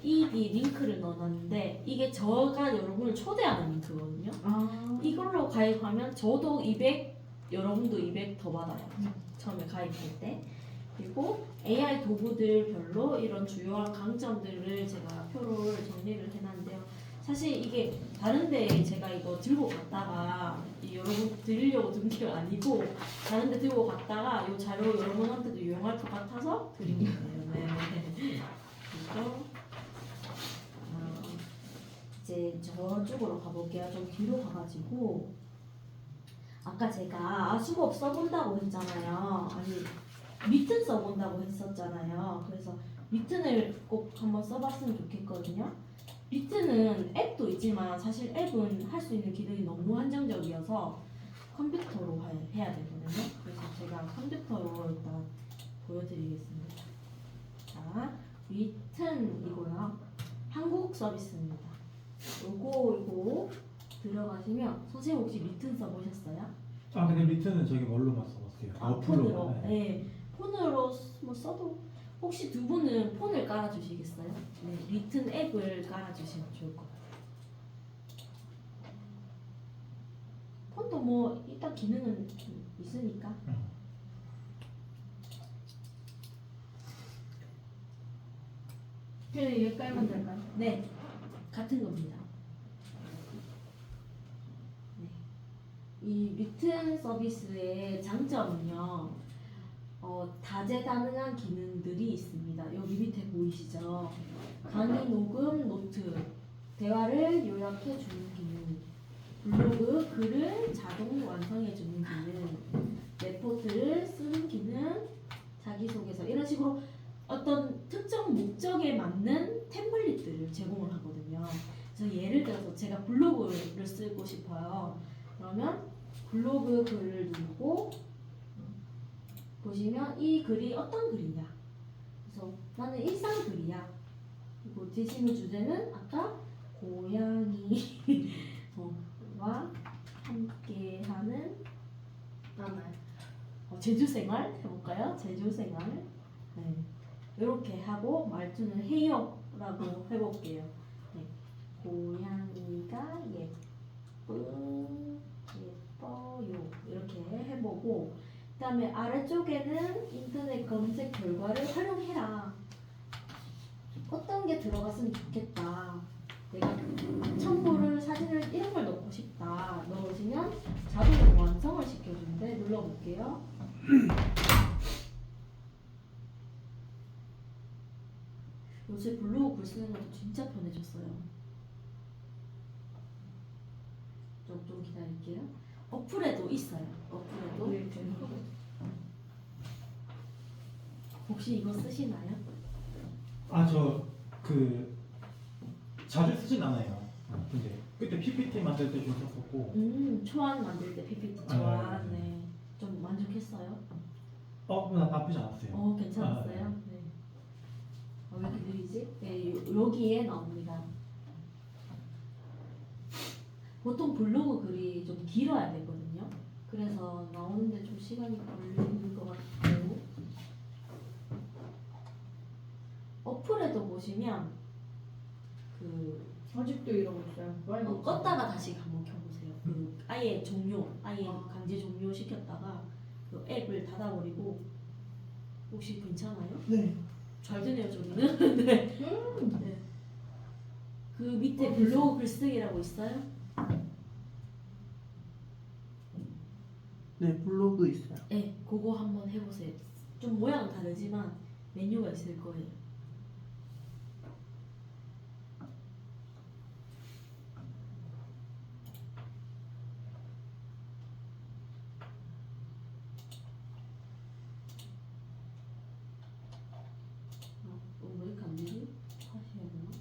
이 링크를 넣어놨는데 이게 저가 여러분을 초대하는 링크거든요. 이걸로 가입하면 저도 200, 여러분도 200 더 받아요. 처음에 가입할 때. 그리고 AI 도구들별로 이런 주요한 강점들을 제가 표를 정리를 해놨는데요. 사실 이게 다른데 제가 이거 들고 갔다가 여러분 드리려고 든 게 아니고 다른데 들고 갔다가 이 자료 여러분한테도 유용할 것 같아서 드린 거예요. 네. 그리고 이제 저쪽으로 가볼게요. 좀 뒤로 가가지고 아까 제가 수법 써본다고 했잖아요. 아니 미튼 써본다고 했었잖아요. 그래서 미튼을 꼭 한번 써봤으면 좋겠거든요. 미튼은 앱도 있지만 사실 앱은 할 수 있는 기능이 너무 한정적이어서 컴퓨터로 해야 되거든요. 그래서 제가 컴퓨터로 일단 보여드리겠습니다. 자, 미튼이고요. 한국 서비스입니다. 요거 들어가시면 선생님 혹시 미튼 써보셨어요? 아 근데 리트는 저기 뭘로만 써봤어요. 어플로. 폰으로. 네. 폰으로 뭐 써도 혹시 두 분은 폰을 깔아주시겠어요? 네, 리튼 앱을 깔아주시면 좋을 것 같아요. 폰도 뭐 일단 기능은 좀 있으니까. 그냥 얘 깔면 될까요? 네, 같은 겁니다. 네. 이 리튼 서비스의 장점은요, 다재다능한 기능들이 있습니다. 여기 밑에 보이시죠? 강의 녹음 노트, 대화를 요약해 주는 기능, 블로그 글을 자동 완성해 주는 기능, 레포트를 쓰는 기능, 자기소개서 이런 식으로 어떤 특정 목적에 맞는 템플릿들을 제공을 하거든요. 그래서 예를 들어서 제가 블로그를 쓰고 싶어요. 그러면 블로그 글을 누르고 보시면 이 글이 어떤 글이냐. 그래서 나는 일상 글이야. 그리고 제시문 주제는 아까 고양이와 함께하는 제주생활 해볼까요? 제주생활. 네. 이렇게 하고 말투는 해요라고 해볼게요. 네. 고양이가 예뻐요 이렇게 해보고 그 다음에 아래쪽에는 인터넷 검색 결과를 활용해라. 어떤 게 들어갔으면 좋겠다. 내가 첨부를 사진을 이런 걸 넣고 싶다. 넣으시면 자동으로 완성을 시켜주는데 눌러볼게요. 요새 블로그 글 쓰는 것도 진짜 편해졌어요. 좀 기다릴게요. 어플에도 있어요. 어플에도. 혹시 이거 쓰시나요? 아 저 그 자주 쓰진 않아요. 근데 그때 PPT 만들 때 좀 썼었고. 초안 만들 때 PPT 초안. 네. 좀 만족했어요? 나 나쁘지 않았어요. 괜찮았어요? 네. 왜 이렇게 느리지? 네, 여기에 나옵니다. 보통 블로그 글이 좀 길어야 되거든요. 그래서 나오는데 좀 시간이 걸리는 것 같고. 어플에도 보시면 그 아직도 이러고 있어요. 껐다가 다시 한번 켜보세요. 그 아예 강제 종료 시켰다가 그 앱을 닫아버리고. 혹시 괜찮아요? 네. 잘 되네요 저기는. 네. 네. 그 밑에 블로그 글쓰기라고 있어요? 네, 블로그 있어요. 네, 그거 한번 해보세요. 좀 모양은 다르지만 메뉴가 있을 거예요. 왜 이렇게 안 되지? 다시 해야 되나?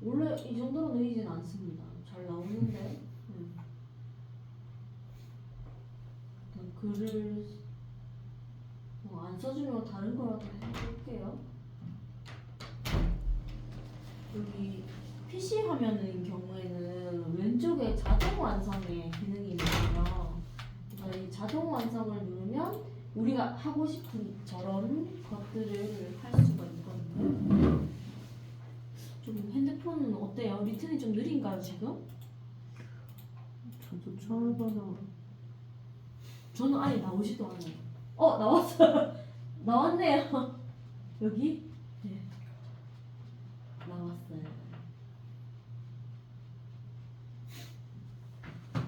원래 이 정도로 느리진 않습니다. 잘 나오는데. 일단 글을 안 써주면 다른 거라도 해볼게요. 여기 PC 화면인 경우에는 왼쪽에 자동 완성의 기능이 있거든요. 그래서 이 자동 완성을 누르면 우리가 하고 싶은 저런 것들을 할 수가 있거든요. 좀 핸드폰은 어때요? 리튼이 좀 느린가요 지금? 저도 처음 해봐서. 저는 아예 나오지도 않아요. 나왔어요. 나왔네요. 여기? 네. 나왔어요.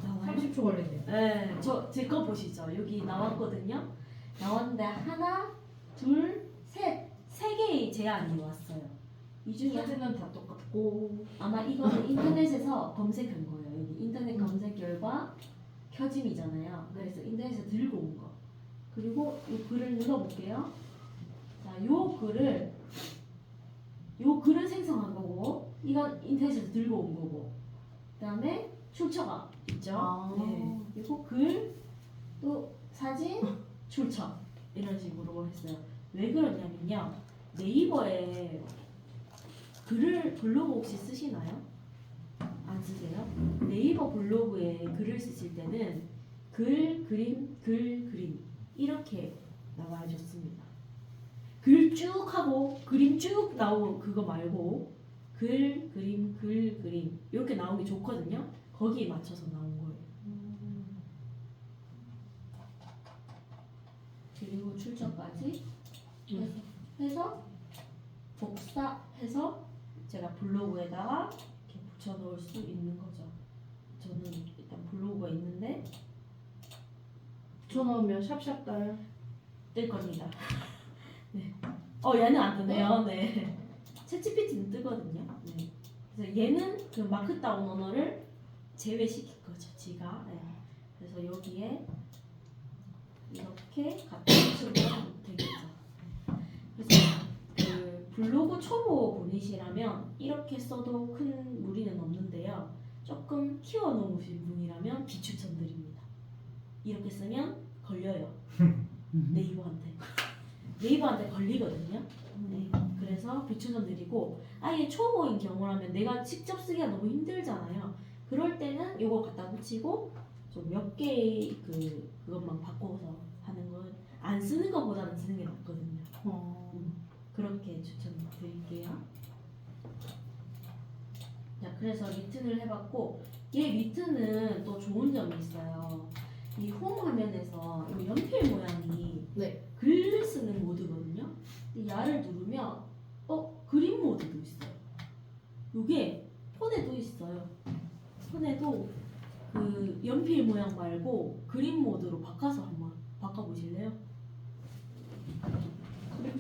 나와요? 30초 걸리네요. 네, 제 거 보시죠. 여기 나왔거든요. 나왔는데 하나, 둘, 셋, 세 개의 제안이 왔어요. 이 중에 사진은 다 똑같고 아마 이거는 인터넷에서 검색한 거예요. 여기 인터넷 검색 결과 켜짐이잖아요. 그래서 인터넷에서 들고 온 거. 그리고 이 글을 눌러볼게요. 자, 요 글을 생성한 거고, 이건 인터넷에서 들고 온 거고, 그 다음에 출처가 있죠. 네. 그리고 글, 또 사진, 출처 이런 식으로 했어요. 왜 그러냐면요, 네이버에 블로그 혹시 쓰시나요? 안 쓰세요? 네이버 블로그에 글을 쓰실 때는 글, 그림 이렇게 나와야 좋습니다. 글 쭉 하고 그림 쭉 나오고 그거 말고 글, 그림 이렇게 나오기 좋거든요. 거기에 맞춰서 나온 거예요. 그리고 출처까지 해서 복사해서 제가 블로그에다가 이렇게 붙여 넣을 수 있는 거죠. 저는 일단 블로그가 있는데 붙여넣으면 샵샵 따요. 뜰 겁니다. 네. 얘는 안 뜨네요. 네. 챗GPT는 뜨거든요. 네. 그래서 얘는 그 마크다운 언어를 제외시킨 거죠. 지가. 네. 그래서 여기에 이렇게 갖다 붙이면 되겠죠. 그래서 그 블로그 초보 분이시라면 이렇게 써도 큰 무리는 없는데요. 조금 키워놓으신 분이라면 비추천드립니다. 이렇게 쓰면 걸려요. 네이버한테 걸리거든요. 네. 그래서 비추천드리고, 아예 초보인 경우라면 내가 직접 쓰기가 너무 힘들잖아요. 그럴 때는 요거 갖다 붙이고 좀 몇 개의 그것만 바꿔서 하는 건 안 쓰는 것보다는 쓰는 게 낫거든요. 그렇게 추천드릴게요. 자, 그래서 리튼을 해봤고, 얘 리튼은 또 좋은 점이 있어요. 이 홈 화면에서 이 연필 모양이 네. 글 쓰는 모드거든요. 이 야를 누르면 그림 모드도 있어요. 이게 폰에도 있어요. 폰에도 그 연필 모양 말고 그림 모드로 바꿔서 한번 바꿔보실래요?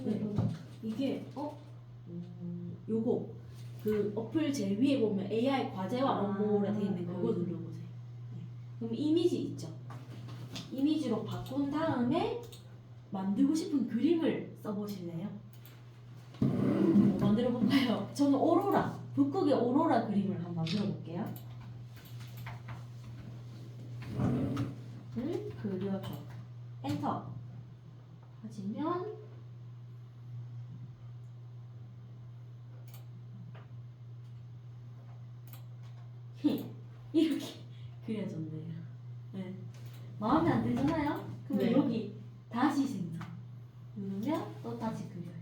네. 이게 요거 그 어플 제일 위에 보면 AI 과제와 업무라 돼 있는 그거 눌러보세요. 네. 그럼 이미지 있죠. 이미지로 바꾼 다음에 만들고 싶은 그림을 써보실래요? 뭐 만들어 볼까요? 저는 오로라, 북극의 오로라 그림을 한번 만들어 볼게요. 그려줘. 엔터 하시면 마음에 안 들잖아요? 그러면 네. 여기 다시 생성 누르면 또 다시 그려요.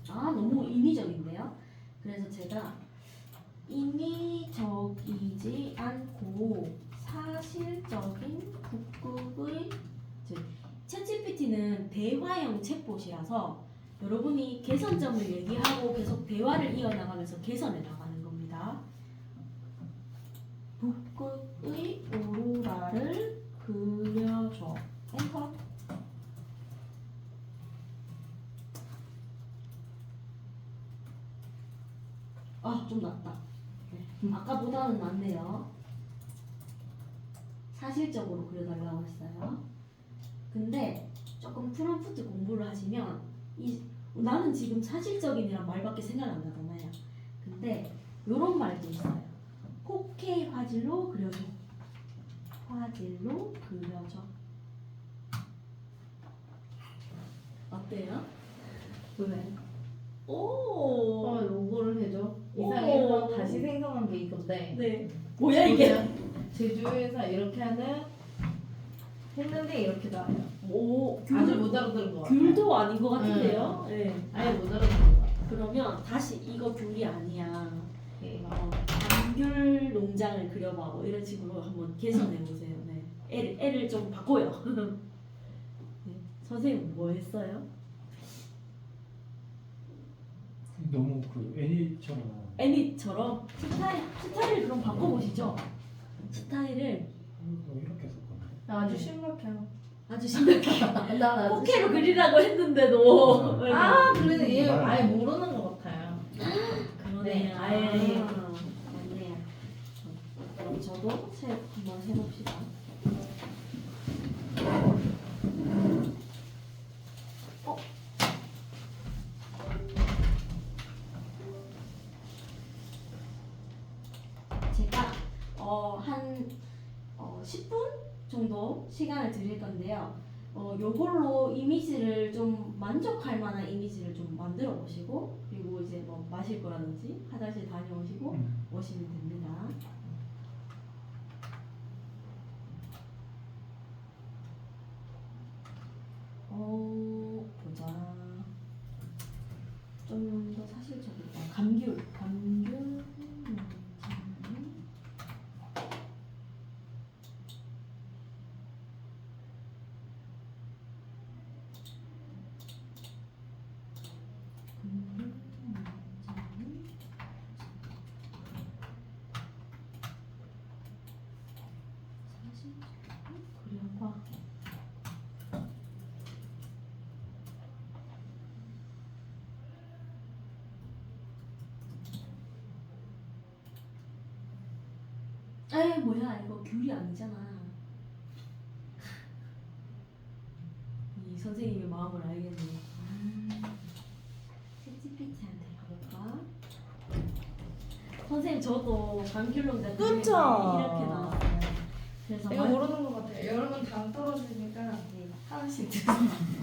너무 인위적인데요? 그래서 제가 인위적이지 않고 사실적인 북극의 챗GPT는 대화형 챗봇이라서 여러분이 개선점을 얘기하고 계속 대화를 이어나가면서 개선해 나가는 겁니다. 북극의 오로라를 그려줘. 엔터. 좀 낫다. 네. 아까보다는 낫네요. 사실적으로 그려달라고 했어요. 근데 조금 프롬프트 공부를 하시면 나는 지금 사실적인이란 말밖에 생각 안 나잖아요. 근데 요런 말도 있어요. 4K 화질로 그려줘. 화질로 그려줘. 어때요? 왜? 오. 요거를 해줘. 오. 이상해서 다시 생성한 게 이건데. 네. 뭐야 이게? 제주에서 이렇게 했는데 이렇게 나와요. 오. 아주 못 알아들은 것 같아요. 귤도 아닌 것 같은데요? 네. 아예 못 알아들은 것 같아요. 그러면 다시 이거 귤이 아니야. 네. 감귤 농장을 그려봐. 뭐 이런 식으로 한번 개선해 보세요. 네. 애를 좀 바꿔요. 네. 선생님 뭐 했어요? 너무 그 애니처럼 애니처럼 스타일을 그럼 바꿔보시죠. 스타일을 이렇게 썼거든요. 아주 심각해요. 아주 심각해요. 난 아주 4K로 그리라고 했는데도 그래도 얘 아예 모르는 것 같아요. 그러네요. 네, 아예. 맞네요. 그럼 저도 한번 해봅시다. 제가 한 10분 정도 시간을 드릴 건데요. 요걸로 이미지를 좀 만족할 만한 이미지를 좀 만들어 보시고, 그리고 이제 뭐 마실 거라든지 화장실 다녀오시고 오시면 됩니다. 보자. 좀 더 사실적이다. 감귤. 그려봐. 에이 뭐야 이거 귤이 아니잖아. 이 선생님의 마음을 알겠네. 챗GPT한테 가볼까? 선생님 저도 감귤농장 그쵸? 이렇게 나왔어요. 그래서 이거 모르는 것 같아요. 여러분 당 떨어지니까 네. 하나씩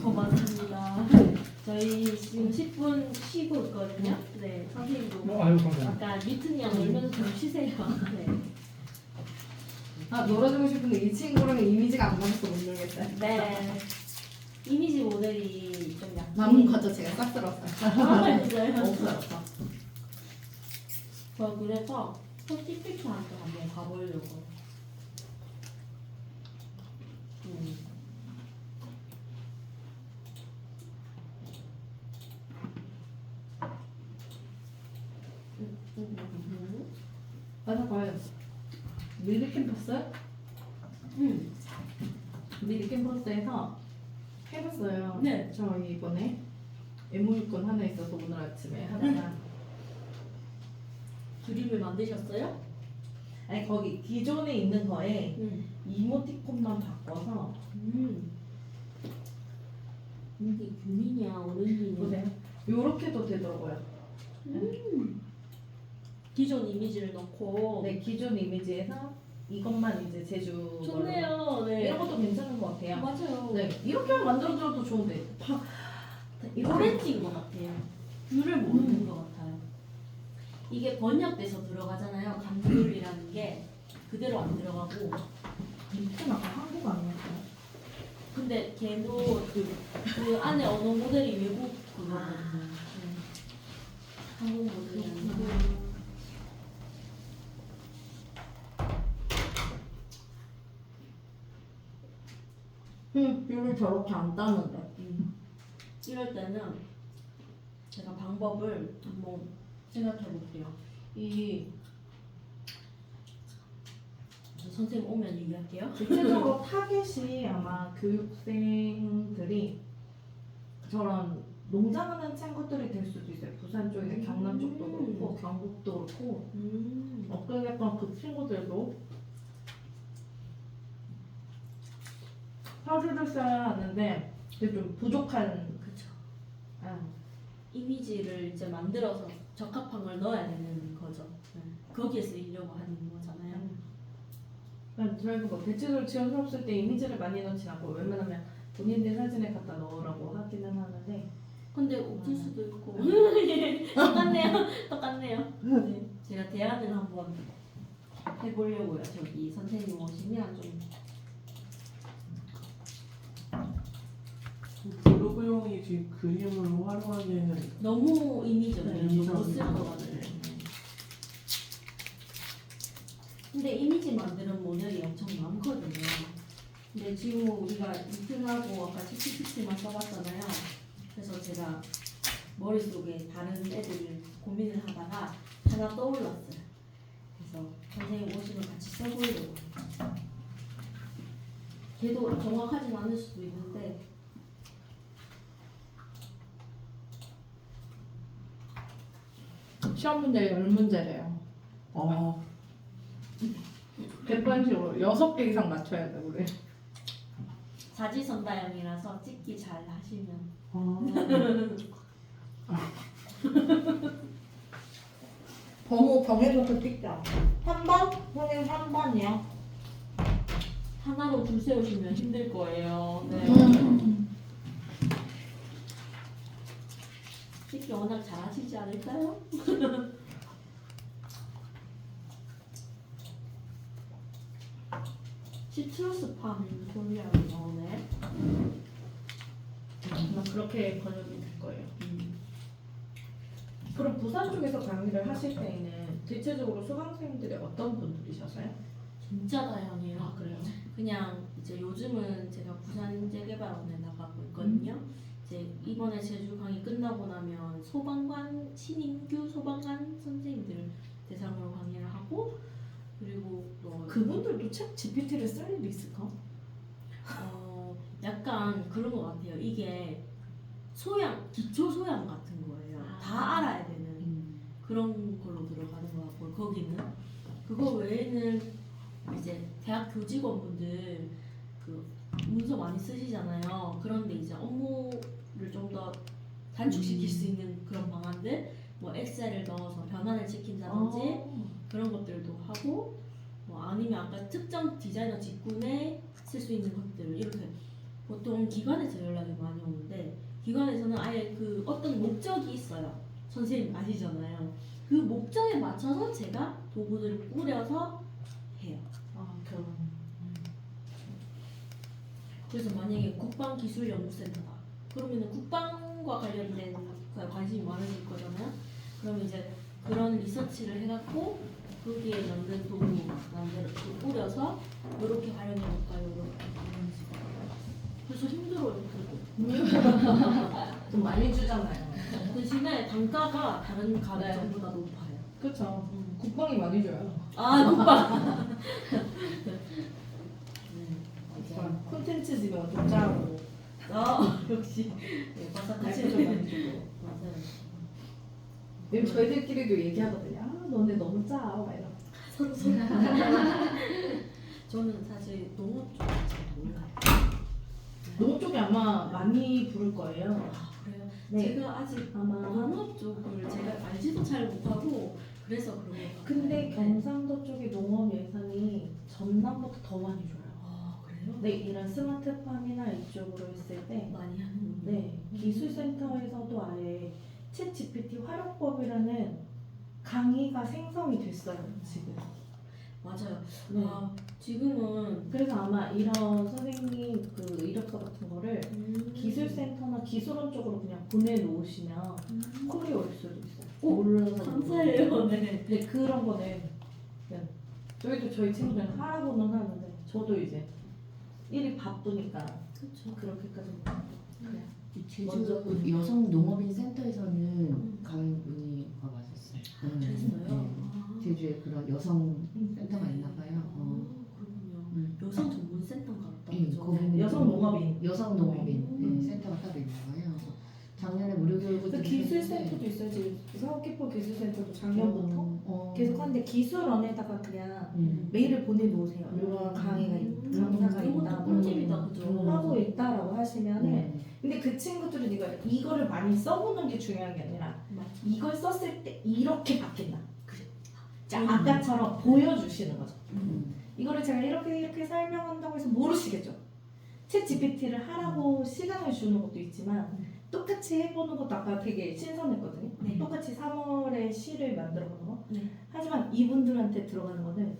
고맙습니다. 저희 지금 10분 쉬고 있거든요. 네, 선생님도 아유 감사합니다. 아까 미트냥 놀면서 좀 쉬세요. 네. 놀아주고 싶은데 이 친구랑 이미지가 안 맞아서 못 놀겠어요. 네. 이미지 모델이 좀 약간 남은 거죠. 제가 싹 들었어요. 진짜요? 없어요. 저 그래서 챗GPT한테 한번 가보려고. 맞아 봐요. 밀리 캠퍼스? 밀리 캠퍼스에서 해봤어요. 네. 저희 이번에 애무유권 하나 있어서 오늘 아침에 하다가 그림을 만드셨어요? 아니 거기 기존에 있는 거에 이모티콘만 바꿔서 이게 균이냐 오렌지냐 보세요. 요렇게도 되더라고요. 기존 이미지를 넣고 네, 기존 이미지에서 이것만 이제 제주 좋네요. 네. 이런 것도 괜찮은 것 같아요. 맞아요. 네, 이렇게만 만들어줘도 좋은데 오렌지인 것 같아요. 귤을 모르는 것 같아요. 이게 번역돼서 들어가잖아요. 감귤이라는 게 그대로 안 들어가고. 밑은 아까 한국 아니었어요? 근데 걔도 그 안에 언어 모델이 외국 그거거든요. 한국 모델이 아니고. 귤을 저렇게 안 따는데. 이럴 때는 제가 방법을 한번 생각해 볼게요. 이 선생님 오면 얘기할게요. 대체적으로 타겟이 아마 교육생들이 저런 농장하는 친구들이 될 수도 있어요. 부산 쪽이나 경남 쪽도 그렇고 경북도 그렇고 약간 그 친구들도 서류를 써야 하는데 그게 좀 부족한 그쵸. 아, 이미지를 이제 만들어서 적합한 걸 넣어야 되는 거죠. 거기에 쓰이려고 하는 거잖아요. 저희도 뭐 대체적으로 지원 수업 쓸 때 이미지를 많이 넣진 않고 웬만하면 본인들 사진을 갖다 넣으라고 하기는 하는데 근데 웃길 수도 있고 똑같네요. 네. 제가 대안을 한번 해보려고요. 저기 선생님 오시면 좀 블로그용이 지금 그림으로 활용하기에는 너무 이미지를 네, 너무 쓸 것 같아요. 근데 이미지 만드는 모델이 엄청 많거든요. 근데 지금 우리가 이틀하고 아까 ChatGPT만 써봤잖아요. 그래서 제가 머릿속에 다른 애들 고민을 하다가 하나 떠올랐어요. 그래서 선생님 오시면 같이 써보려고. 걔도 정확하진 않을 수도 있는데 시험 문제 10문제래요. 100번씩으로 6개 이상 맞춰야 돼 우리. 사지선다형이라서 찍기 잘 하시면 번호 정해놓고 찍자. 3번? 선생님 3번이요. 하나로 줄 세우시면 힘들 거예요. 네. 찍기 워낙 잘하시지 않을까요? 시트러스팜 소리라고 나오네. 아마 그렇게 번역이 될 거예요. 그럼 부산 쪽에서 강의를 하실 때에는 대체적으로 수강생들이 어떤 분들이셨어요? 진짜 다양해요. 아 그래요? 그냥 이제 요즘은 제가 부산재개발원에 나가고 있거든요. 이제 이번에 제주 강의 끝나고 나면 소방관 신인규 소방관 선생님들 대상으로 강의를 하고 그리고 또 그분들도 챗 GPT를 쓸 일이 있을까? 약간 그런 것 같아요. 이게 소양 기초 소양 같은 거예요. 다 알아야 되는 그런 걸로 들어가는 것 같고 거기는 그거 외에는 이제 대학 교직원분들 그 문서 많이 쓰시잖아요. 그런데 이제 업무를 좀 더 단축시킬 수 있는 그런 방안들, 뭐 엑셀을 넣어서 변환을 시킨다든지 그런 것들도 하고, 뭐 아니면 아까 특정 디자이너 직군에 쓸 수 있는 것들을 이렇게 보통 기관에서 연락이 많이 오는데 기관에서는 아예 그 어떤 목적이 있어요. 선생님 아시잖아요. 그 목적에 맞춰서 제가 도구들을 꾸려서 해요. 그래서 만약에 국방기술연구센터다. 그러면 국방과 관련된 거에 관심이 많으실 거잖아요. 그럼 이제 그런 리서치를 해갖고 거기에 넣는 도구 만들어 꾸려서 이렇게 활용해볼까요? 이런 식으로. 그래서 힘들어요. 그래도. 좀 많이 주잖아요. 대신에 단가가 다른 가격보다 높아요. 그렇죠. 국방이 많이 줘요. 아, 국방. 맞아요. 콘텐츠 지금 좀 짜고. 역시. 네, 바삭하시죠. 좀 많이 주고. 맞아요. 요즘 저희들끼리도 얘기하거든요. 아, 너네 너무 짜. 막 이런. 서로. 저는 사실 농업 쪽은 잘 몰라요. 농업 쪽이 아마 많이 부를 거예요. 아, 그래요? 네. 제가 아직 아마. 농업 쪽을 제가 알지도 잘 못하고 그래서 그런 것 같아요. 근데 경상도 쪽의 농업 예산이 전남보다 더 많이 줘요. 아, 그래요? 네, 이런 스마트팜이나 이쪽으로 했을 때 많이 하는 네, 기술센터에서도 아예 챗 GPT 활용법이라는 강의가 생성이 됐어요 지금. 맞아요. 네. 아, 지금은 그래서 아마 이런 선생님 그 이력서 같은 거를 기술센터나 기술원 쪽으로 그냥 보내놓으시면 콜이 올 수도 있어요. 오, 몰라서 감사해요. 네. 근데 그런 거는 그냥 저희도 저희 친구들은 하라고는 하는데 저도 이제 일이 바쁘니까 그렇죠. 그렇게까지 그냥 제주 먼저 여성 농업인 센터에서는 강의문의가 왔었어요. 됐어요. 제주에 그런 여성 센터가 있나 봐요. 그렇군요. 여성 전문 센터인가 보다. 예, 그죠? 거기는 여성 농업인. 여성 농업인 예, 센터가 따로 있나 봐요. 그래서 작년에 무료 교육을 그래서 기술센터도 있어요. 지금 사업기법 기술센터도 작년부터 계속 하는데 기술원에다가 그냥 메일을 보내놓으세요. 이런 강의가 강사가 이것도 있다. 꿀팁이다, 그죠? 하고 있다라고 하시면은 근데 그 친구들은 이거를 많이 써보는 게 중요한 게 아니라 맞아. 이걸 썼을 때 이렇게 바뀐다. 그래. 자, 아까처럼 보여주시는 거죠. 이거를 제가 이렇게 설명한다고 해서 모르시겠죠. 챗 GPT를 하라고 시간을 주는 것도 있지만 똑같이 해보는 것도 아까 되게 신선했거든요. 네. 똑같이 3월에 시를 만들어보는 거. 네. 하지만 이분들한테 들어가는 거는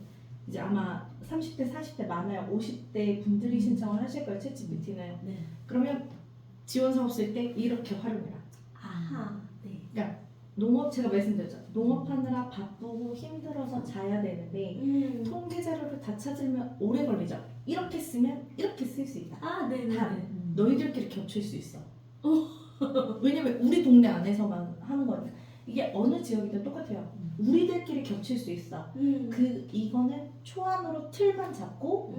이제 아마 30대, 40대 많아요. 50대 분들이 신청을 하실 거예요. 챗 GPT는. 네. 그러면 지원 사업 쓸 때 이렇게 활용해라. 아하. 네. 농업 제가 말씀드렸죠. 농업하느라 바쁘고 힘들어서 자야 되는데 통계 자료를 다 찾으면 오래 걸리죠. 이렇게 쓰면 이렇게 쓸 수 있다. 아, 네네. 단, 너희들끼리 겹칠 수 있어. 왜냐면 우리 동네 안에서만 하는 거니까. 이게 어느 지역이든 똑같아요. 우리들끼리 겹칠 수 있어. 이거는 초안으로 틀만 잡고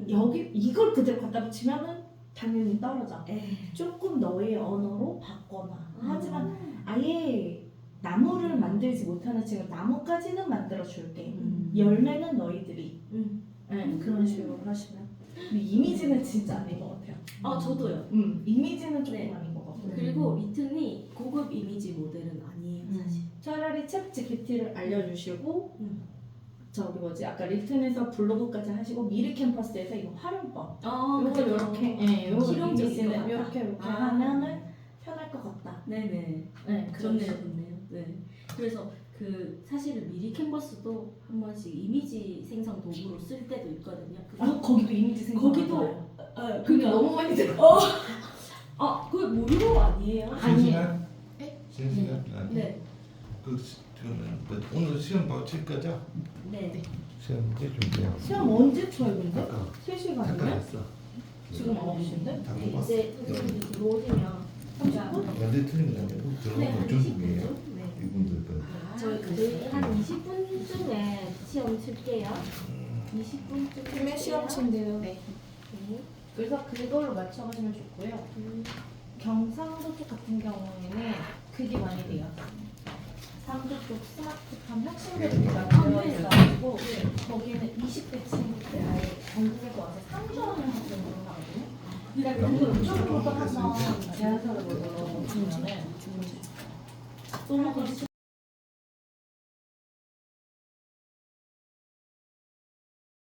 여기 이걸 그대로 갖다 붙이면은 당연히 떨어져. 조금 너의 언어로 바꿔놔. 하지만 아예 나무를 만들지 못하는 친구 나무까지는 만들어 줄게. 열매는 너희들이. 그런 식으로 하시면. 근데 이미지는 진짜 아닌 것 같아요. 아, 저도요. 이미지는 조금 네. 아닌 것 같고. 그리고 리튼이 고급 이미지 모델은 아니에요, 사실. 차라리 챗 GPT를 알려주시고 저기 뭐지 아까 리튼에서 블로그까지 하시고 미르 캠퍼스에서 이거 활용법 요거 요렇게 요거 실용적인 이미지는 것 같다. 요렇게 하면은 편할 것 같다. 네네. 네, 좋네요, 좋네요. 네. 그래서 그 사실은 미리 캔버스도 한 번씩 이미지 생성 도구로 쓸 때도 있거든요. 거기도 이미지 생성. 거기도 그러니까 너무 많이 들어. 그 무료 아니에요? 아니에요. 실시간? 네. 그러면 오늘 시험 바로 칠 거죠? 네. 시험 문제 준비해요. 시험 언제 쳐요 근데? 아까 3시간이면? 했어. 지금 9시인데? 다 네, 뽑았어. 이제 선생님이 들어오시면 30분? 완전 틀린 거 아니고 들어온 거 중국이에요. 네. 이분들 거. 저희 그한 20분쯤에 시험 칠게요. 20분쯤에 시험 친대요. 네. 그래서 그걸로 맞춰가시면 좋고요. 경상도 쪽 같은 경우에는 그게 많이 돼요. 상도 쪽 스마트팜 혁신교육이가 되어 있어가지고 거기는 20대 친구들 아예 전국에서 와서 상주하는 학생으로 하거든요. 그러니까 그 이쪽으로도 한번 제안서를 보시면은 너무 감사합니다.